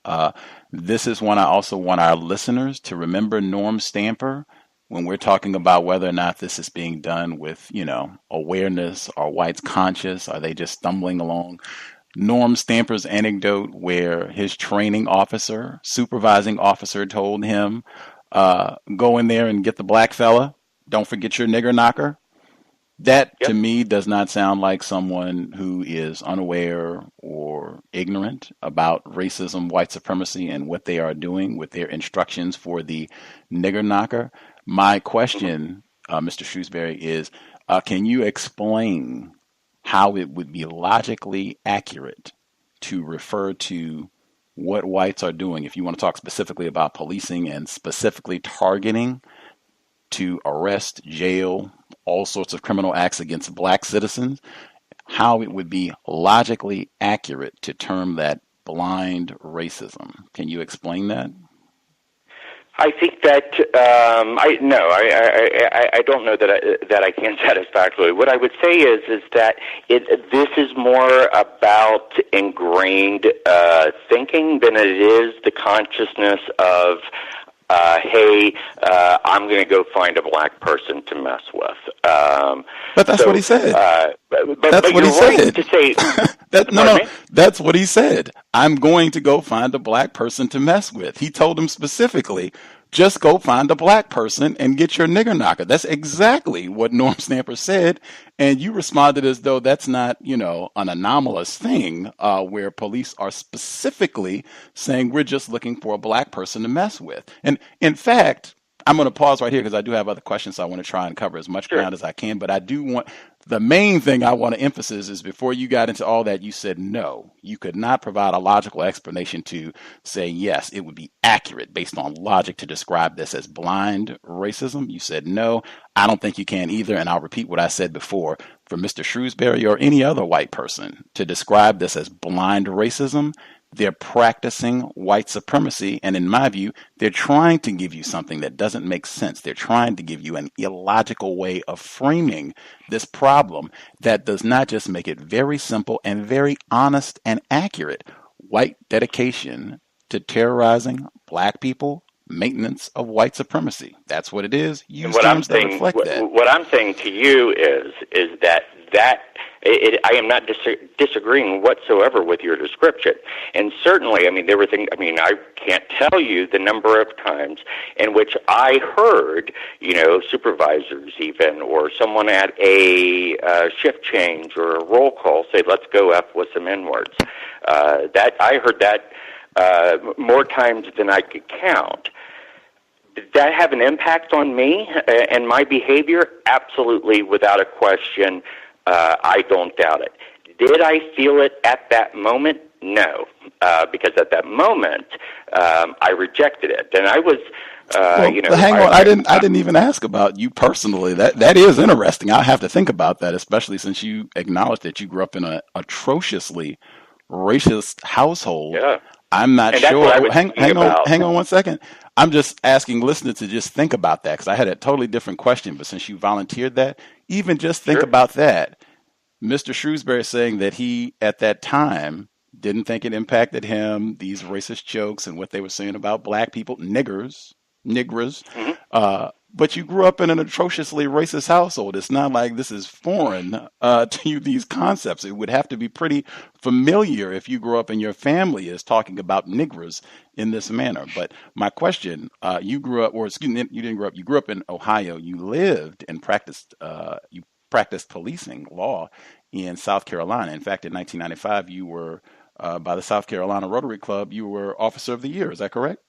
This is one I also want our listeners to remember Norm Stamper when we're talking about whether or not this is being done with, awareness. Are whites conscious? Are they just stumbling along? Norm Stamper's anecdote where his training officer, supervising officer told him, go in there and get the black fella. Don't forget your nigger knocker. That, to me, does not sound like someone who is unaware or ignorant about racism, white supremacy, and what they are doing with their instructions for the nigger knocker. My question, Mr. Shrewsberry, is can you explain how it would be logically accurate to refer to what whites are doing, if you want to talk specifically about policing and specifically targeting to arrest, jail, all sorts of criminal acts against black citizens, how it would be logically accurate to term that blind racism. Can you explain that? I think that I don't know that I can satisfactorily. What I would say is that this is more about ingrained thinking than it is the consciousness of hey, I'm going to go find a black person to mess with. But that's what he said. That's what he said. To say, that's what he said. I'm going to go find a black person to mess with. He told him specifically, just go find a black person and get your nigger knocker. That's exactly what Norm Stamper said. And you responded as though that's not, an anomalous thing where police are specifically saying we're just looking for a black person to mess with. And in fact, I'm going to pause right here because I do have other questions. So I want to try and cover as much ground as I can. But I do want the main thing I want to emphasize is before you got into all that, you said no. You could not provide a logical explanation to say, yes, it would be accurate based on logic to describe this as blind racism. You said no. I don't think you can either. And I'll repeat what I said before. For Mr. Shrewsberry or any other white person to describe this as blind racism, they're practicing white supremacy, and in my view, they're trying to give you something that doesn't make sense. They're trying to give you an illogical way of framing this problem that does not just make it very simple and very honest and accurate. White dedication to terrorizing black people, maintenance of white supremacy. That's what it is. Use terms that reflect that. What I'm saying to you is that I am not disagreeing whatsoever with your description. And certainly, I mean, there were things, I mean, I can't tell you the number of times in which I heard, you know, supervisors even, or someone at a shift change or a roll call say, let's go F with some N-words. I heard that more times than I could count. Did that have an impact on me and my behavior? Absolutely, without a question. I don't doubt it. Did I feel it at that moment? No, because at that moment I rejected it, and I was, you know. Hang on, I didn't even ask about you personally. That is interesting. I'll have to think about that, especially since you acknowledged that you grew up in an atrociously racist household. Yeah. I'm not and sure. Hang on 1 second. I'm just asking listeners to just think about that because I had a totally different question. But since you volunteered that, even just think about that. Mr. Shrewsberry saying that he, at that time, didn't think it impacted him, these racist jokes and what they were saying about black people, niggers. But you grew up in an atrociously racist household. It's not like this is foreign to you, these concepts. It would have to be pretty familiar if you grew up and your family is talking about niggers in this manner. But my question, you grew up, or excuse me, you didn't grow up, you grew up in Ohio. You lived and practiced policing law in South Carolina. In fact, in 1995, you were, by the South Carolina Rotary Club, you were Officer of the Year. Is that correct?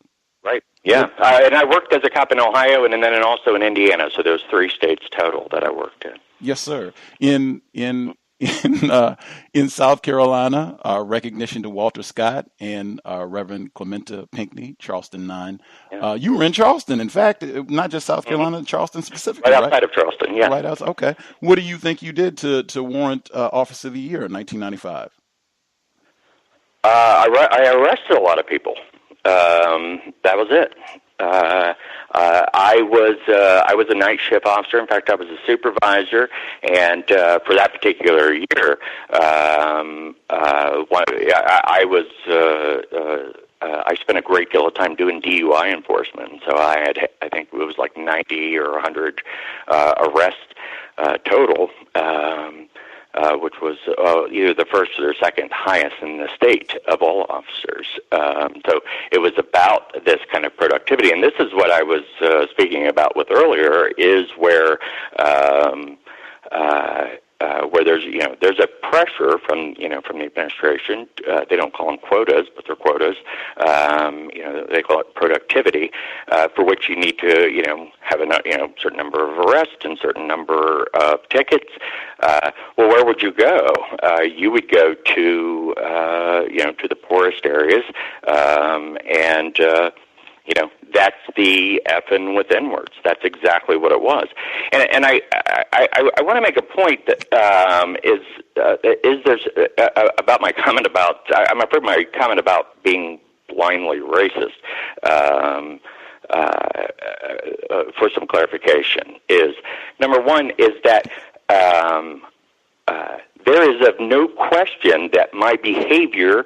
Right. Yeah. And I worked as a cop in Ohio and then also in Indiana. So there's 3 states total that I worked in. Yes, sir. In South Carolina, recognition to Walter Scott and Reverend Clementa Pinckney, Charleston 9. Yeah. You were in Charleston, in fact, not just South Carolina, Charleston specifically, right? Right outside of Charleston, yeah. Right outside. Okay. What do you think you did to warrant Officer of the Year in 1995? I arrested a lot of people. That was it. I was a night shift officer. In fact, I was a supervisor, and for that particular year, I spent a great deal of time doing DUI enforcement. So I think it was like 90 or 100 arrests total. Which was either the first or the second highest in the state of all officers. So it was about this kind of productivity. And this is what I was speaking about with earlier, is where there's a pressure from the administration. They don't call them quotas, but they're quotas. They call it productivity, for which you need to have a certain number of arrests and certain number of tickets. Well, where would you go? You would go to to the poorest areas, and that's the effing with N-words. That's exactly what it was. And I want to make a point that is there's about my comment about, I'm afraid my comment about being blindly racist, for some clarification, is, number one, is that there is of no question that my behavior,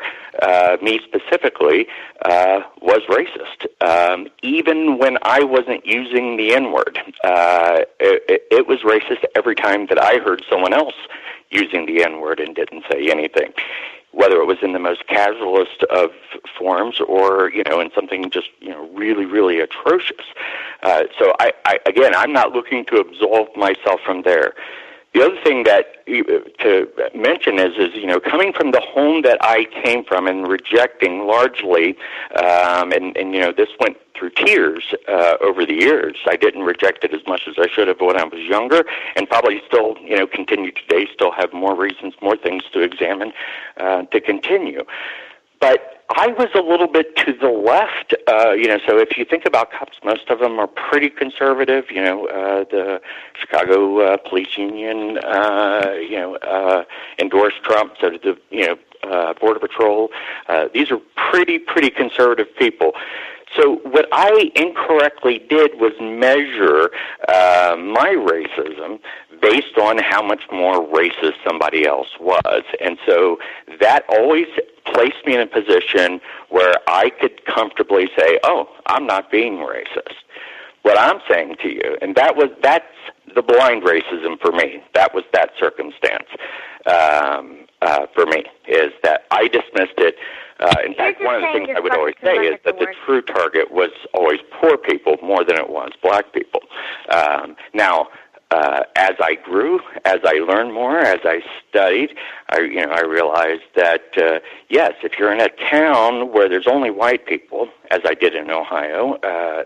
me specifically, was racist. Even when I wasn't using the N-word, it was racist every time that I heard someone else using the N-word and didn't say anything, whether it was in the most casualist of forms or, in something just, really, really atrocious. So, I'm not looking to absolve myself from there. The other thing that to mention is coming from the home that I came from and rejecting largely, and this went through tears over the years. I didn't reject it as much as I should have when I was younger, and probably still continue today. Still have more reasons, more things to examine to continue. But I was a little bit to the left, so if you think about cops, most of them are pretty conservative. The Chicago Police Union, endorsed Trump, so did the, Border Patrol. These are pretty conservative people. So what I incorrectly did was measure my racism based on how much more racist somebody else was. And so that always placed me in a position where I could comfortably say, oh, I'm not being racist. What I'm saying to you, and that's the blind racism for me. That was that circumstance for me, is that I dismissed it. In fact, one of the things I would always say is that the true target was always poor people more than it was black people. Now, as I grew, as I learned more, as I studied, I realized that yes, if you're in a town where there's only white people, as I did in Ohio,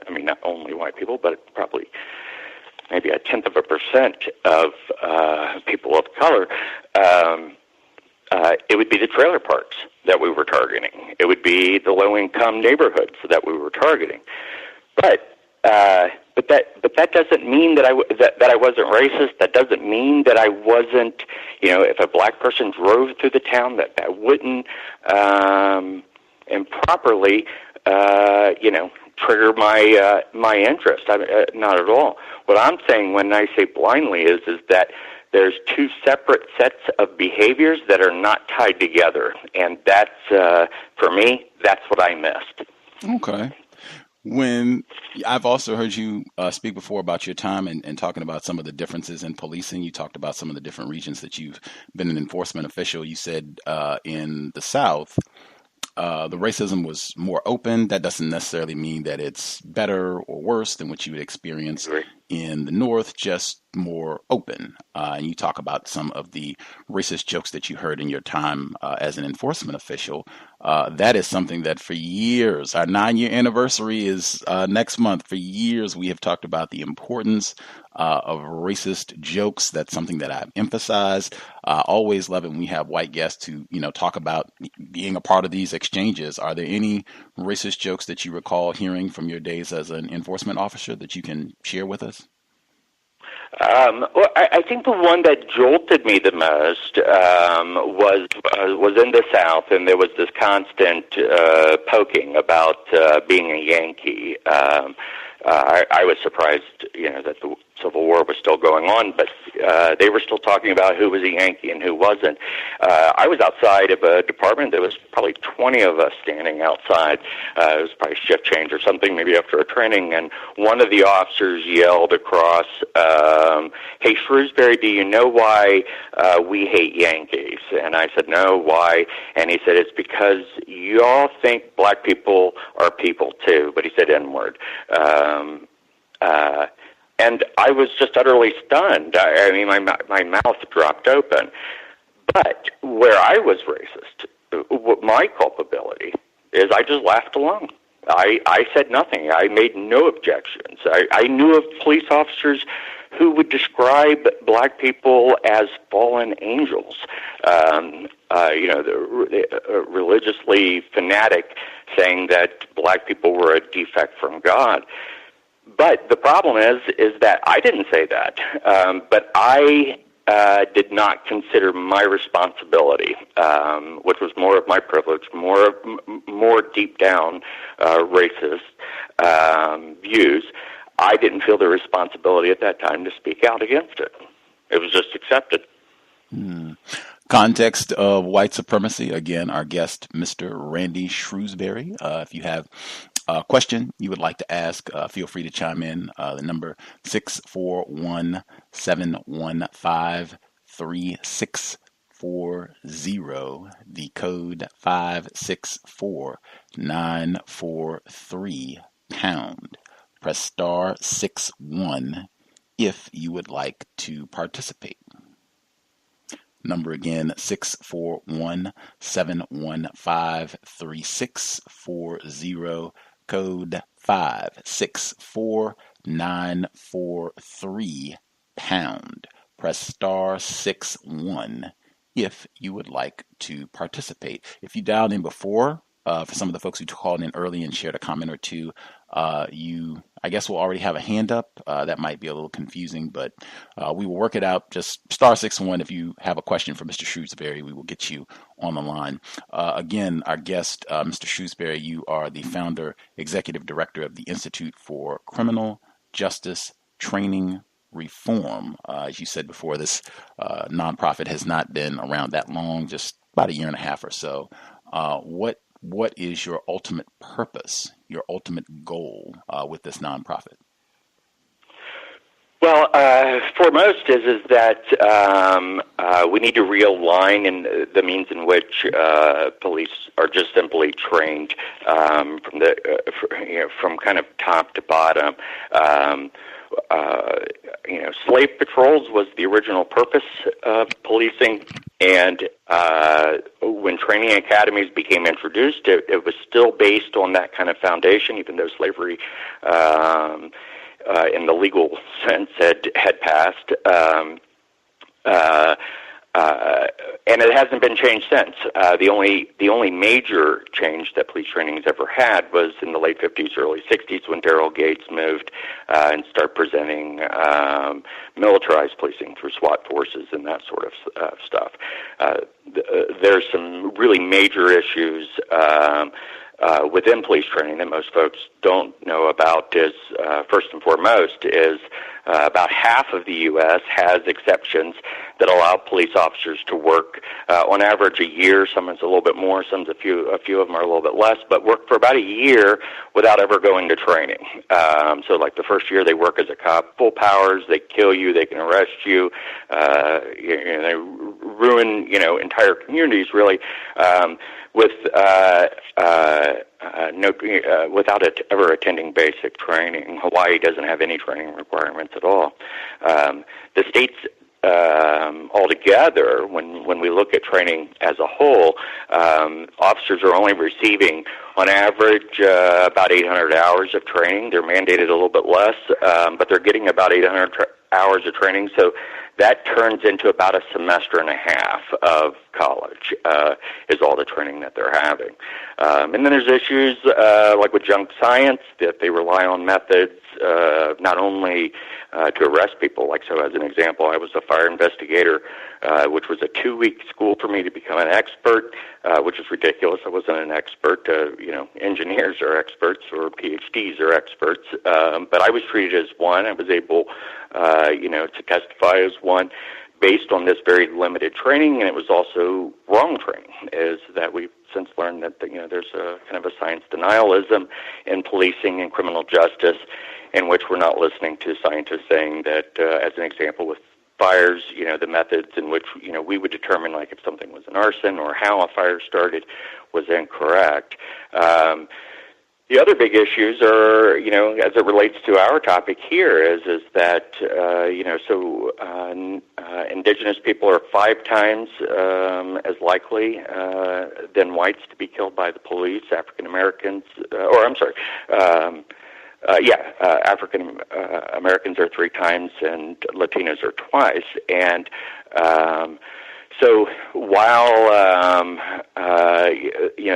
not only white people, but probably maybe 0.1% of people of color, it would be the trailer parks that we were targeting. It would be the low-income neighborhoods that we were targeting. But that doesn't mean that I wasn't racist. That doesn't mean that I wasn't, if a black person drove through the town, that wouldn't improperly, trigger my interest. Not at all. What I'm saying when I say blindly is that there's two separate sets of behaviors that are not tied together, and that's for me. That's what I missed. Okay. When I've also heard you speak before about your time and talking about some of the differences in policing. You talked about some of the different regions that you've been an enforcement official. You said in the South, the racism was more open. That doesn't necessarily mean that it's better or worse than what you would experience in the North, just more open. And you talk about some of the racist jokes that you heard in your time as an enforcement official. That is something that for years, our 9-year anniversary is next month. For years, we have talked about the importance of racist jokes. That's something that I've emphasized. I always love it when we have white guests who, talk about being a part of these exchanges. Are there any racist jokes that you recall hearing from your days as an enforcement officer that you can share with us? Well, I think the one that jolted me the most was in the South, and there was this constant poking about being a Yankee. I was surprised, that the Civil War was still going on, but they were still talking about who was a Yankee and who wasn't. I was outside of a department. There was probably 20 of us standing outside. It was probably shift change or something, maybe after a training, and one of the officers yelled across, "Hey, Shrewsberry, do you know why we hate Yankees?" And I said, "No, why?" And he said, "It's because y'all think black people are people too," but he said N-word. And I was just utterly stunned. I mean, my mouth dropped open. But where I was racist, my culpability is I just laughed along. I said nothing. I made no objections. I knew of police officers who would describe black people as fallen angels. Religiously fanatic, saying that black people were a defect from God. But the problem is that I didn't say that, but I did not consider my responsibility, which was more of my privilege, more deep down racist views. I didn't feel the responsibility at that time to speak out against it. It was just accepted. Context of white supremacy. Again, our guest, Mr. Randy Shrewsberry. If you have a question you would like to ask, feel free to chime in. The number 641-715-3640. The code 564-943 pound. Press *61 if you would like to participate. Number again, 641-715-3640, code 564943 pound. Press star 61 if you would like to participate. If you dialed in before, for some of the folks who called in early and shared a comment or two, you, I guess, will already have a hand up. That might be a little confusing, but we will work it out. Just star 61 if you have a question for Mr. Shrewsberry. We will get you on the line. Again, our guest, Mr. Shrewsberry, you are the founder, executive director of the Institute for Criminal Justice Training Reform. As you said before, this nonprofit has not been around that long, just about a year and a half or so. What is your ultimate purpose, your ultimate goal with this nonprofit? Well, foremost is that we need to realign in the means in which police are just simply trained from kind of top to bottom. Slave patrols was the original purpose of policing, and when training academies became introduced, it was still based on that kind of foundation, even though slavery in the legal sense had passed. And it hasn't been changed since. The only major change that police training has ever had was in the late 50s, early 60s, when Daryl Gates moved and started presenting militarized policing through SWAT forces and that sort of stuff. There's some really major issues within police training that most folks don't know about. Is first and foremost is about half of the U.S. has exceptions that allow police officers to work on average a year. Some's a little bit more, a few of them are a little bit less, but work for about a year without ever going to training. So like the first year they work as a cop, full powers, they kill you, they can arrest you, they ruin entire communities really without ever attending basic training. Hawaii doesn't have any training requirements at all. The states altogether, when we look at training as a whole, officers are only receiving, on average, about 800 hours of training. They're mandated a little bit less, but they're getting about 800 hours of training. So that turns into about a semester and a half of college, is all the training that they're having. And then there's issues like with junk science, that they rely on methods not only to arrest people. Like, so as an example, I was a fire investigator, which was a 2-week school for me to become an expert, which is ridiculous. I wasn't an expert. Engineers are experts, or PhDs are experts. But I was treated as one. I was able, to testify as one based on this very limited training, and it was also wrong training, is that we've since learned that there's a kind of a science denialism in policing and criminal justice, in which we're not listening to scientists saying that, as an example with fires, the methods in which, we would determine like if something was an arson or how a fire started was incorrect. The other big issues are, as it relates to our topic here, is that, indigenous people are 5 times as likely than whites to be killed by the police. African Americans, African Americans are 3 times, and Latinos are twice. And so while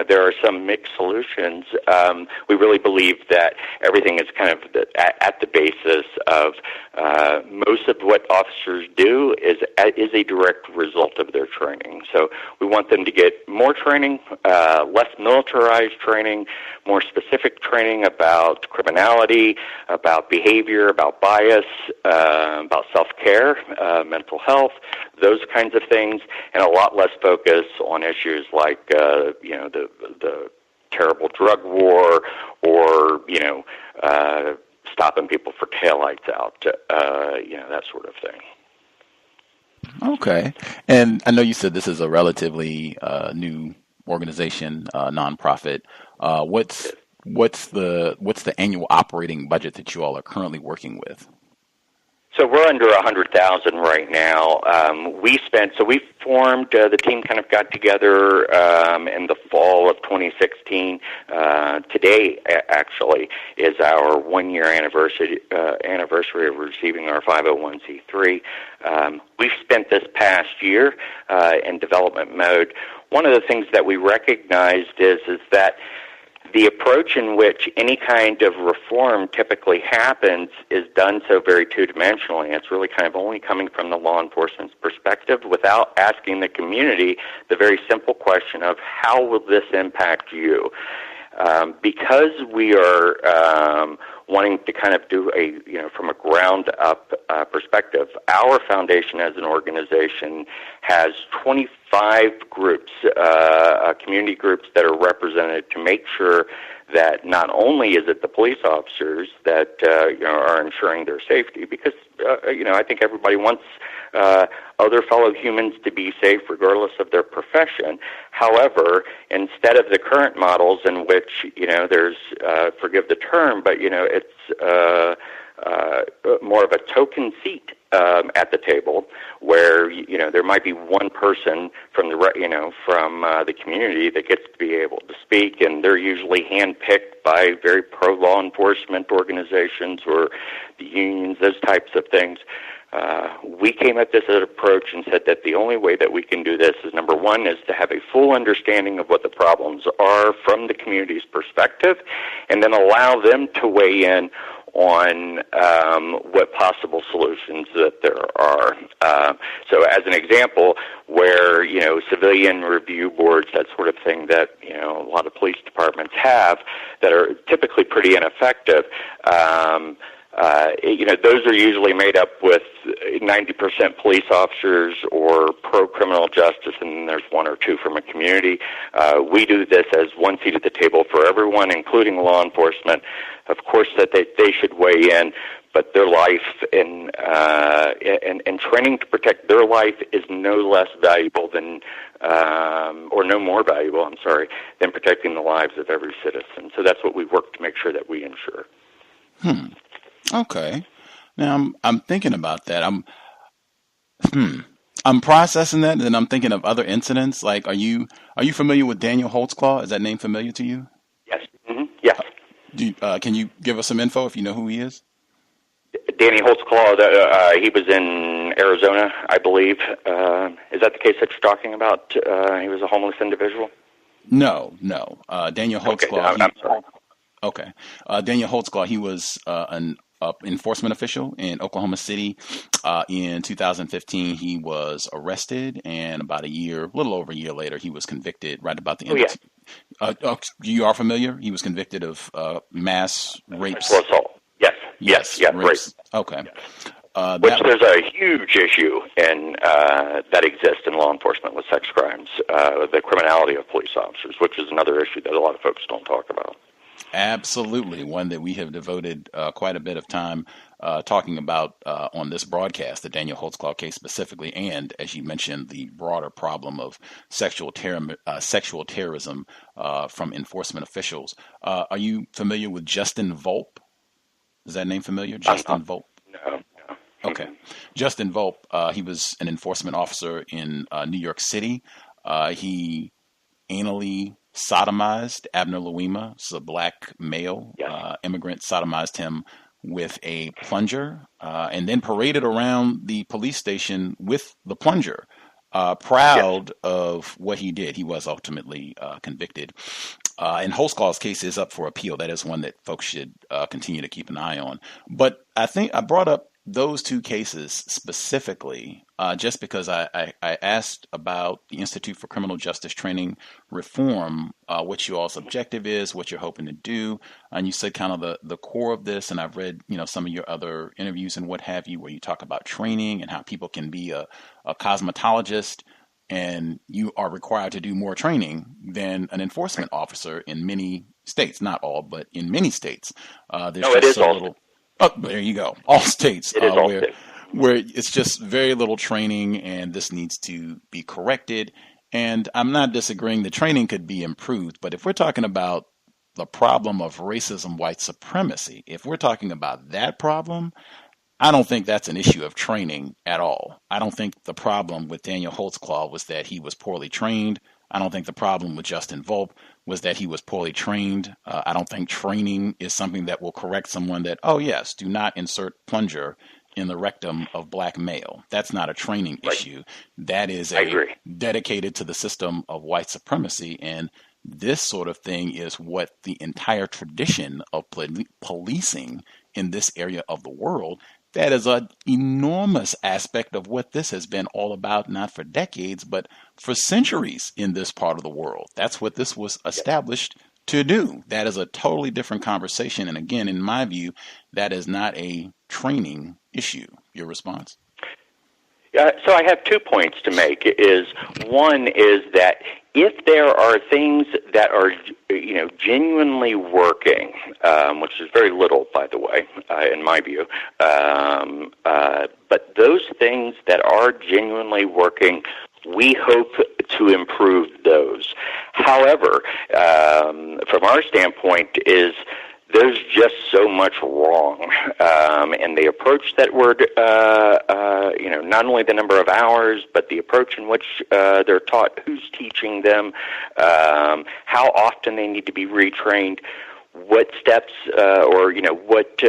there are some mixed solutions, we really believe that everything is kind of at the basis of most of what officers do is a direct result of their training. So we want them to get more training, less militarized training, more specific training about criminality, about behavior, about bias, about self-care, mental health, those kinds of things, and a lot less focus on issues like, the terrible drug war, or, stopping people for taillights out, that sort of thing. Okay. And I know you said this is a relatively new organization, nonprofit. What's the annual operating budget that you all are currently working with? So we're under 100,000 right now. We formed, the team kind of got together in the fall of 2016. Today, actually, is our 1-year anniversary of receiving our 501c3. We've spent this past year in development mode. One of the things that we recognized is that the approach in which any kind of reform typically happens is done so very two-dimensionally. It's really kind of only coming from the law enforcement's perspective without asking the community the very simple question of how will this impact you? Because we are wanting to kind of do from a ground-up perspective, our foundation as an organization has 25 groups, community groups that are represented to make sure that not only is it the police officers that are ensuring their safety, because I think everybody wants other fellow humans to be safe regardless of their profession. However, instead of the current models in which there's forgive the term, but it's more of a token seat at the table, where there might be one person from the community that gets to be able to speak, and they're usually handpicked by very pro law enforcement organizations or the unions, those types of things. We came at this as an approach and said that the only way that we can do this is, number one, is to have a full understanding of what the problems are from the community's perspective, and then allow them to weigh in on what possible solutions that there are. So as an example, where, civilian review boards, that sort of thing that, a lot of police departments have that are typically pretty ineffective, those are usually made up with 90% police officers or pro-criminal justice, and then there's one or two from a community. We do this as one seat at the table for everyone, including law enforcement. Of course, that they should weigh in, but their life and training to protect their life is no less valuable than, or no more valuable, than protecting the lives of every citizen. So that's what we work to make sure that we ensure. Okay. Now I'm thinking about that. I'm processing that, and then I'm thinking of other incidents. Like, are you familiar with Daniel Holtzclaw? Is that name familiar to you? Yes. Mm-hmm. Yes. Can you give us some info if you know who he is? Danny Holtzclaw, he was in Arizona, I believe. Is that the case that you're talking about? He was a homeless individual? No. Daniel Holtzclaw. Okay, I'm sorry. Okay. Daniel Holtzclaw, he was an enforcement official in Oklahoma City. In 2015, he was arrested, and about a little over a year later, he was convicted right about the end. You are familiar? He was convicted of mass rapes. Assault. Yes. Rape. Okay. Which there's a huge issue in that exists in law enforcement with sex crimes, the criminality of police officers, which is another issue that a lot of folks don't talk about. Absolutely. One that we have devoted quite a bit of time talking about on this broadcast, the Daniel Holtzclaw case specifically, and, as you mentioned, the broader problem of sexual terrorism from enforcement officials. Are you familiar with Justin Volpe? Is that name familiar? Justin Volpe? No. Okay. Justin Volpe, he was an enforcement officer in New York City. He anally sodomized Abner Louima, a black male immigrant, sodomized him with a plunger, and then paraded around the police station with the plunger. Proud of what he did. He was ultimately convicted. And Holtzclaw's case is up for appeal. That is one that folks should continue to keep an eye on. But I think I brought up those two cases specifically just because I asked about the Institute for Criminal Justice Training Reform, what you all's objective is, what you're hoping to do. And you said kind of the core of this, and I've read some of your other interviews and what have you, where you talk about training and how people can be a cosmetologist, and you are required to do more training than an enforcement officer in many states. Not all, but in many states. It is all. Oh, there you go. All states. It is all states. Where it's just very little training, and this needs to be corrected. And I'm not disagreeing the training could be improved, but if we're talking about the problem of racism, white supremacy, if we're talking about that problem, I don't think that's an issue of training at all. I don't think the problem with Daniel Holtzclaw was that he was poorly trained. I don't think the problem with Justin Volpe was that he was poorly trained. I don't think training is something that will correct someone that, oh yes, do not insert plunger in the rectum of black male. That's not a training issue. That is dedicated to the system of white supremacy. And this sort of thing is what the entire tradition of policing in this area of the world, that is an enormous aspect of what this has been all about, not for decades, but for centuries in this part of the world. That's what this was established to do. That is a totally different conversation. And again, in my view, that is not a training issue. Your response? So I have 2 points to make. One is that if there are things that are, genuinely working, which is very little, by the way, in my view, but those things that are genuinely working, we hope to improve those. However, from our standpoint, there's just so much wrong, and the approach that we're, not only the number of hours, but the approach in which they're taught, who's teaching them, how often they need to be retrained, what steps what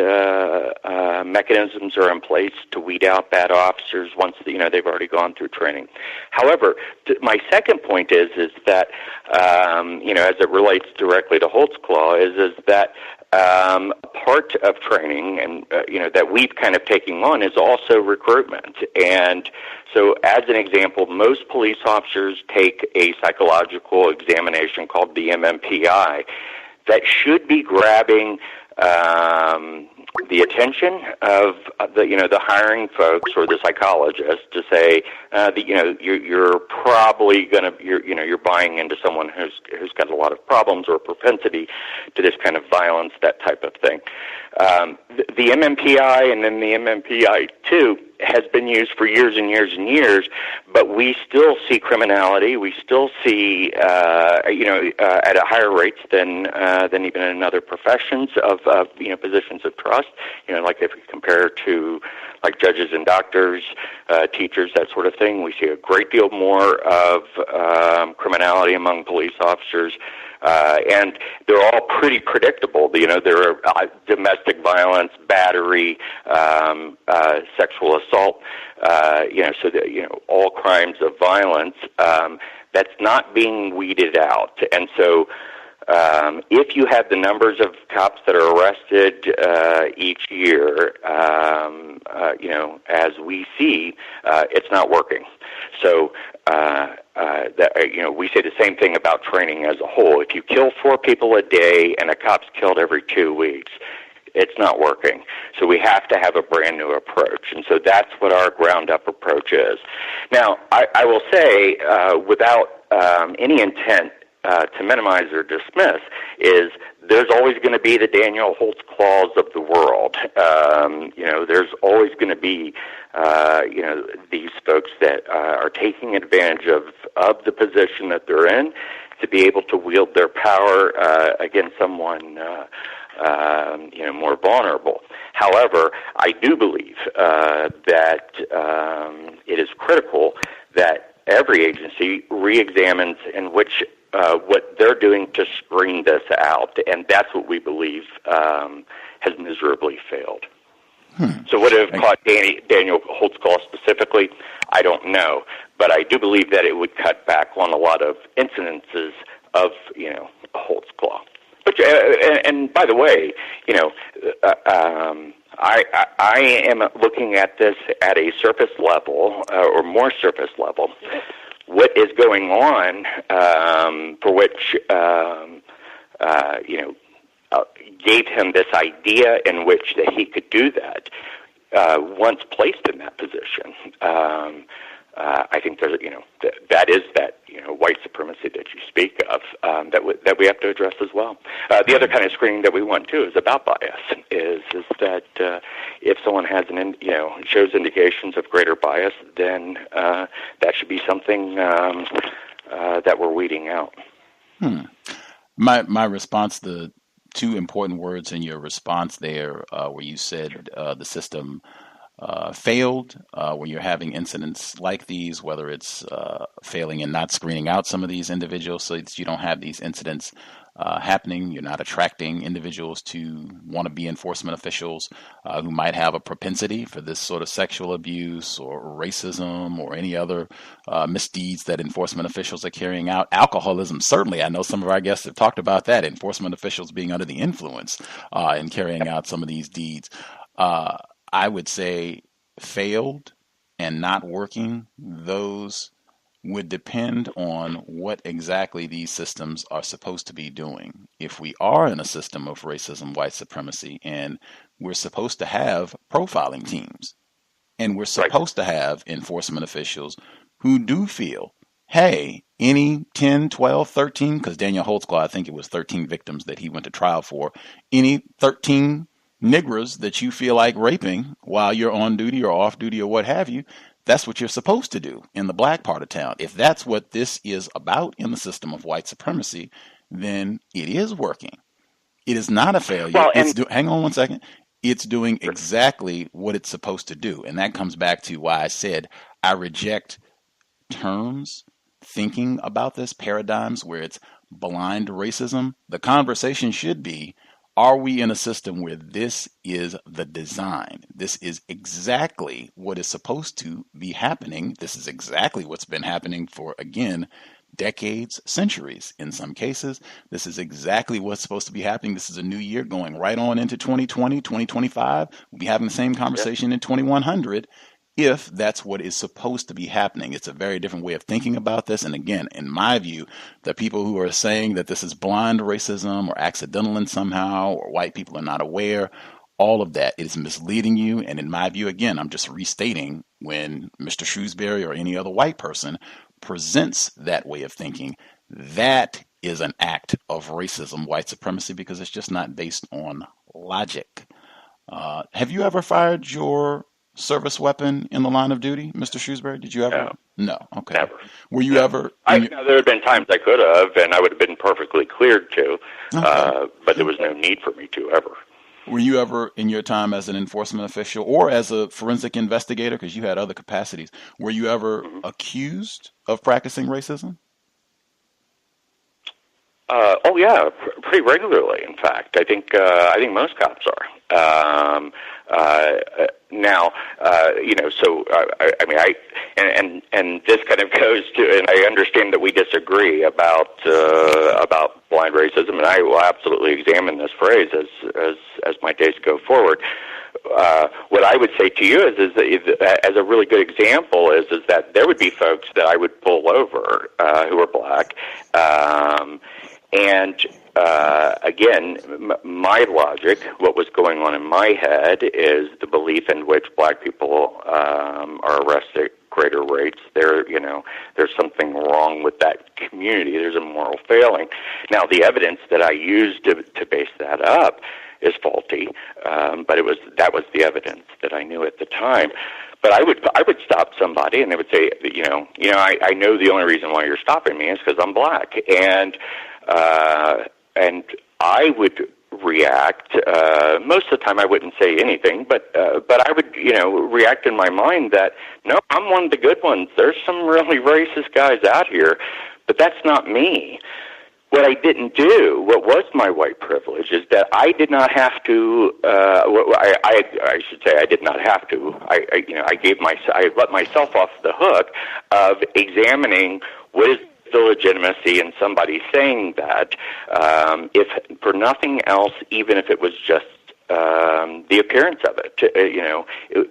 mechanisms are in place to weed out bad officers once they've already gone through training. However, my second point is that as it relates directly to Holtzclaw is that part of training and that we've kind of taken on is also recruitment. And so as an example, most police officers take a psychological examination called the MMPI that should be grabbing the attention of the hiring folks or the psychologist to say you're probably you're buying into someone who's got a lot of problems or propensity to this kind of violence, that type of thing. The MMPI and then the MMPI-2 has been used for years and years and years, but we still see criminality. We still see, at a higher rates than even in other professions of positions of trust. Like if we compare to like judges and doctors, teachers, that sort of thing, we see a great deal more of criminality among police officers. And they're all pretty predictable. There are domestic violence, battery, sexual assault, so that, all crimes of violence, that's not being weeded out. And so if you have the numbers of cops that are arrested each year, as we see, it's not working. So we say the same thing about training as a whole. If you kill 4 people a day and a cop's killed every 2 weeks, it's not working. So we have to have a brand new approach. And so that's what our ground-up approach is. Now, I will say, without any intent to minimize or dismiss, is there's always going to be the Daniel Holtzclaws of the world. There's always going to be, these folks that are taking advantage of the position that they're in to be able to wield their power against someone more vulnerable. However, I do believe that it is critical that every agency re-examines in which what they're doing to screen this out, and that's what we believe has miserably failed. So would it have caught Daniel Holtzclaw specifically? I don't know, but I do believe that it would cut back on a lot of incidences of Holtzclaw. But and by the way, I am looking at this at a surface level or more surface level. What is going on, for which gave him this idea in which that he could do that. Once placed in that position, I think there's that is that white supremacy that you speak of that we have to address as well. The other kind of screening that we want too is about bias. Is that if someone has shows indications of greater bias, then that should be something that we're weeding out. My response, the 2 important words in your response there, where you said the system failed, where you're having incidents like these, whether it's failing and not screening out some of these individuals so that you don't have these incidents happening. You're not attracting individuals to want to be enforcement officials who might have a propensity for this sort of sexual abuse or racism or any other misdeeds that enforcement officials are carrying out. Alcoholism, certainly. I know some of our guests have talked about that, enforcement officials being under the influence and carrying out some of these deeds. I would say failed and not working, those would depend on what exactly these systems are supposed to be doing. If we are in a system of racism, white supremacy, and we're supposed to have profiling teams, and we're supposed to have enforcement officials who do feel, hey, any 10, 12, 13, because Daniel Holtzclaw, I think it was 13 victims that he went to trial for, any 13 niggers that you feel like raping while you're on duty or off duty or what have you, that's what you're supposed to do in the black part of town. If that's what this is about in the system of white supremacy, then it is working. It is not a failure. Well, hang on one second. It's doing exactly what it's supposed to do. And that comes back to why I said I reject terms, thinking about this, paradigms where it's blind racism. The conversation should be, are we in a system where this is the design? This is exactly what is supposed to be happening. This is exactly what's been happening for, again, decades, centuries in some cases. This is exactly what's supposed to be happening. This is a new year going right on into 2020, 2025. We'll be having the same conversation in 2100 if that's what is supposed to be happening. It's a very different way of thinking about this. And again, in my view, the people who are saying that this is blind racism or accidental in somehow, or white people are not aware, all of that is misleading you. And in my view, again, I'm just restating when Mr. Shrewsberry or any other white person presents that way of thinking, that is an act of racism, white supremacy, because it's just not based on logic. Have you ever fired your service weapon in the line of duty, Mr. Shrewsberry? Did you ever? No. Okay. Never. Were you ever? There had been times I could have, and I would have been perfectly cleared to, but there was no need for me to ever. Were you ever, in your time as an enforcement official or as a forensic investigator, because you had other capacities, were you ever accused of practicing racism? Oh yeah, pretty regularly. In fact, I think most cops are. Now, so I mean, and this kind of goes to, and I understand that we disagree about blind racism, and I will absolutely examine this phrase as my days go forward. What I would say to you is that, as a really good example, is that there would be folks that I would pull over who are black, and again, my logic, what was going on in my head, is the belief in which black people are arrested at greater rates. There's something wrong with that community. There's a moral failing. Now, the evidence that I used to base that up is faulty, but that was the evidence that I knew at the time. But I would stop somebody, and they would say, I know the only reason why you're stopping me is because I'm black, and I would react. Most of the time, I wouldn't say anything, but I would, react in my mind that no, I'm one of the good ones. There's some really racist guys out here, but that's not me. What I didn't do, what was my white privilege, is that I did not have to. I should say I did not have to. I let myself off the hook of examining what is the legitimacy in somebody saying that, if for nothing else, even if it was just the appearance of it.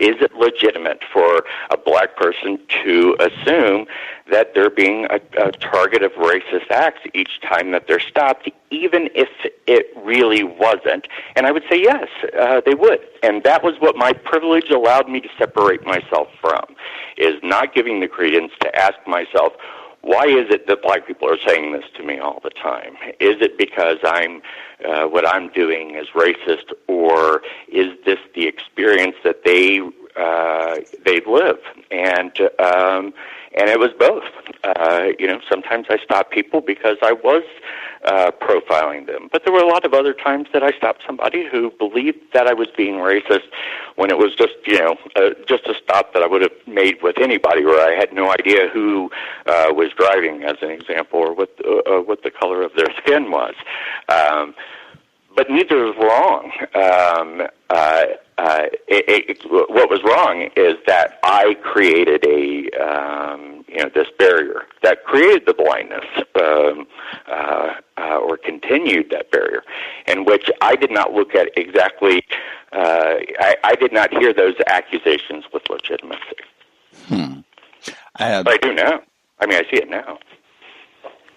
Is it legitimate for a black person to assume that they're being a target of racist acts each time that they're stopped, even if it really wasn't? And I would say yes, they would. And that was what my privilege allowed me to separate myself from, is not giving the credence to ask myself, why is it that black people are saying this to me all the time? Is it because what I'm doing is racist, or is this the experience that they live? And it was both. sometimes I stopped people because I was profiling them. But there were a lot of other times that I stopped somebody who believed that I was being racist when it was just, just a stop that I would have made with anybody, where I had no idea who was driving, as an example, or what the color of their skin was. But neither is wrong. What was wrong is that I created this barrier that created the blindness, or continued that barrier, in which I did not look at exactly. I did not hear those accusations with legitimacy. But I do now. I mean, I see it now.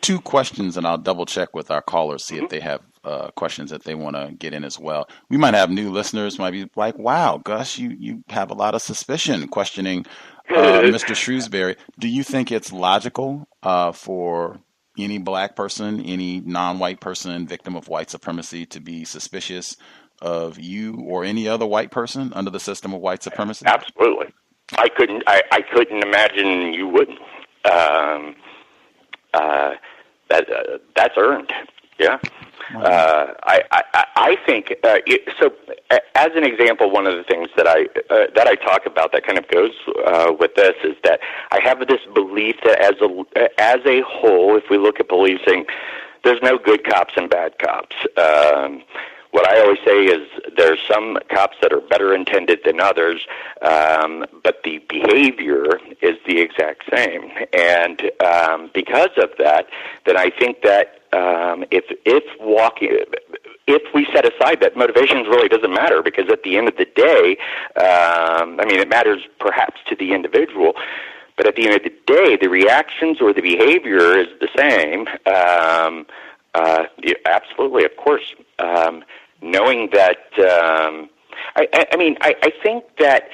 2 questions, and I'll double check with our callers, see if they have questions that they want to get in as well. We might have new listeners, might be like, wow, Gus, you have a lot of suspicion questioning Mr. Shrewsberry. Do you think it's logical for any black person, any non-white person, victim of white supremacy, to be suspicious of you or any other white person under the system of white supremacy? Absolutely. I couldn't imagine you wouldn't. That's earned. Yeah. I think so. As an example, one of the things that I talk about that kind of goes with this is that I have this belief that as a whole, if we look at policing, there's no good cops and bad cops. What I always say is there's some cops that are better intended than others, but the behavior is the exact same. And because of that, then I think that if we set aside that motivations really doesn't matter, because at the end of the day, it matters perhaps to the individual, but at the end of the day, the reactions or the behavior is the same. Absolutely, of course. Knowing that, I think that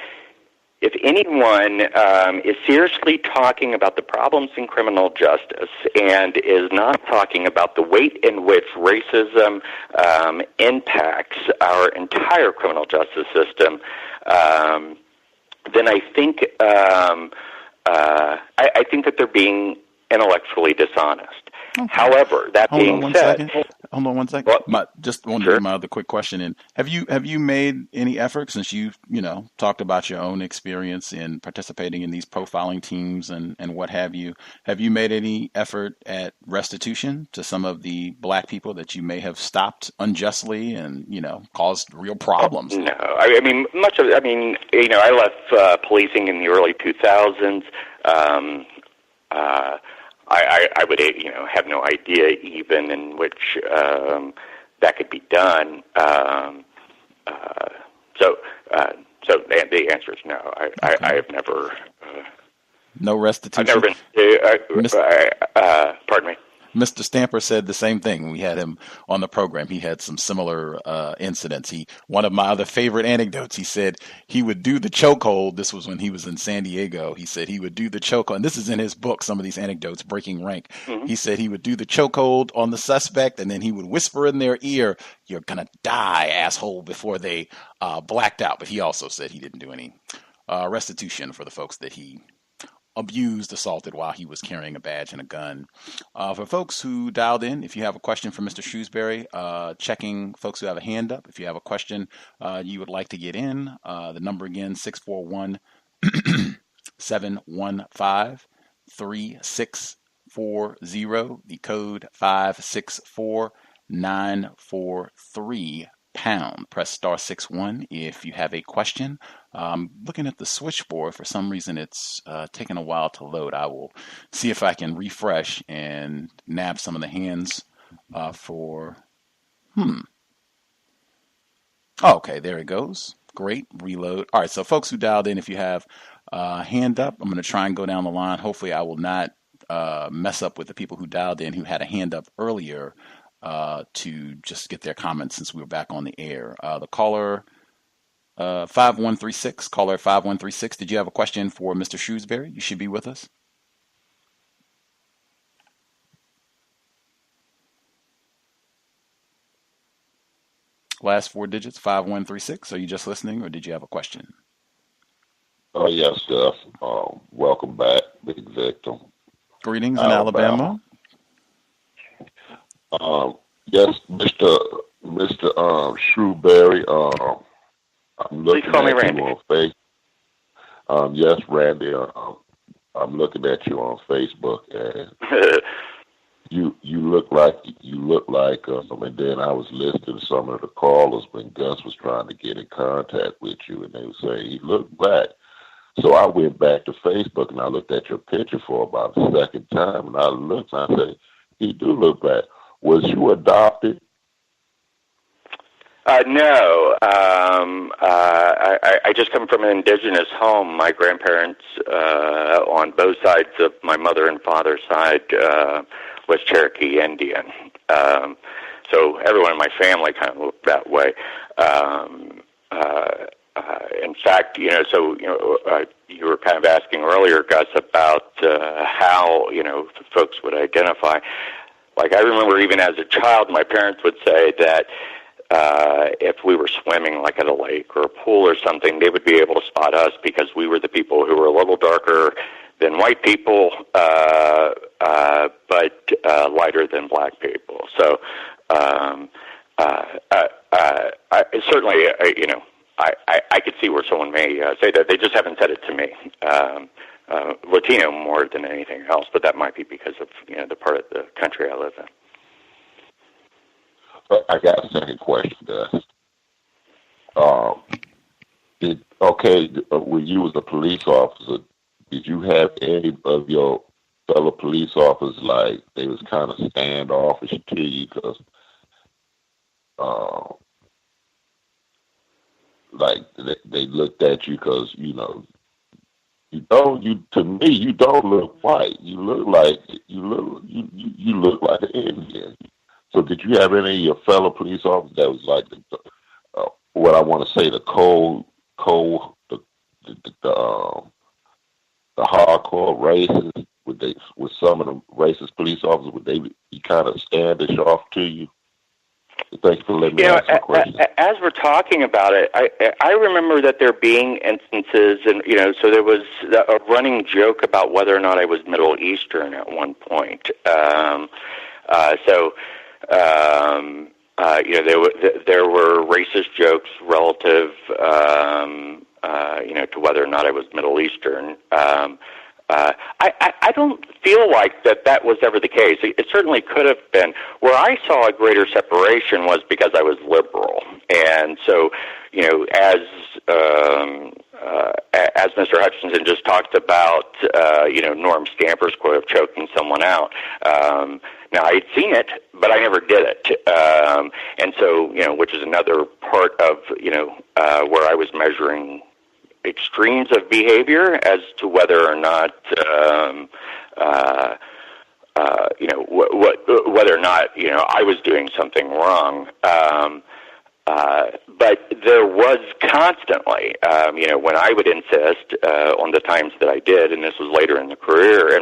if anyone is seriously talking about the problems in criminal justice and is not talking about the way in which racism impacts our entire criminal justice system, then I think I think that they're being intellectually dishonest. Okay. However, that being said, hold on one second. Just wanted to do my other quick question. And have you made any effort, since you've talked about your own experience in participating in these profiling teams and what have you? Have you made any effort at restitution to some of the black people that you may have stopped unjustly and caused real problems? No, much of it. I left policing in the early 2000s. I would, have no idea even in which that could be done. So the answer is no. I have never. No restitution. I've never been. Pardon me. Mr. Stamper said the same thing when we had him on the program. He had some similar incidents. One of my other favorite anecdotes, he said he would do the chokehold. This was when he was in San Diego. He said he would do the chokehold, and this is in his book, some of these anecdotes, Breaking Rank. Mm-hmm. He said he would do the chokehold on the suspect, and then he would whisper in their ear, "You're going to die, asshole," before they blacked out. But he also said he didn't do any restitution for the folks that he abused, assaulted while he was carrying a badge and a gun. For folks who dialed in, if you have a question for Mr. Shrewsberry, checking folks who have a hand up. If you have a question you would like to get in, the number again, 641-715-3640, the code 564-943#. Press *61 if you have a question. Looking at the switchboard, for some reason it's taking a while to load. I will see if I can refresh and nab some of the hands for. Oh, okay, there it goes. Great, reload. All right, so folks who dialed in, if you have a hand up, I'm going to try and go down the line. Hopefully I will not mess up with the people who dialed in who had a hand up earlier, to just get their comments since we were back on the air. The caller, 5136, caller 5136, did you have a question for Mr. Shrewsberry? You should be with us. Last 4 digits, 5136. Are you just listening, or did you have a question? Yes, Gus. Welcome back, big victim. Greetings in Alabama. Yes, Mr. Shrewsberry. I'm looking at Randy. you on Facebook. Yes, Randy. I'm looking at you on Facebook, and you look like. And then I was listening to some of the callers when Gus was trying to get in contact with you, and they were saying he looked back. So I went back to Facebook and I looked at your picture for about the second time, and I looked and I said, "You do look back. Was you adopted?" No. I just come from an indigenous home. My grandparents, on both sides of my mother and father's side, was Cherokee Indian. So everyone in my family kind of looked that way. In fact, you were kind of asking earlier, Gus, about how, folks would identify. Like, I remember even as a child, my parents would say that if we were swimming, like at a lake or a pool or something, they would be able to spot us because we were the people who were a little darker than white people, but lighter than black people. So certainly, I could see where someone may say that. They just haven't said it to me. Latino more than anything else, but that might be because of the part of the country I live in. I got a second question, Gus. When you was a police officer, did you have any of your fellow police officers like they was kind of standoffish to you because like they looked at you because to me you don't look white. You look like an Indian. So did you have any of your fellow police officers that was like what I want to say the hardcore racists? With some of the racist police officers, would they be kind of standish off to you? Thank you for letting me ask the question. As we're talking about it, I remember that there being instances, and so there was a running joke about whether or not I was Middle Eastern at one point. There were racist jokes relative, to whether or not I was Middle Eastern. I don't feel like that was ever the case. It certainly could have been. Where I saw a greater separation was because I was liberal, and so as Mr. Hutchinson just talked about, Norm Scamper's quote of choking someone out. Now, I'd seen it, but I never did it. And so, which is another part of, where I was measuring extremes of behavior as to whether or not, whether or not, I was doing something wrong. But there was constantly, when I would insist on the times that I did, and this was later in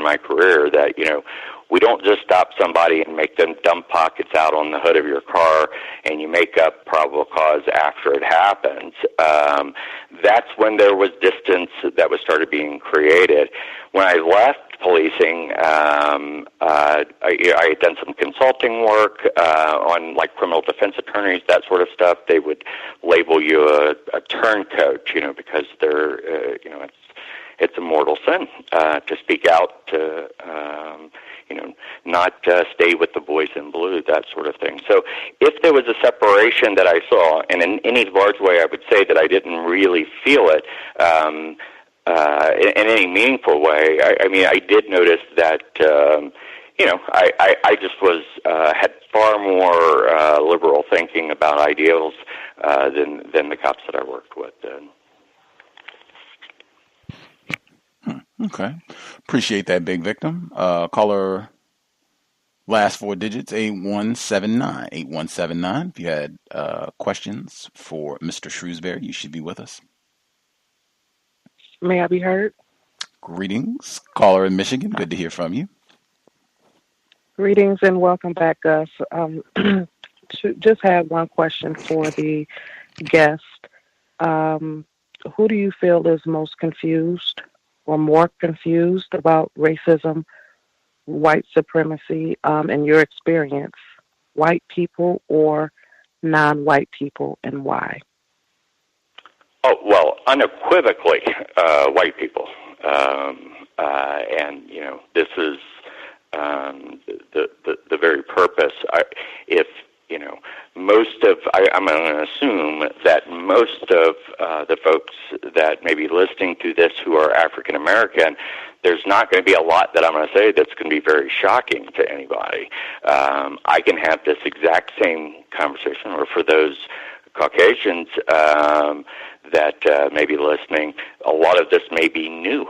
my career, that, we don't just stop somebody and make them dump pockets out on the hood of your car and you make up probable cause after it happens. That's when there was distance that was started being created. When I left policing, I had done some consulting work on like criminal defense attorneys, that sort of stuff. They would label you a turncoat, because they're, it's a mortal sin to speak out, to not stay with the boys in blue, that sort of thing. So if there was a separation that I saw, and in any large way I would say that I didn't really feel it in any meaningful way, I did notice that, I just was had far more liberal thinking about ideals than the cops that I worked with did. Okay. Appreciate that, Big Victim. Caller, last four digits, 8179. 8179. If you had questions for Mr. Shrewsberry, you should be with us. May I be heard? Greetings. Caller in Michigan, good to hear from you. Greetings and welcome back, Gus. Just had one question for the guest. Who do you feel is most confused or more confused about racism white supremacy in your experience? White people or non-white people, and why? Oh, well, unequivocally, white people. And, this is the very purpose. I'm going to assume that most of the folks that may be listening to this who are African American, there's not going to be a lot that I'm going to say that's going to be very shocking to anybody. I can have this exact same conversation, or for those Caucasians that may be listening, a lot of this may be new.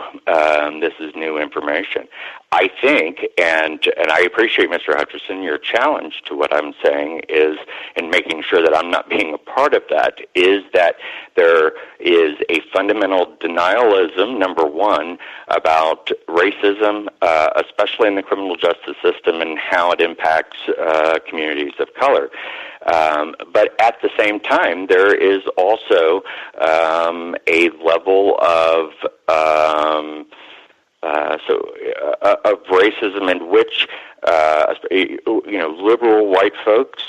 This is new information. I think, and I appreciate, Mr. Hutcherson, your challenge to what I'm saying is, in making sure that I'm not being a part of that, is that there is a fundamental denialism, number one, about racism, especially in the criminal justice system and how it impacts communities of color. But at the same time, there is also a level of racism in which liberal white folks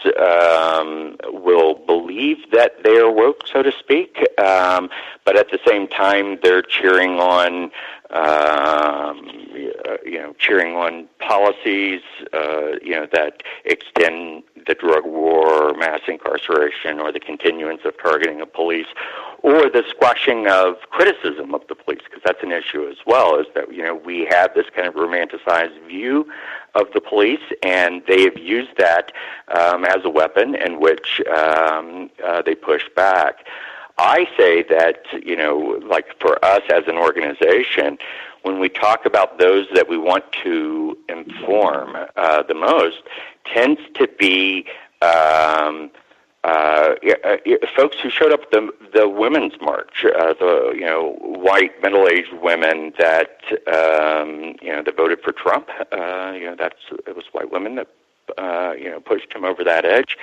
will believe that they are woke, so to speak, but at the same time they're cheering on policies that extend the drug war, or mass incarceration, or the continuance of targeting of police, or the squashing of criticism of the police, because that's an issue as well, is that we have this kind of romanticized view of the police, and they have used that as a weapon in which they push back. I say that, like for us as an organization, when we talk about those that we want to inform the most, tends to be folks who showed up at the Women's March, the white middle-aged women that that voted for Trump. It was white women that pushed him over that edge.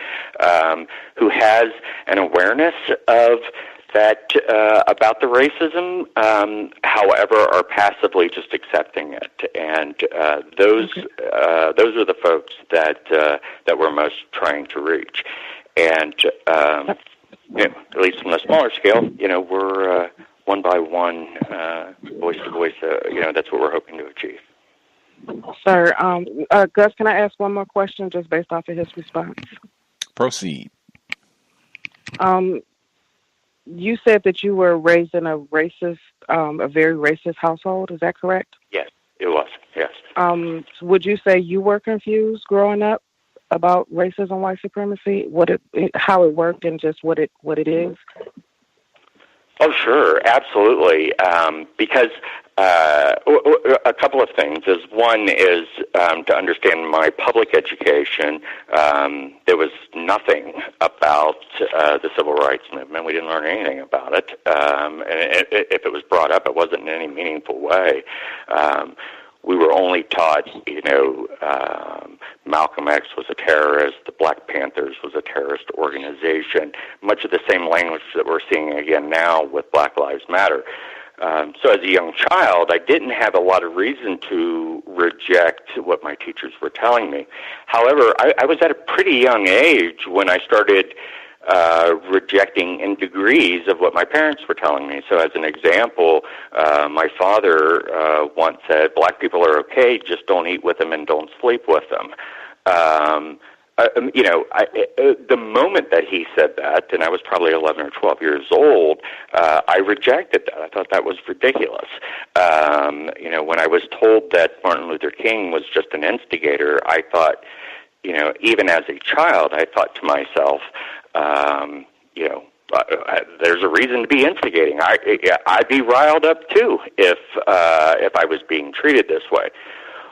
Who has an awareness of that about the racism, however, are passively just accepting it, and those are the folks that we're most trying to reach. And at least on a smaller scale, we're one by one, voice to voice. That's what we're hoping to achieve. Sir, Gus, can I ask one more question just based off of his response? Proceed. You said that you were raised in a racist, a very racist household. Is that correct? Yes, it was. Yes. Would you say you were confused growing up about racism, white supremacy, how it worked, and just what it is? Oh, sure, absolutely. Because a couple of things. One is to understand my public education. There was nothing about the civil rights movement. We didn't learn anything about it. And if it was brought up, it wasn't in any meaningful way. We were only taught, Malcolm X was a terrorist, the Black Panthers was a terrorist organization, much of the same language that we're seeing again now with Black Lives Matter. So as a young child, I didn't have a lot of reason to reject what my teachers were telling me. However, I was at a pretty young age when I started rejecting in degrees of what my parents were telling me. So as an example, my father once said, black people are okay, just don't eat with them and don't sleep with them. The moment that he said that, and I was probably 11 or 12 years old, I rejected that. I thought that was ridiculous. When I was told that Martin Luther King was just an instigator, I thought, even as a child, I thought to myself, there's a reason to be instigating. I'd be riled up too if I was being treated this way.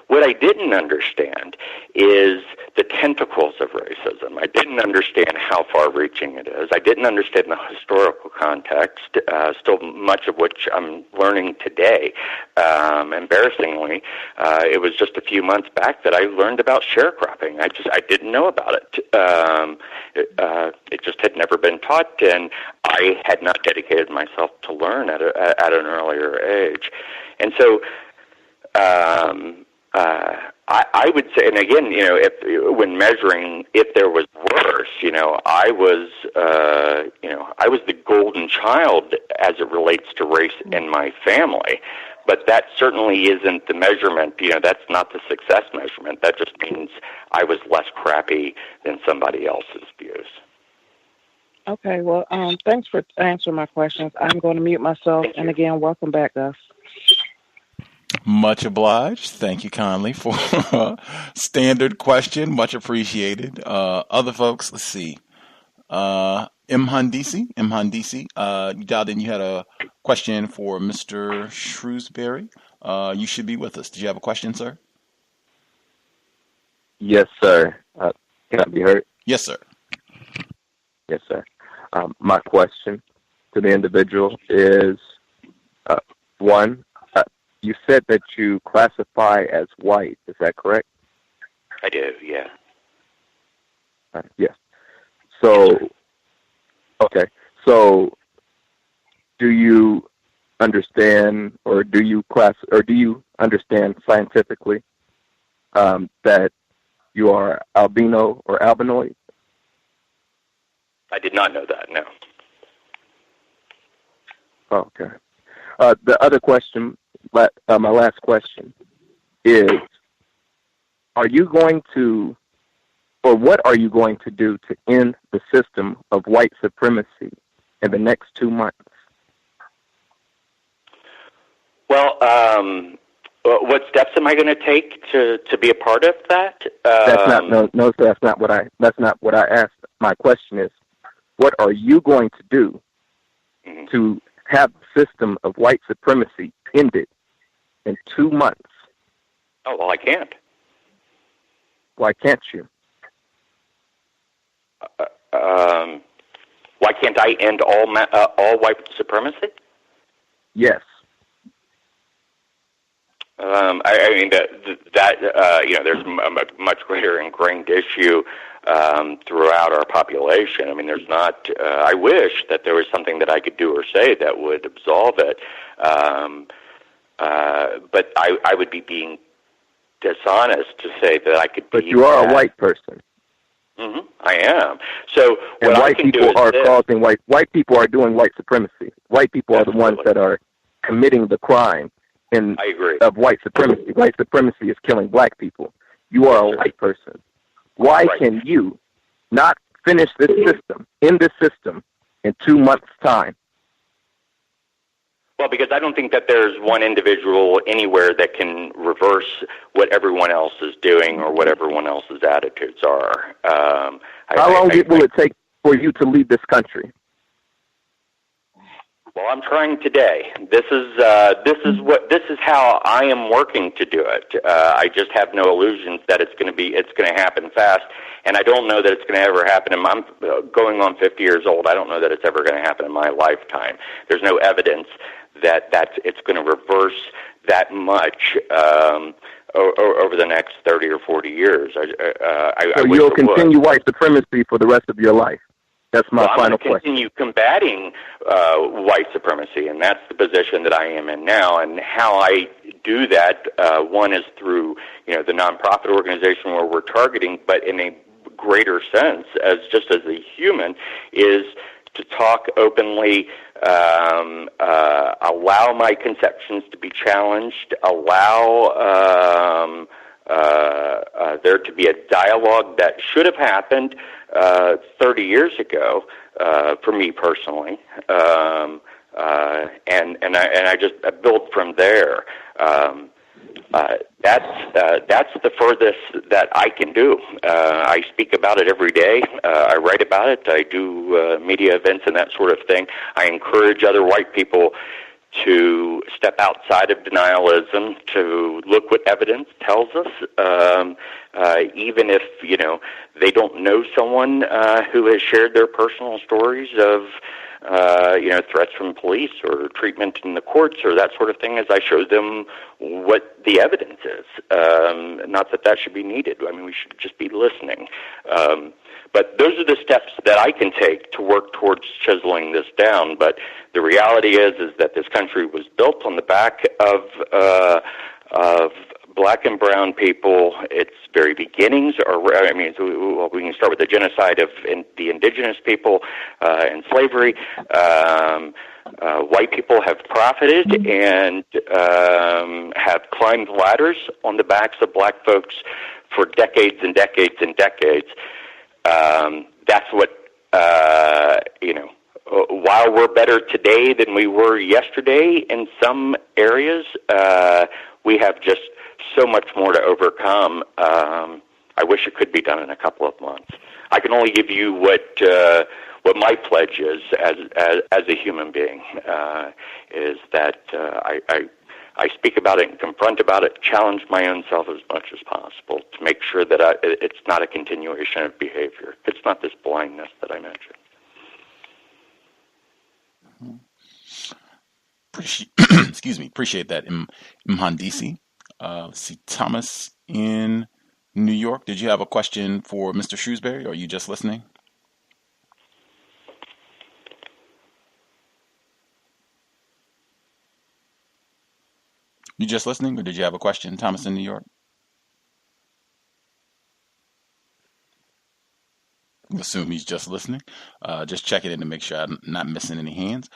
What I didn't understand is the tentacles of racism. I didn't understand how far-reaching it is. I didn't understand the historical context, still much of which I'm learning today. Embarrassingly, it was just a few months back that I learned about sharecropping. I didn't know about it. It just had never been taught, and I had not dedicated myself to learn at I would say, and again, when measuring if there was worse, I was the golden child as it relates to race in my family. But that certainly isn't the measurement. That's not the success measurement. That just means I was less crappy than somebody else's views. Okay, well, thanks for answering my questions. I'm going to mute myself. And again, welcome back, Gus. Much obliged. Thank you kindly for standard question. Much appreciated. Other folks, let's see. Mhandisi, you dialed in. You had a question for Mr. Shrewsberry. You should be with us. Did you have a question, sir? Yes, sir. Can I be heard? Yes, sir. Yes, sir. My question to the individual is, one, you said that you classify as white. Is that correct? I do, yeah. Yes. So, okay. So, do you understand, or do you understand scientifically that you are albino or albinoid? I did not know that. No. Okay. The other question, my last question, is: are you going to, or what are you going to do to end the system of white supremacy in the next 2 months? Well, what steps am I going to take to be a part of that? That's not what I asked. My question is, what are you going to do to have the system of white supremacy ended in 2 months? Oh, well, I can't. Why can't you? Why can't I end all white supremacy? Yes. I mean there's a much greater ingrained issue throughout our population. I mean, there's not. I wish that there was something that I could do or say that would absolve it, but I would be being dishonest to say that I could. But you are a white person. Mm-hmm. I am. So and what white I can people do is are causing white people are doing white supremacy. White people are the ones that are committing the crime. I agree. Of white supremacy. White supremacy is killing black people. You are a white person. Why can you not finish this system, end this system, in 2 months' time? Well, because I don't think that there's one individual anywhere that can reverse what everyone else is doing or what everyone else's attitudes are. How long will it take for you to leave this country? Well, I'm trying today. This is how I am working to do it. I just have no illusions that it's going to happen fast, and I don't know that it's going to ever happen. I'm going on 50 years old. I don't know that it's ever going to happen in my lifetime. There's no evidence that it's going to reverse that much over the next 30 or 40 years. So you'll continue white supremacy for the rest of your life. That's my final question. I'm going to continue combating white supremacy, and that's the position that I am in now. And how I do that, one is through the nonprofit organization where we're targeting, but in a greater sense, as a human, is to talk openly, allow my conceptions to be challenged, allow there to be a dialogue that should have happened 30 years ago for me personally, and I just build from there. That's the furthest that I can do. I speak about it every day. I write about it. I do media events and that sort of thing. I encourage other white people to step outside of denialism, to look what evidence tells us, even if they don't know someone who has shared their personal stories of threats from police or treatment in the courts or that sort of thing, as I show them what the evidence is. Not that should be needed. I mean, we should just be listening. But those are the steps that I can take to work towards chiseling this down. But the reality is that this country was built on the back of black and brown people, its very beginnings are, I mean, so we can start with the genocide of the indigenous people and slavery. White people have profited and have climbed ladders on the backs of black folks for decades and decades and decades. That's what, while we're better today than we were yesterday in some areas, we have just so much more to overcome. I wish it could be done in a couple of months. I can only give you what my pledge is as a human being, is that I speak about it and confront about it, challenge my own self as much as possible to make sure that it's not a continuation of behavior. It's not this blindness that I mentioned. Appreciate that, Mhandisi. See Thomas in New York. Did you have a question for Mr. Shrewsberry, or are you just listening? You just listening, or did you have a question, Thomas in New York? I assume he's just listening. Just checking in to make sure I'm not missing any hands.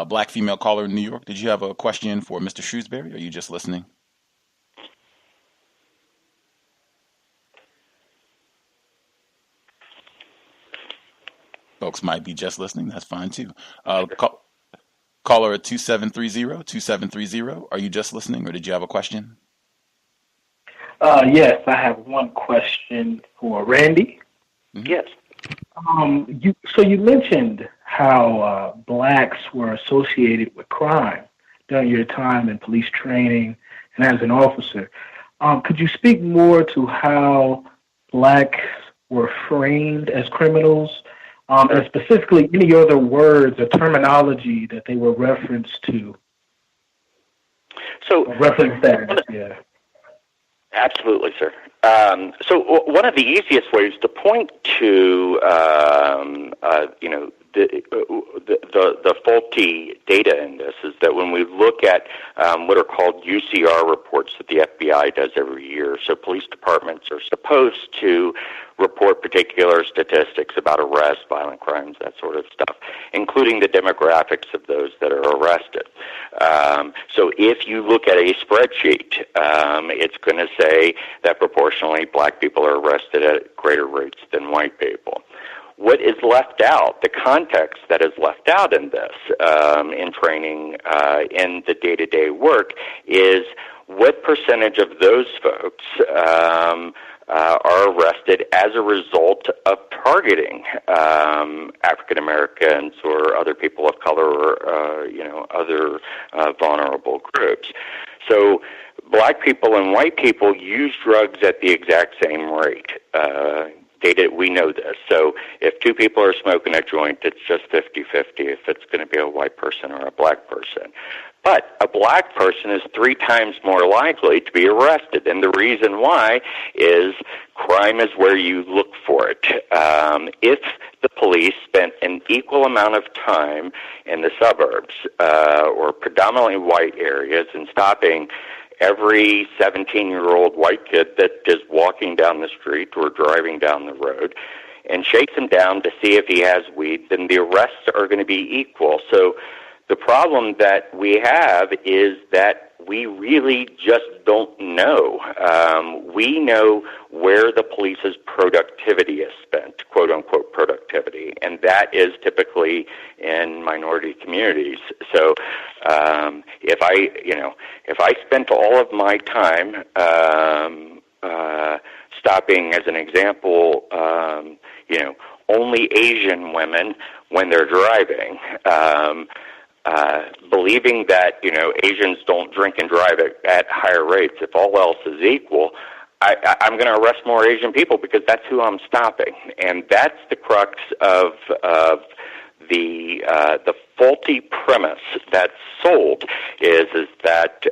Black female caller in New York. Did you have a question for Mr. Shrewsberry, or are you just listening? Folks might be just listening. That's fine too. Caller at 2730. Are you just listening, or did you have a question? Yes, I have one question for Randy. Mm-hmm. Yes. You mentioned how blacks were associated with crime during your time in police training and as an officer. Could you speak more to how blacks were framed as criminals, and specifically any other words or terminology that they were referenced to? So reference that, yeah. Absolutely, sir. So one of the easiest ways to point to, the faulty data in this is that when we look at what are called UCR reports that the FBI does every year, so police departments are supposed to report particular statistics about arrests, violent crimes, that sort of stuff, including the demographics of those that are arrested. So if you look at a spreadsheet, it's going to say that proportionally black people are arrested at greater rates than white people. What is left out, the context that is left out in this, in training, in the day-to-day work, is what percentage of those folks are arrested as a result of targeting African Americans or other people of color or other vulnerable groups. So black people and white people use drugs at the exact same rate. Data, we know this. So if two people are smoking a joint, it's just 50-50 if it's going to be a white person or a black person. But a black person is 3 times more likely to be arrested. And the reason why is crime is where you look for it. If the police spent an equal amount of time in the suburbs or predominantly white areas and stopping every 17-year-old white kid that is walking down the street or driving down the road and shakes him down to see if he has weed, then the arrests are going to be equal. So the problem that we have is that we really just don't know. We know where the police's productivity is spent, quote-unquote productivity, and that is typically in minority communities. So if I spent all of my time stopping, as an example, only Asian women when they're driving, believing that, Asians don't drink and drive at higher rates. If all else is equal, I'm going to arrest more Asian people because that's who I'm stopping. And that's the crux of the faulty premise that's sold is that,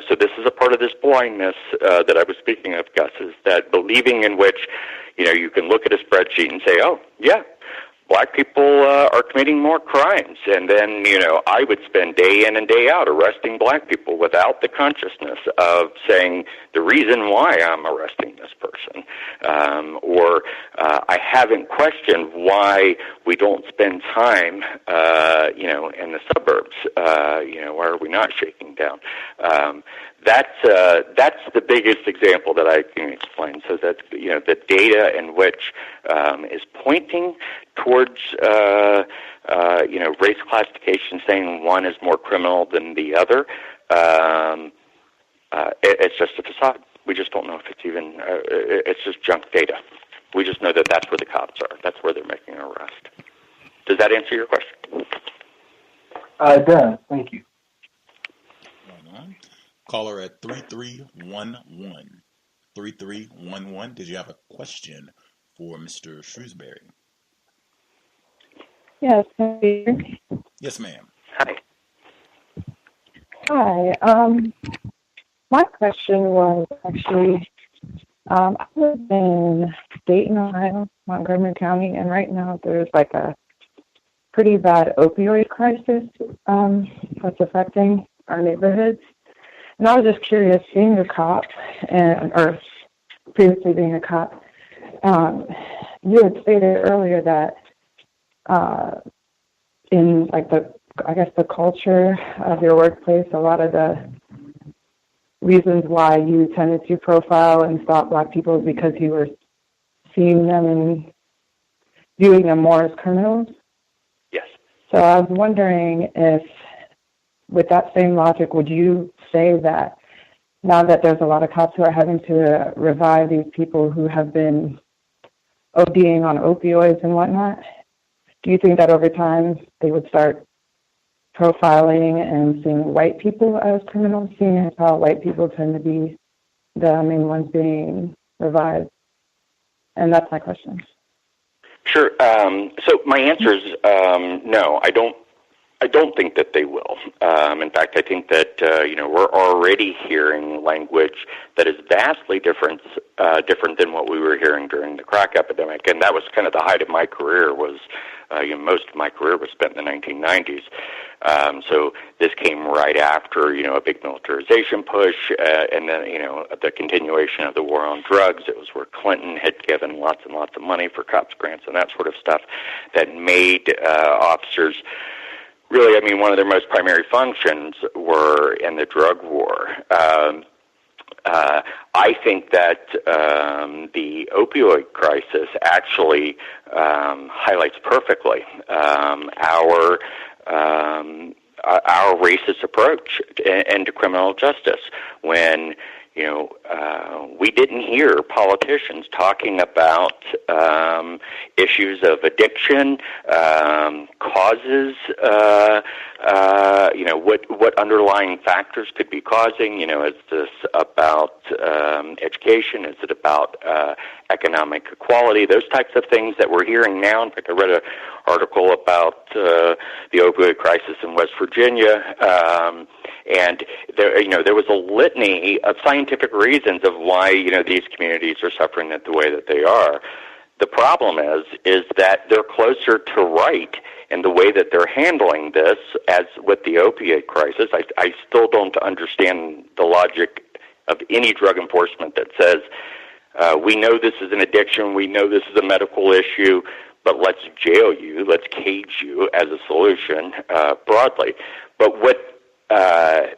so this is a part of this blindness that I was speaking of, Gus, is that believing in which, you can look at a spreadsheet and say, oh, yeah, black people are committing more crimes. And then, I would spend day in and day out arresting black people without the consciousness of saying the reason why I'm arresting this person. Or I haven't questioned why we don't spend time, in the suburbs. Why are we not shaking down? That's the biggest example that I can explain. So that the data in which is pointing towards race classification, saying one is more criminal than the other. It's just a facade. We just don't know if it's even. It's just junk data. We just know that that's where the cops are. That's where they're making an arrest. Does that answer your question? It does. Thank you. Caller at 3311. 3311. Did you have a question for Mr. Shrewsberry? Yes. Yes, ma'am. Hi. Hi. My question was actually, I live in Dayton, Ohio, Montgomery County, and right now there's like a pretty bad opioid crisis that's affecting our neighborhoods. And I was just curious, being a cop, or previously being a cop, you had stated earlier that in like the culture of your workplace, a lot of the reasons why you tended to profile and stop black people is because you were seeing them and viewing them more as criminals. Yes. So I was wondering if, with that same logic, would you say that now that there's a lot of cops who are having to revive these people who have been ODing on opioids and whatnot, do you think that over time they would start profiling and seeing white people as criminals, seeing as how white people tend to be the main ones being revived? And that's my question. Sure. So my answer is no. I don't think that they will. In fact, I think that we're already hearing language that is vastly different than what we were hearing during the crack epidemic, and that was kind of the height of my career. Most of my career was spent in the 1990s. So this came right after a big militarization push, and then the continuation of the war on drugs. It was where Clinton had given lots and lots of money for cops grants and that sort of stuff that made officers. Really, one of their most primary functions were in the drug war. I think that the opioid crisis actually highlights perfectly our racist approach into criminal justice when we didn't hear politicians talking about issues of addiction, causes, what underlying factors could be causing. Is this about education? Is it about economic equality? Those types of things that we're hearing now. In fact, I read an article about the opioid crisis in West Virginia, and there was a litany of scientific reasons of why these communities are suffering the way that they are. The problem is that they're closer to right in the way that they're handling this as with the opioid crisis. I still don't understand the logic of any drug enforcement that says we know this is an addiction, we know this is a medical issue, but let's jail you, let's cage you as a solution broadly. But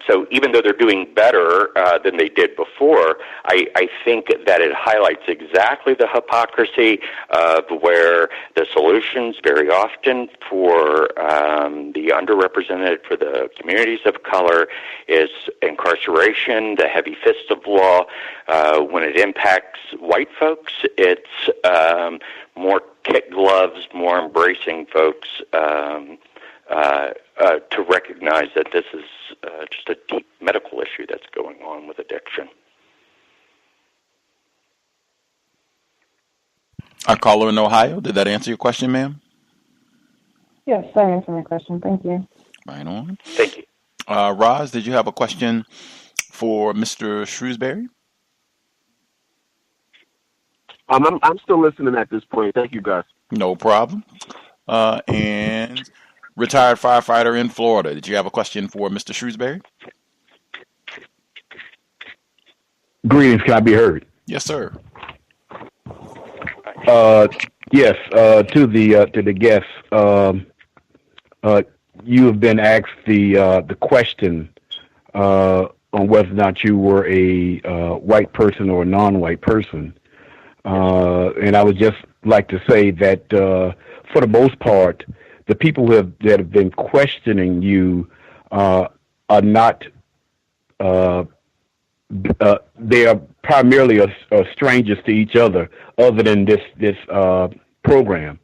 so even though they're doing better than they did before, I think that it highlights exactly the hypocrisy of where the solutions very often for the underrepresented, for the communities of color, is incarceration, the heavy fist of law. When it impacts white folks, it's more kid gloves, more embracing folks, to recognize that this is just a deep medical issue that's going on with addiction. Our caller in Ohio, did that answer your question, ma'am? Yes, that answered my question. Thank you. Right on. Thank you. Roz, did you have a question for Mr. Shrewsberry? I'm still listening at this point. Thank you, Gus. No problem. and retired firefighter in Florida. Did you have a question for Mr. Shrewsberry? Greetings, can I be heard? Yes, sir. Yes, to the guests. You have been asked the question on whether or not you were a white person or a non-white person, and I would just like to say that for the most part, the people that have been questioning you are not. They are primarily strangers to each other than this program.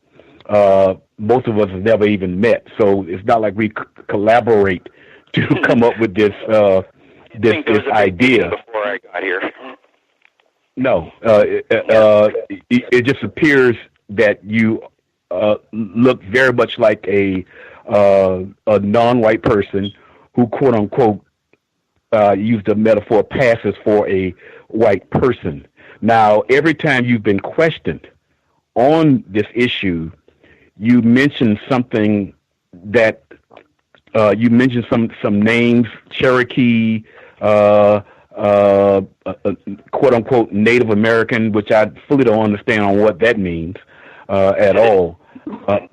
Most of us have never even met, so it's not like we collaborate to come up with this this idea. Before I got here. No, it just appears that you look very much like a non-white person who, quote unquote, used a metaphor, passes for a white person. Now, every time you've been questioned on this issue, you mentioned something that you mentioned some names, Cherokee, quote unquote Native American, which I fully don't understand on what that means at all.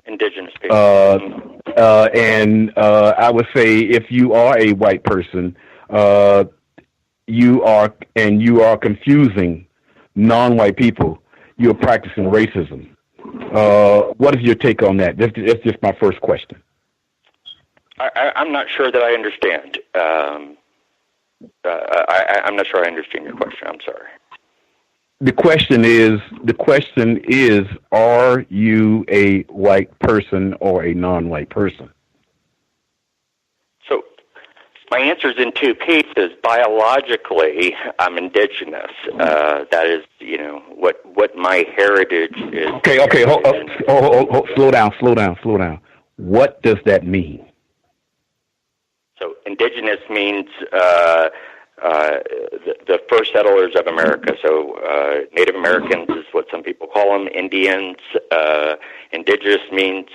Indigenous people. And I would say if you are a white person, you are confusing non-white people. You're practicing racism. What is your take on that? That's just my first question. I'm not sure that I understand. I'm not sure I understand your question. I'm sorry. The question is, are you a white person or a non-white person? So my answer is in two pieces. Biologically, I'm indigenous. That is, what my heritage is. Okay. Hold, slow down. What does that mean? So indigenous means the first settlers of America. So Native Americans is what some people call them. Indians. Indigenous means,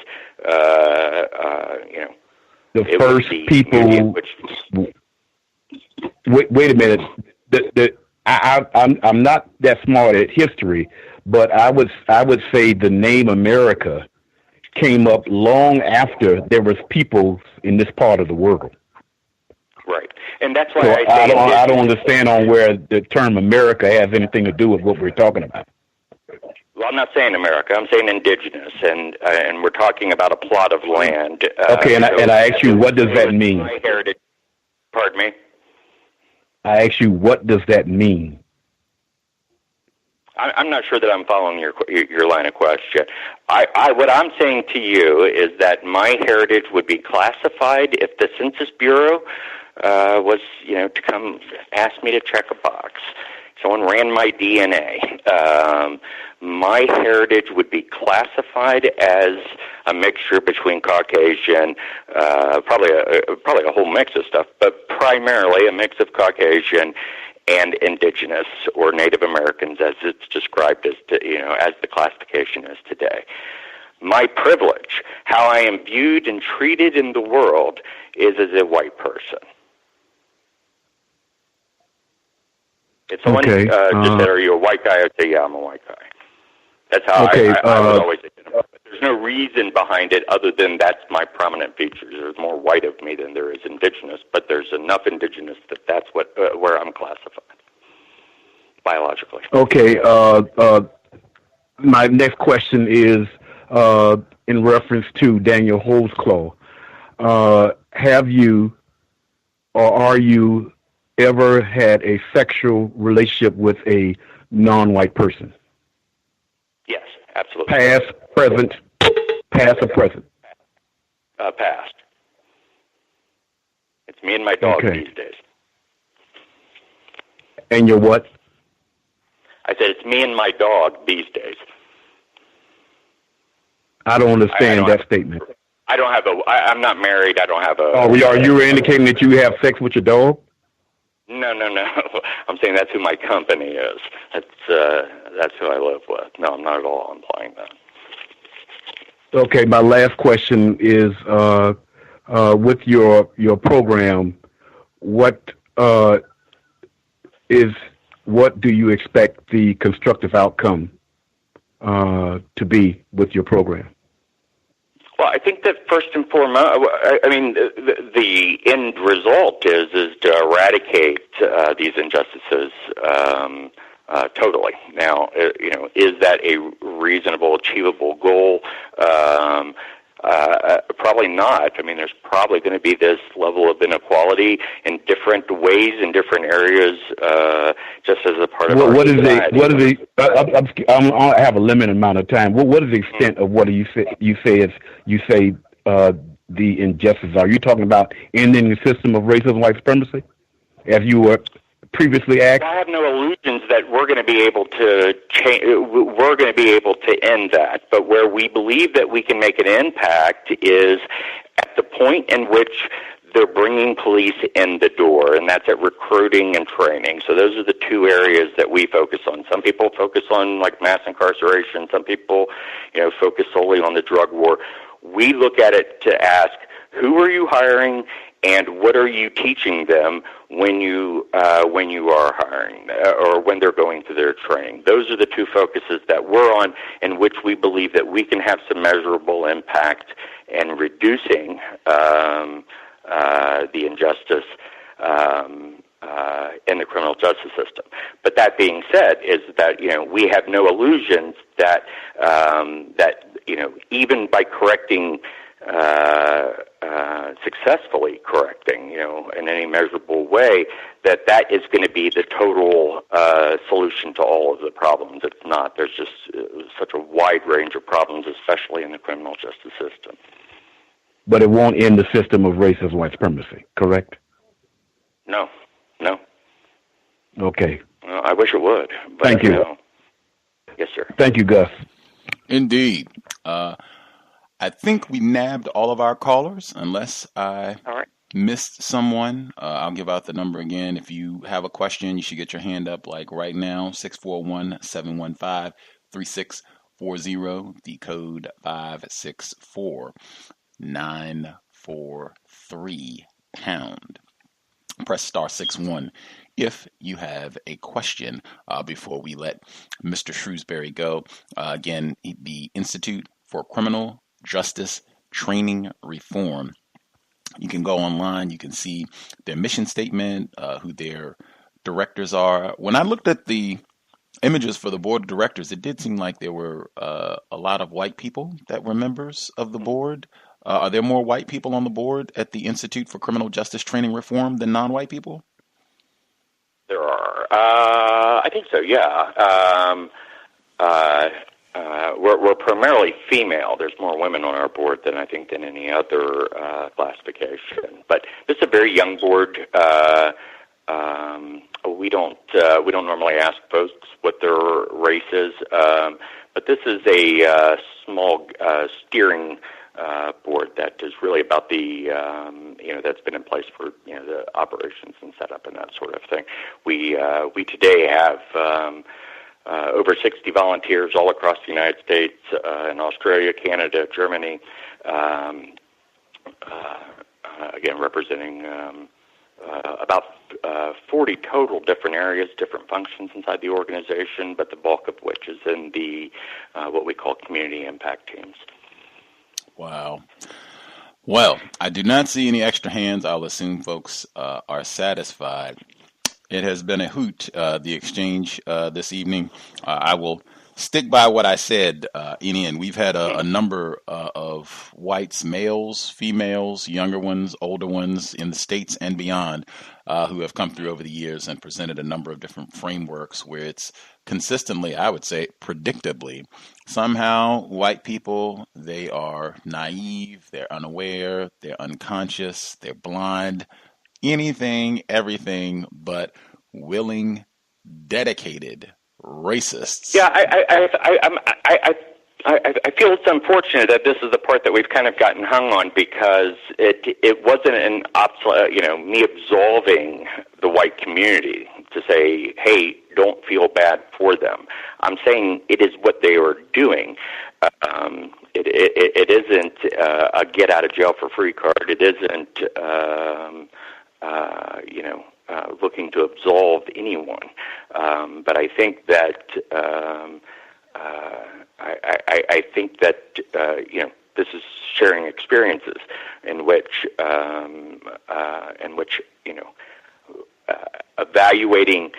the first people. Wait a minute. I'm not that smart at history, but I would say the name America came up long after there was people in this part of the world. Right, and that's why so I don't understand on where the term America has anything to do with what we're talking about. Well, I'm not saying America. I'm saying indigenous, and we're talking about a plot of land. Okay, and I ask you, what does that mean? My heritage. Pardon me. I ask you, what does that mean? I'm not sure that I'm following your line of question. What I'm saying to you is that my heritage would be classified if the Census Bureau was, to come ask me to check a box. Someone ran my DNA. My heritage would be classified as a mixture between Caucasian, probably a whole mix of stuff, but primarily a mix of Caucasian and indigenous or Native Americans, as it's described as the classification is today. My privilege, how I am viewed and treated in the world, is as a white person. If someone just said, "Are you a white guy?" I'd say, "Yeah, I'm a white guy." That's how I would always identify. But there's no reason behind it other than that's my prominent features. There's more white of me than there is indigenous, but there's enough indigenous that's where I'm classified biologically. Okay. My next question is in reference to Daniel Holdsclaw. Have you or are you ever had a sexual relationship with a non-white person? Yes, absolutely. Past, present, past or present? Past. It's me and my dog these days. And your what? I said it's me and my dog these days. I don't understand that statement. I don't have I'm not married. I don't have a... Oh, are you indicating that you have sex with your dog? No. I'm saying that's who my company is. That's who I live with. No, I'm not at all implying that. Okay, my last question is with your program, what do you expect the constructive outcome to be with your program? Well, I think that first and foremost, the end result is to eradicate these injustices totally. Now, is that a reasonable, achievable goal? Probably not. I mean, there's probably going to be this level of inequality in different ways in different areas, just as a part of our society. I have a limited amount of time. What is the extent of what you say the injustices are? Are you talking about ending the system of racism, white supremacy, as you were previously asked? I have no illusions that we're going to be able to change. We're going to be able to end that. But where we believe that we can make an impact is at the point in which they're bringing police in the door, and that's at recruiting and training. So those are the two areas that we focus on. Some people focus on like mass incarceration. Some people, focus solely on the drug war. We look at it to ask, who are you hiring? And what are you teaching them when you are hiring or when they're going through their training? Those are the two focuses that we're on, in which we believe that we can have some measurable impact in reducing the injustice in the criminal justice system. But that being said, is that we have no illusions that even by correcting. Successfully correcting, in any measurable way, that is going to be the total solution to all of the problems. It's not. There's just such a wide range of problems, especially in the criminal justice system. But it won't end the system of racism, white supremacy, correct? No. Okay. Well, I wish it would. But Thank you. Yes, sir. Thank you, Gus. Indeed. I think we nabbed all of our callers, unless I missed someone. I'll give out the number again. If you have a question, you should get your hand up like right now, 641-715-3640, the code 564-943#. Press star 61 if you have a question before we let Mr. Shrewsberry go. Again, the Institute for Criminal Justice Training Reform. You can go online, you can see their mission statement, who their directors are. When I looked at the images for the board of directors, it did seem like there were a lot of white people that were members of the board. Are there more white people on the board at the Institute for Criminal Justice Training Reform than non-white people? There are. I think so, yeah. We're primarily female. There's more women on our board than I think than any other classification. But this is a very young board. We don't normally ask folks what their race is, but this is a small steering board that is really about the that's been in place for the operations and setup and that sort of thing. We today have over 60 volunteers all across the United States, in Australia, Canada, Germany, again representing about 40 total different areas, different functions inside the organization, but the bulk of which is in the what we call community impact teams. Wow. Well, I do not see any extra hands. I'll assume folks are satisfied. It has been a hoot, the exchange this evening. I will stick by what I said, Ian. We've had a number of whites, males, females, younger ones, older ones in the States and beyond who have come through over the years and presented a number of different frameworks where it's consistently, I would say, predictably, somehow white people, they are naive, they're unaware, they're unconscious, they're blind, anything, everything but willing, dedicated racists. Yeah, I feel it's unfortunate that this is the part that we've kind of gotten hung on, because it wasn't an me absolving the white community to say, hey, don't feel bad for them. I'm saying it is what they are doing. It isn't a get out of jail for free card. It isn't looking to absolve anyone. But I think that I think that this is sharing experiences in which evaluating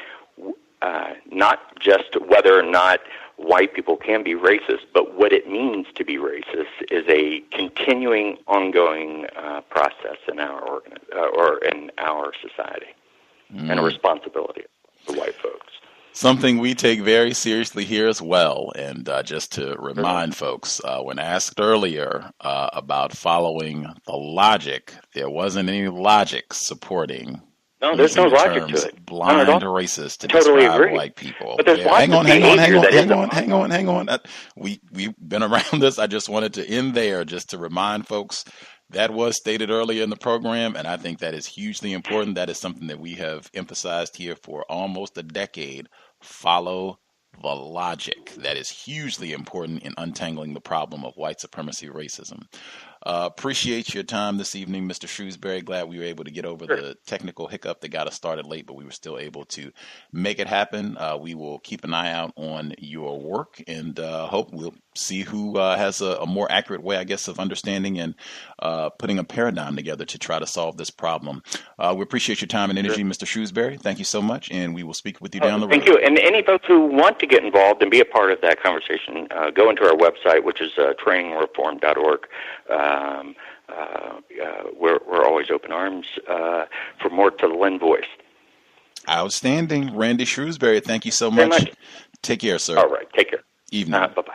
not just whether or not white people can be racist, but what it means to be racist is a continuing, ongoing process in our in our society, and a responsibility for white folks. Something we take very seriously here as well. And just to remind folks, when asked earlier about following the logic, there wasn't any logic supporting. No, there's no logic to it. Blind racist to totally describe agree. white people. But there's Hang on. hang on. We've been around this. I just wanted to end there just to remind folks that was stated earlier in the program, and I think that is hugely important. That is something that we have emphasized here for almost a decade. Follow the logic. That is hugely important in untangling the problem of white supremacy racism. Appreciate your time this evening, Mr. Shrewsberry. Glad we were able to get over the technical hiccup that got us started late, but we were still able to make it happen. We will keep an eye out on your work and hope we'll see who has a more accurate way, I guess, of understanding and putting a paradigm together to try to solve this problem. We appreciate your time and energy, Mr. Shrewsberry. Thank you so much, and we will speak with you down the road. Thank you. And any folks who want to get involved and be a part of that conversation, go into our website, which is trainingreform.org. We're always open arms for more to lend voice. Outstanding. Randy Shrewsberry, thank you so much. Take care, sir. All right. Take care. Evening. Bye-bye.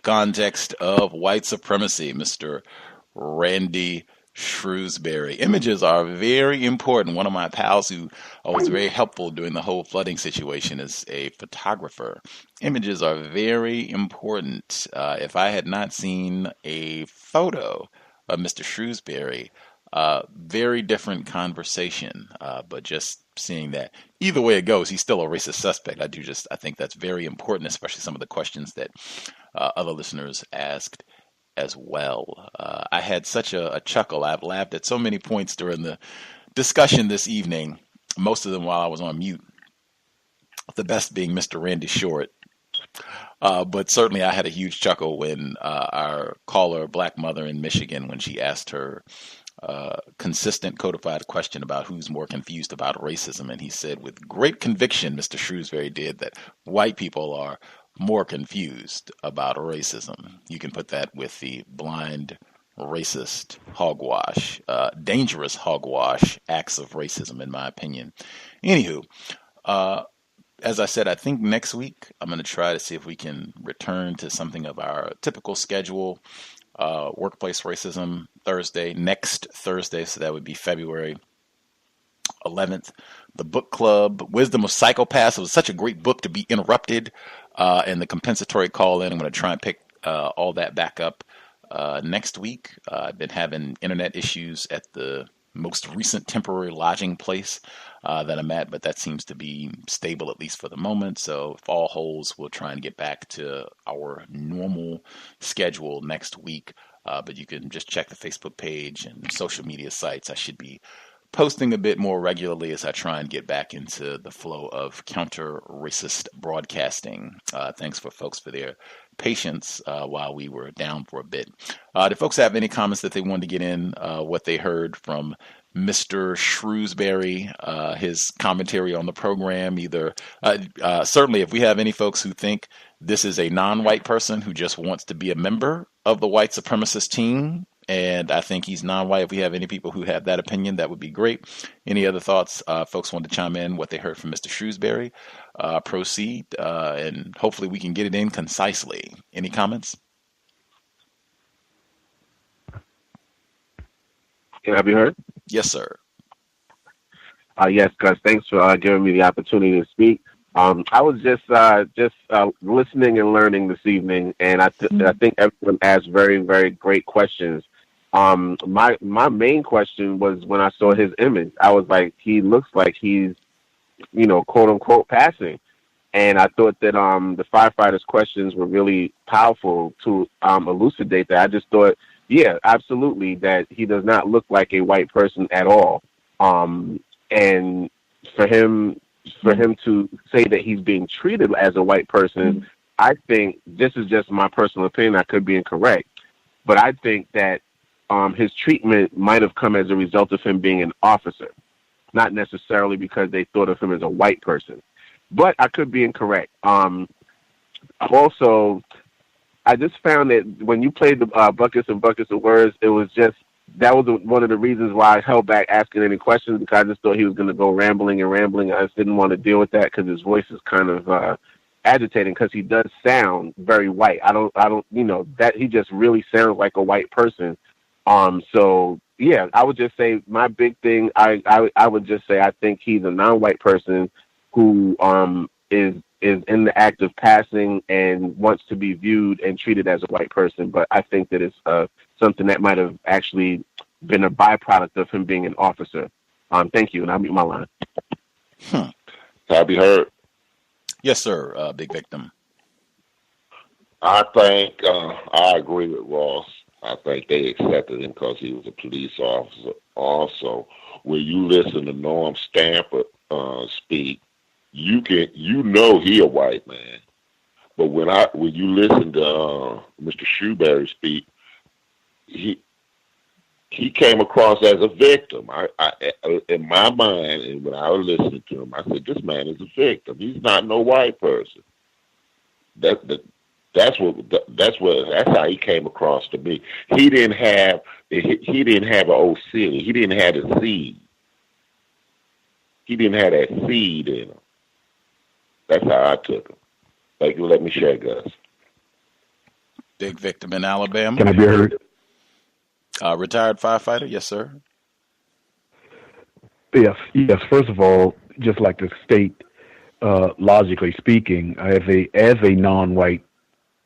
Context of white supremacy, Mr. Randy Shrewsberry. Images are very important. One of my pals who was very helpful during the whole flooding situation is a photographer. Images are very important. If I had not seen a photo of Mr. Shrewsberry, very different conversation. But just seeing that, either way it goes, he's still a racist suspect. I think that's very important, especially some of the questions that other listeners asked as well. I had such a chuckle. I've laughed at so many points during the discussion this evening, most of them while I was on mute. The best being Mr. Randy Short. But certainly I had a huge chuckle when our caller, black mother in Michigan, when she asked her consistent codified question about who's more confused about racism. And he said with great conviction, Mr. Shrewsberry did, that white people are more confused about racism. You can put that with the blind racist hogwash, dangerous hogwash acts of racism, in my opinion. Anywho, as I said, I think next week I'm going to try to see if we can return to something of our typical schedule. Workplace racism next Thursday, so that would be February 11th. The book club, Wisdom of Psychopaths. It was such a great book to be interrupted. And the compensatory call-in, I'm going to try and pick all that back up next week. I've been having internet issues at the most recent temporary lodging place that I'm at, but that seems to be stable, at least for the moment. So if all holds, we'll try and get back to our normal schedule next week. But you can just check the Facebook page and social media sites. I should be posting a bit more regularly as I try and get back into the flow of counter-racist broadcasting. Thanks for folks for their patience while we were down for a bit. Did folks have any comments that they wanted to get in, what they heard from Mr. Shrewsberry, his commentary on the program? Either certainly if we have any folks who think this is a non-white person who just wants to be a member of the white supremacist team, and I think he's non-white. If we have any people who have that opinion, that would be great. Any other thoughts? Folks want to chime in what they heard from Mr. Shrewsberry. Proceed, and hopefully we can get it in concisely. Any comments? Can I be heard? Yes, sir. Yes, Gus. Thanks for giving me the opportunity to speak. I was just listening and learning this evening, and I think everyone asked very, very great questions. My main question was when I saw his image, I was like, he looks like he's, quote unquote, passing. And I thought that the firefighter's questions were really powerful to elucidate that. I just thought, yeah, absolutely, that he does not look like a white person at all. And for him to say that he's being treated as a white person, I think, this is just my personal opinion, I could be incorrect, but I think that his treatment might have come as a result of him being an officer, not necessarily because they thought of him as a white person. But I could be incorrect. Also, I just found that when you played the Buckets and Buckets of Words, it was just, that was one of the reasons why I held back asking any questions, because I just thought he was going to go rambling and rambling. I just didn't want to deal with that because his voice is kind of agitating, because he does sound very white. I don't, that he just really sounds like a white person. So yeah, I would just say my big thing, I would just say I think he's a non-white person who is in the act of passing and wants to be viewed and treated as a white person. But I think that it's something that might have actually been a byproduct of him being an officer. Thank you, and I'll mute my line. Have you heard? Yes, sir, Big Victim. I think I agree with Ross. I think they accepted him because he was a police officer. Also, when you listen to Norm Stamper speak, you know he a white man. But when you listen to Mr. Shrewsberry speak, he came across as a victim. I in my mind, and when I was listening to him, I said, "This man is a victim. He's not no white person." That's how he came across to me. He didn't have an OC. He didn't have a seed. He didn't have that seed in him. That's how I took him. Thank you. Let me share, Gus. Big Victim in Alabama. Can I be heard? Retired firefighter. Yes, sir. Yes. First of all, just like to state, logically speaking, as a non-white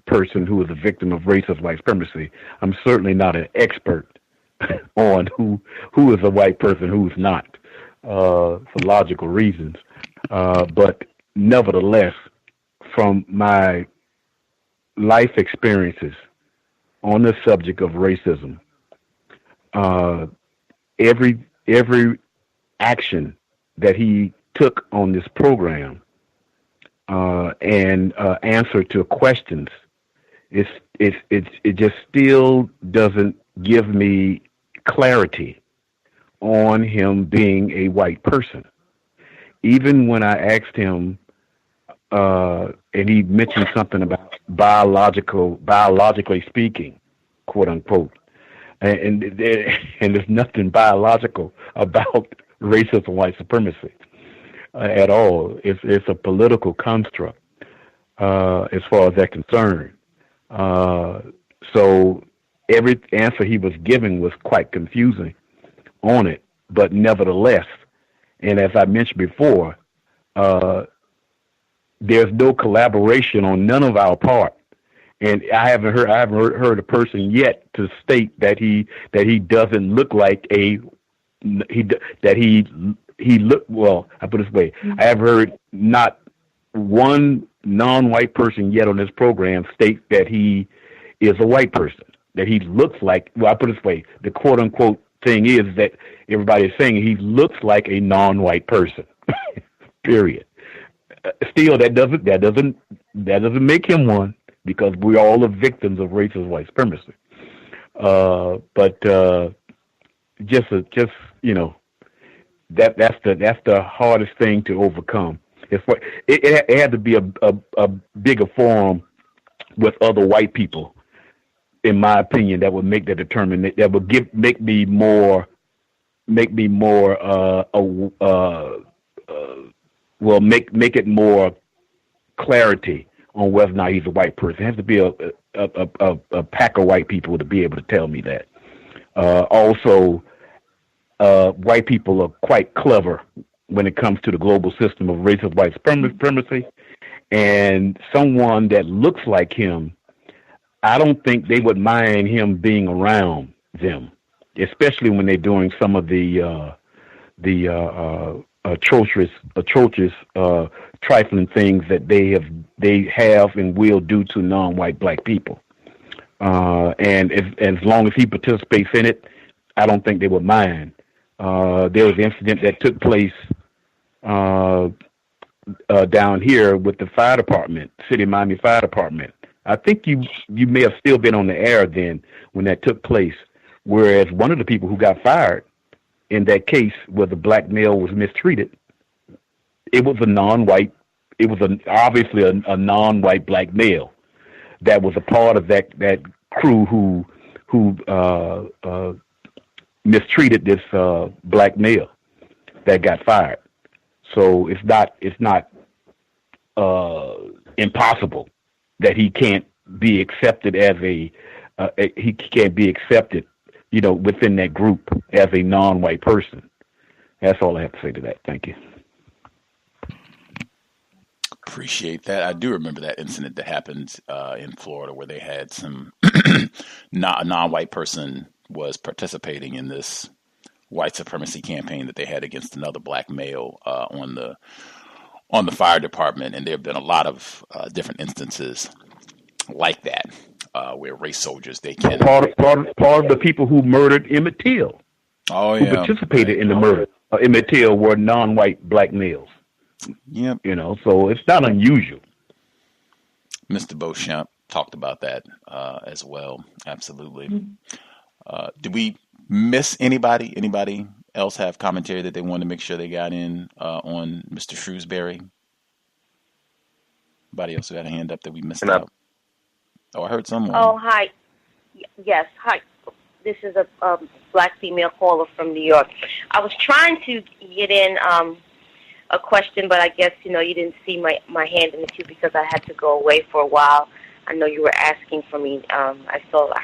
person who is a victim of racist white supremacy, I'm certainly not an expert on who is a white person, who's not, for logical reasons. But nevertheless, from my life experiences on the subject of racism, every action that he took on this program and answer to questions, it just still doesn't give me clarity on him being a white person. Even when I asked him, and he mentioned something about biologically speaking, quote unquote, and there's nothing biological about racism, white supremacy at all. It's a political construct as far as that's concerned. So every answer he was giving was quite confusing on it, but nevertheless, and as I mentioned before, there's no collaboration on none of our part, and I haven't heard a person yet to state that he doesn't look like I put it this way, I have heard not one non-white person yet on this program state that he is a white person, that he looks like, I put it this way, the quote unquote thing is that everybody is saying he looks like a non-white person, period. Still, that doesn't make him one, because we're all the victims of racist white supremacy. But just that's the hardest thing to overcome. It had to be a bigger forum with other white people, in my opinion, that would make that determination, that would make me more make it more clarity on whether or not he's a white person. It has to be a pack of white people to be able to tell me that. Also, white people are quite clever when it comes to the global system of racist white supremacy, and someone that looks like him, I don't think they would mind him being around them, especially when they're doing some of the atrocious, trifling things that they have and will do to non-white black people. And as long as he participates in it, I don't think they would mind. There was an incident that took place down here with the fire department, City of Miami Fire Department. I think you may have still been on the air then when that took place, whereas one of the people who got fired in that case where the black male was mistreated, it was obviously a non-white black male that was a part of that crew who mistreated this black male that got fired. So it's not impossible that he can't be accepted as he can't be accepted, within that group as a non-white person. That's all I have to say to that. Thank you. Appreciate that. I do remember that incident that happened in Florida where they had some a non-white person was participating in this white supremacy campaign that they had against another black male on the fire department, and there have been a lot of different instances like that where race soldiers they can part of the people who murdered Emmett Till. Oh yeah, who participated in the murder of Emmett Till were non-white black males. Yep. So it's not unusual. Mr. Beauchamp talked about that as well. Absolutely. Did we miss anybody? Anybody else have commentary that they wanted to make sure they got in on Mr. Shrewsberry? Anybody else who got a hand up that we missed out? Oh, I heard someone. Oh, hi. Yes, hi. This is a black female caller from New York. I was trying to get in a question, but I guess, you didn't see my hand in the queue because I had to go away for a while. I know you were asking for me. I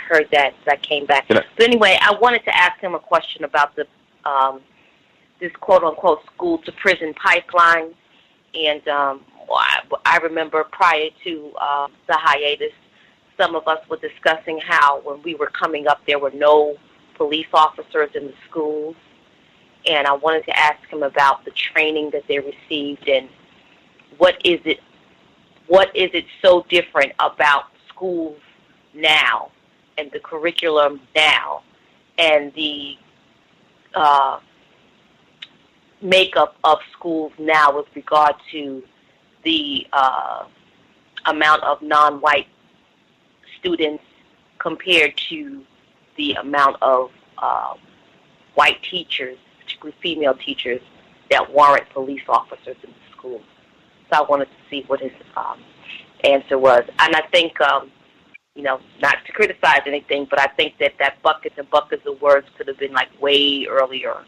heard that, so I came back. But anyway, I wanted to ask him a question about the this quote-unquote school-to-prison pipeline. And I remember prior to the hiatus, some of us were discussing how when we were coming up, there were no police officers in the schools. And I wanted to ask him about the training that they received and what is it so different about schools now and the curriculum now and the makeup of schools now with regard to the amount of non-white students compared to the amount of white teachers, particularly female teachers, that warrant police officers in the schools. So I wanted to see what his answer was. And I think, not to criticize anything, but I think that buckets and buckets of words could have been like way earlier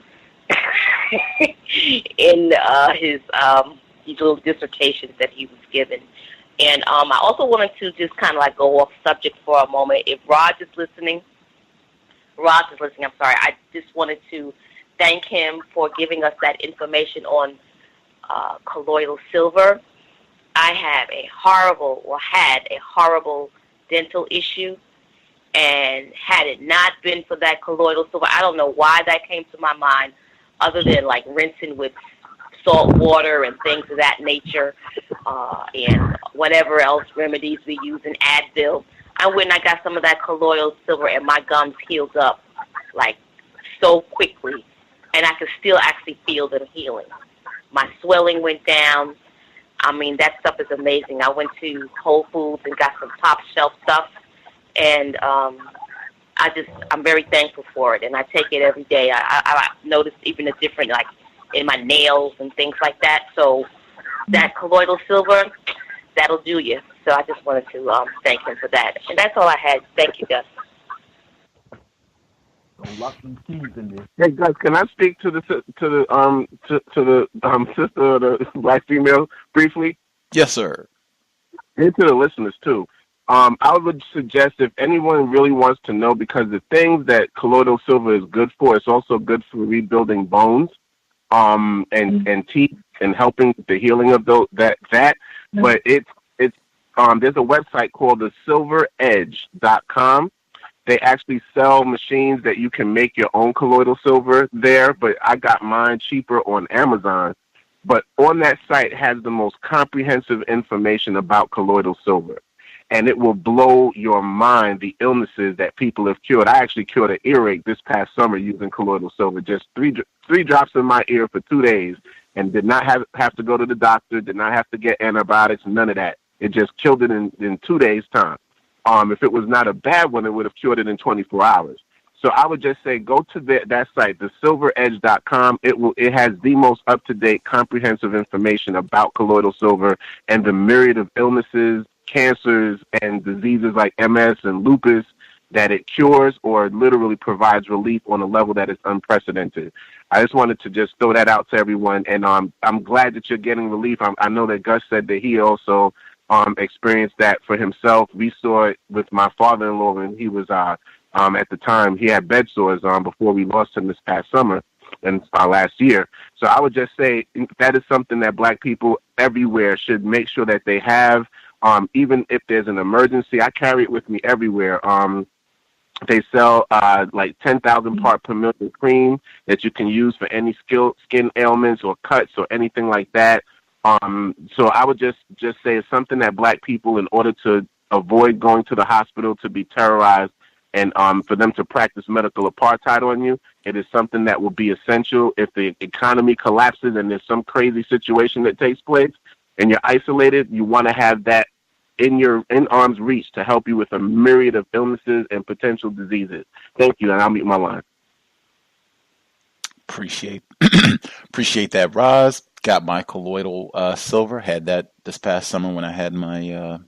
in his little dissertations that he was given. And I also wanted to just kind of like go off subject for a moment. If Raj is listening, I just wanted to thank him for giving us that information on colloidal silver. I had a horrible dental issue, and had it not been for that colloidal silver, I don't know why that came to my mind, other than like rinsing with salt water and things of that nature, and whatever else remedies we use in Advil. I went and I got some of that colloidal silver, and my gums healed up like so quickly, and I could still actually feel them healing. My swelling went down. I mean, that stuff is amazing. I went to Whole Foods and got some top shelf stuff, and I'm very thankful for it, and I take it every day. I noticed even a difference, like in my nails and things like that. So that colloidal silver, that'll do you. So I just wanted to thank him for that, and that's all I had. Thank you, Gus. Hey Gus, can I speak to the sister or the black female briefly? Yes, sir. And to the listeners too. I would suggest if anyone really wants to know, because the things that colloidal silver is good for, it's also good for rebuilding bones, and teeth, and helping the healing of that. But it's there's a website called the silveredge.com. They actually sell machines that you can make your own colloidal silver there, but I got mine cheaper on Amazon. but on that site has the most comprehensive information about colloidal silver. And it will blow your mind, the illnesses that people have cured. I actually cured an earache this past summer using colloidal silver, just three drops in my ear for 2 days, and did not have to go to the doctor, did not have to get antibiotics, none of that. It just killed it in 2 days' time. If it was not a bad one, it would have cured it in 24 hours. So I would just say go to that site, thesilveredge.com. It has the most up-to-date, comprehensive information about colloidal silver and the myriad of illnesses, cancers, and diseases like MS and lupus that it cures or literally provides relief on a level that is unprecedented. I just wanted to just throw that out to everyone, and I'm glad that you're getting relief. I know that Gus said that he also experienced that for himself. We saw it with my father-in-law when he was at the time he had bed sores before we lost him this past summer and last year. So I would just say that is something that Black people everywhere should make sure that they have. Even if there's an emergency, I carry it with me everywhere. They sell like 10,000 part per million cream that you can use for any skin ailments or cuts or anything like that. So I would just say it's something that Black people, in order to avoid going to the hospital to be terrorized and for them to practice medical apartheid on you, it is something that will be essential. If the economy collapses and there's some crazy situation that takes place and you're isolated, you want to have that in arm's reach to help you with a myriad of illnesses and potential diseases. Thank you, and I'll mute my line. Appreciate that, Roz. Got my colloidal silver. Had that this past summer when I had my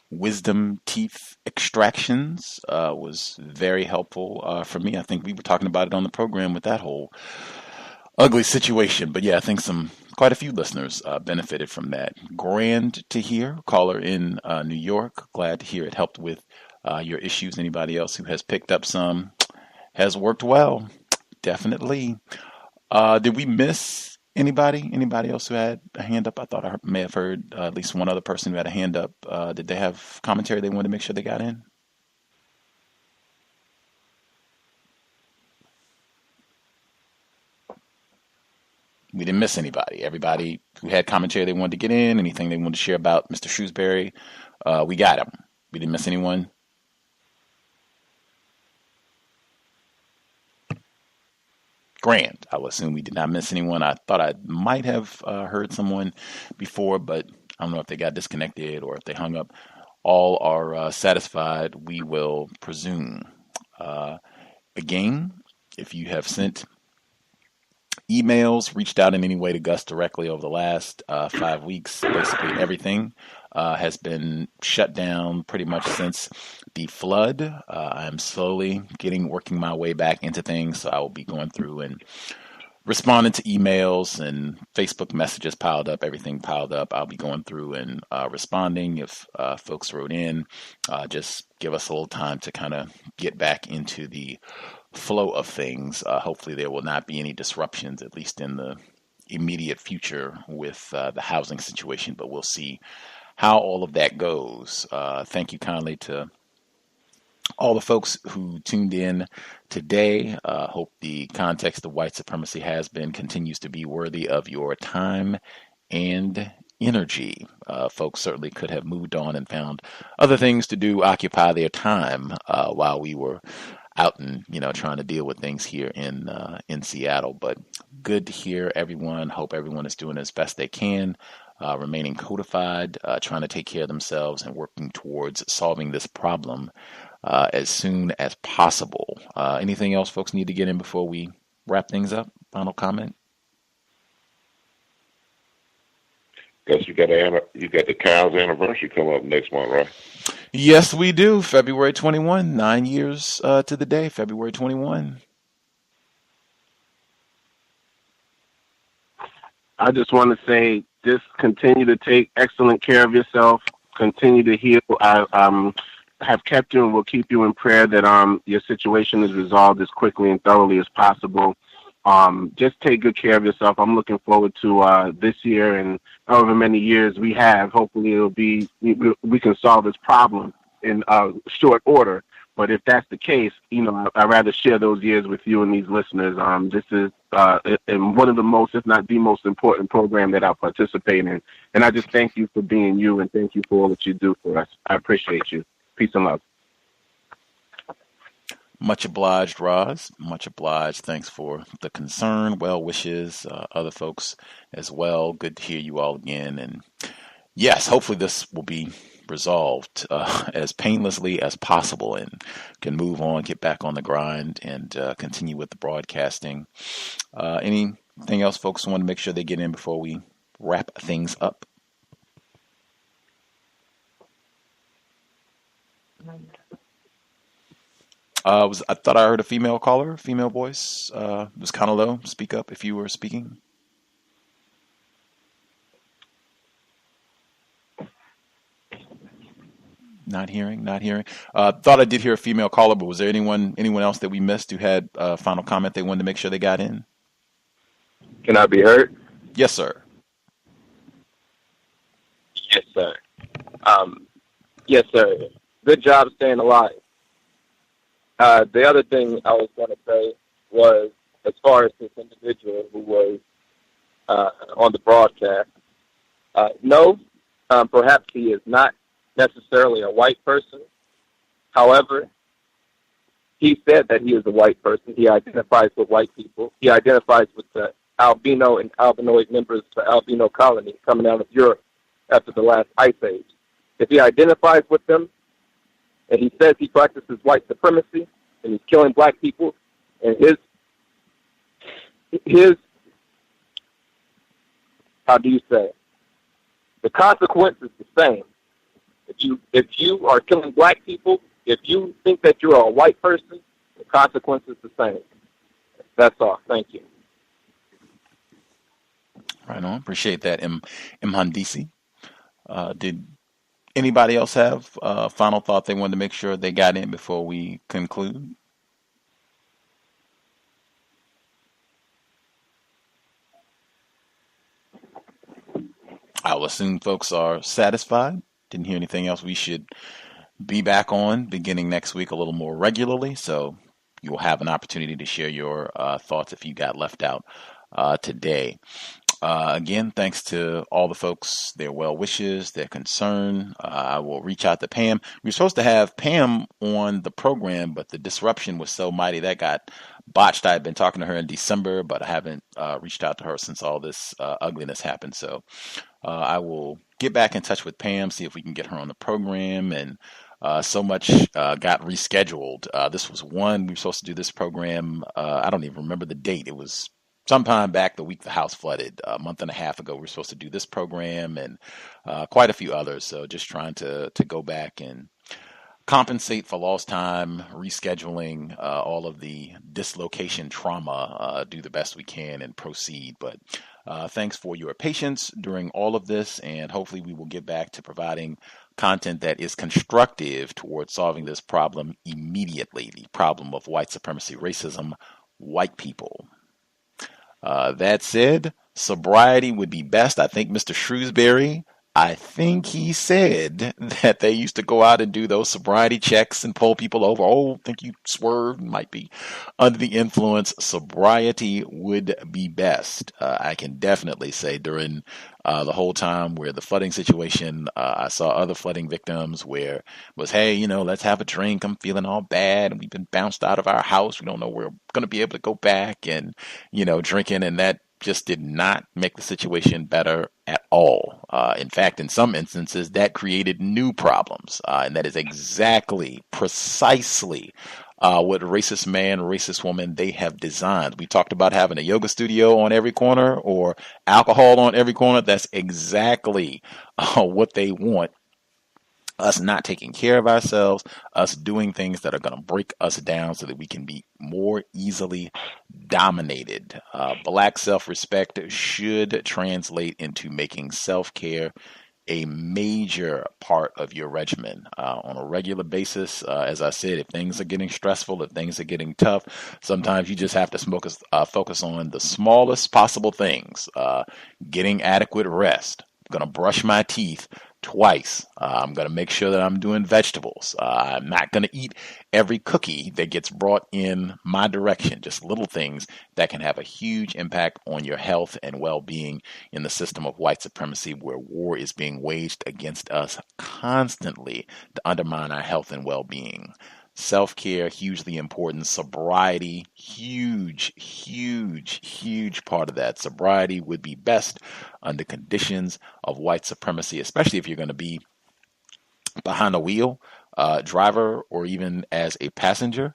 wisdom teeth extractions. Was very helpful for me. I think we were talking about it on the program with that whole ugly situation. But yeah, I think quite a few listeners benefited from that. Grand to hear. Caller in New York. Glad to hear it helped with your issues. Anybody else who has picked up some has worked well. Definitely. Did we miss anybody? Anybody else who had a hand up? I thought I may have heard at least one other person who had a hand up. Did they have commentary they wanted to make sure they got in? We didn't miss anybody. Everybody who had commentary they wanted to get in, anything they wanted to share about Mr. Shrewsberry, we got him. We didn't miss anyone. Grand. I will assume we did not miss anyone. I thought I might have heard someone before, but I don't know if they got disconnected or if they hung up. All are satisfied, we will presume. Again, if you have sent emails, reached out in any way to Gus directly over the last 5 weeks, basically everything has been shut down pretty much since the flood. I am slowly working my way back into things, so I will be going through and responding to emails and Facebook messages piled up, everything piled up. I'll be going through and responding. If folks wrote in, just give us a little time to kind of get back into the flow of things. Hopefully there will not be any disruptions, at least in the immediate future with the housing situation, but we'll see how all of that goes. Thank you kindly to all the folks who tuned in today. Hope the context of white supremacy continues to be worthy of your time and energy. Folks certainly could have moved on and found other things to do, occupy their time while we were out and trying to deal with things here in Seattle. But good to hear everyone. Hope everyone is doing as best they can, remaining codified, trying to take care of themselves and working towards solving this problem as soon as possible. Anything else folks need to get in before we wrap things up? Final comment? Guess you got the Cows anniversary coming up next month, right? Yes, we do. February 21, 9 years to the day, February 21. I just want to say, just continue to take excellent care of yourself. Continue to heal. I have kept you and will keep you in prayer that your situation is resolved as quickly and thoroughly as possible. Just take good care of yourself. I'm looking forward to this year and however many years we have. Hopefully we can solve this problem in short order. But if that's the case, I'd rather share those years with you and these listeners. This is one of the most, if not the most important program that I participate in. And I just thank you for being you, and thank you for all that you do for us. I appreciate you. Peace and love. Much obliged, Roz. Much obliged. Thanks for the concern, well wishes, other folks as well. Good to hear you all again. And yes, hopefully this will be resolved as painlessly as possible and can move on, get back on the grind, and continue with the broadcasting. Anything else folks want to make sure they get in before we wrap things up? I thought I heard a female caller, female voice. It was kind of low. Speak up if you were speaking. Not hearing. Thought I did hear a female caller, but was there anyone else that we missed who had a final comment they wanted to make sure they got in? Can I be heard? Yes, sir. Yes, sir. Yes, sir. Good job staying alive. The other thing I was going to say was, as far as this individual who was on the broadcast, no, perhaps he is not necessarily a white person. However, he said that he is a white person. He identifies with white people. He identifies with the albino and albinoid members of the albino colony coming out of Europe after the last ice age. If he identifies with them, and he says he practices white supremacy, and he's killing black people, and his how do you say it? The consequence is the same. If you are killing black people, if you think that you're a white person, the consequence is the same. That's all. Thank you. Right on. Appreciate that, Mhandisi. Did anybody else have a final thought they wanted to make sure they got in before we conclude? I'll assume folks are satisfied. Didn't hear anything else. We should be back on beginning next week a little more regularly, so you'll have an opportunity to share your thoughts if you got left out today. Again, thanks to all the folks, their well wishes, their concern. I will reach out to Pam. We were supposed to have Pam on the program, but the disruption was so mighty that got botched. I had been talking to her in December, but I haven't reached out to her since all this ugliness happened. So I will get back in touch with Pam, see if we can get her on the program. And so much got rescheduled. This was one, we were supposed to do this program. I don't even remember the date. It was sometime back the week the house flooded, a month and a half ago. We were supposed to do this program and quite a few others. So just trying to go back and compensate for lost time, rescheduling all of the dislocation trauma, do the best we can and proceed. But thanks for your patience during all of this, and hopefully we will get back to providing content that is constructive towards solving this problem immediately, the problem of white supremacy, racism, white people. That said, sobriety would be best. I think Mr. Shrewsberry, I think he said that they used to go out and do those sobriety checks and pull people over. Oh, I think you swerved, might be under the influence. Sobriety would be best. I can definitely say during the whole time where the flooding situation, I saw other flooding victims where it was, hey, let's have a drink. I'm feeling all bad. And we've been bounced out of our house. We don't know we're going to be able to go back and, drinking. And that just did not make the situation better at all. In fact, in some instances, that created new problems. And that is precisely what racist man, racist woman they have designed. We talked about having a yoga studio on every corner or alcohol on every corner. That's exactly what they want. Us not taking care of ourselves, us doing things that are going to break us down so that we can be more easily dominated. Black self-respect should translate into making self-care a major part of your regimen on a regular basis. As I said, if things are getting stressful, if things are getting tough, sometimes you just have to focus on the smallest possible things. Getting adequate rest. I'm going to brush my teeth twice. I'm going to make sure that I'm doing vegetables. I'm not going to eat every cookie that gets brought in my direction. Just little things that can have a huge impact on your health and well-being in the system of white supremacy, where war is being waged against us constantly to undermine our health and well-being. Self-care, hugely important. Sobriety, huge part of that. Sobriety would be best under conditions of white supremacy, especially if you're going to be behind a wheel, driver, or even as a passenger.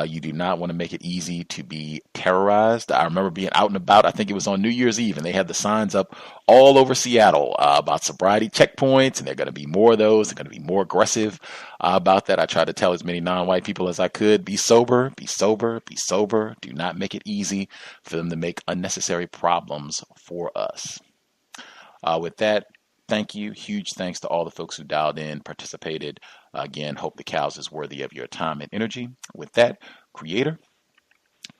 You do not want to make it easy to be terrorized. I remember being out and about, I think it was on New Year's Eve, and they had the signs up all over Seattle about sobriety checkpoints, and there are going to be more of those. They're going to be more aggressive about that. I tried to tell as many non-white people as I could, be sober, be sober, be sober. Do not make it easy for them to make unnecessary problems for us. With that, thank you. Huge thanks to all the folks who dialed in, participated. Again, hope the C.O.W.S is worthy of your time and energy. With that, Creator,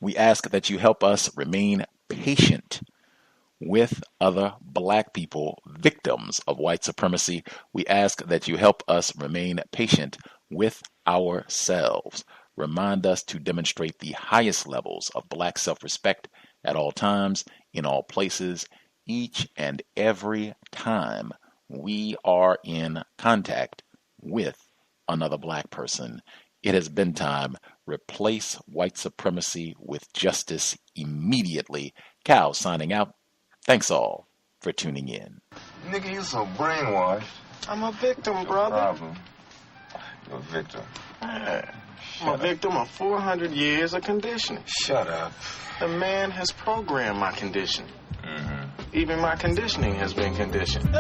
we ask that you help us remain patient with other Black people, victims of white supremacy. We ask that you help us remain patient with ourselves. Remind us to demonstrate the highest levels of Black self-respect at all times, in all places, each and every time we are in contact with another Black person. It has been time. Replace white supremacy with justice immediately. C.O.W.S signing out. Thanks all for tuning in. Nigga, you so brainwashed. I'm a victim, brother. Problem. You're a victim. Man, I'm a victim of 400 years of conditioning. Shut up. The man has programmed my conditioning. Even my conditioning has been conditioned.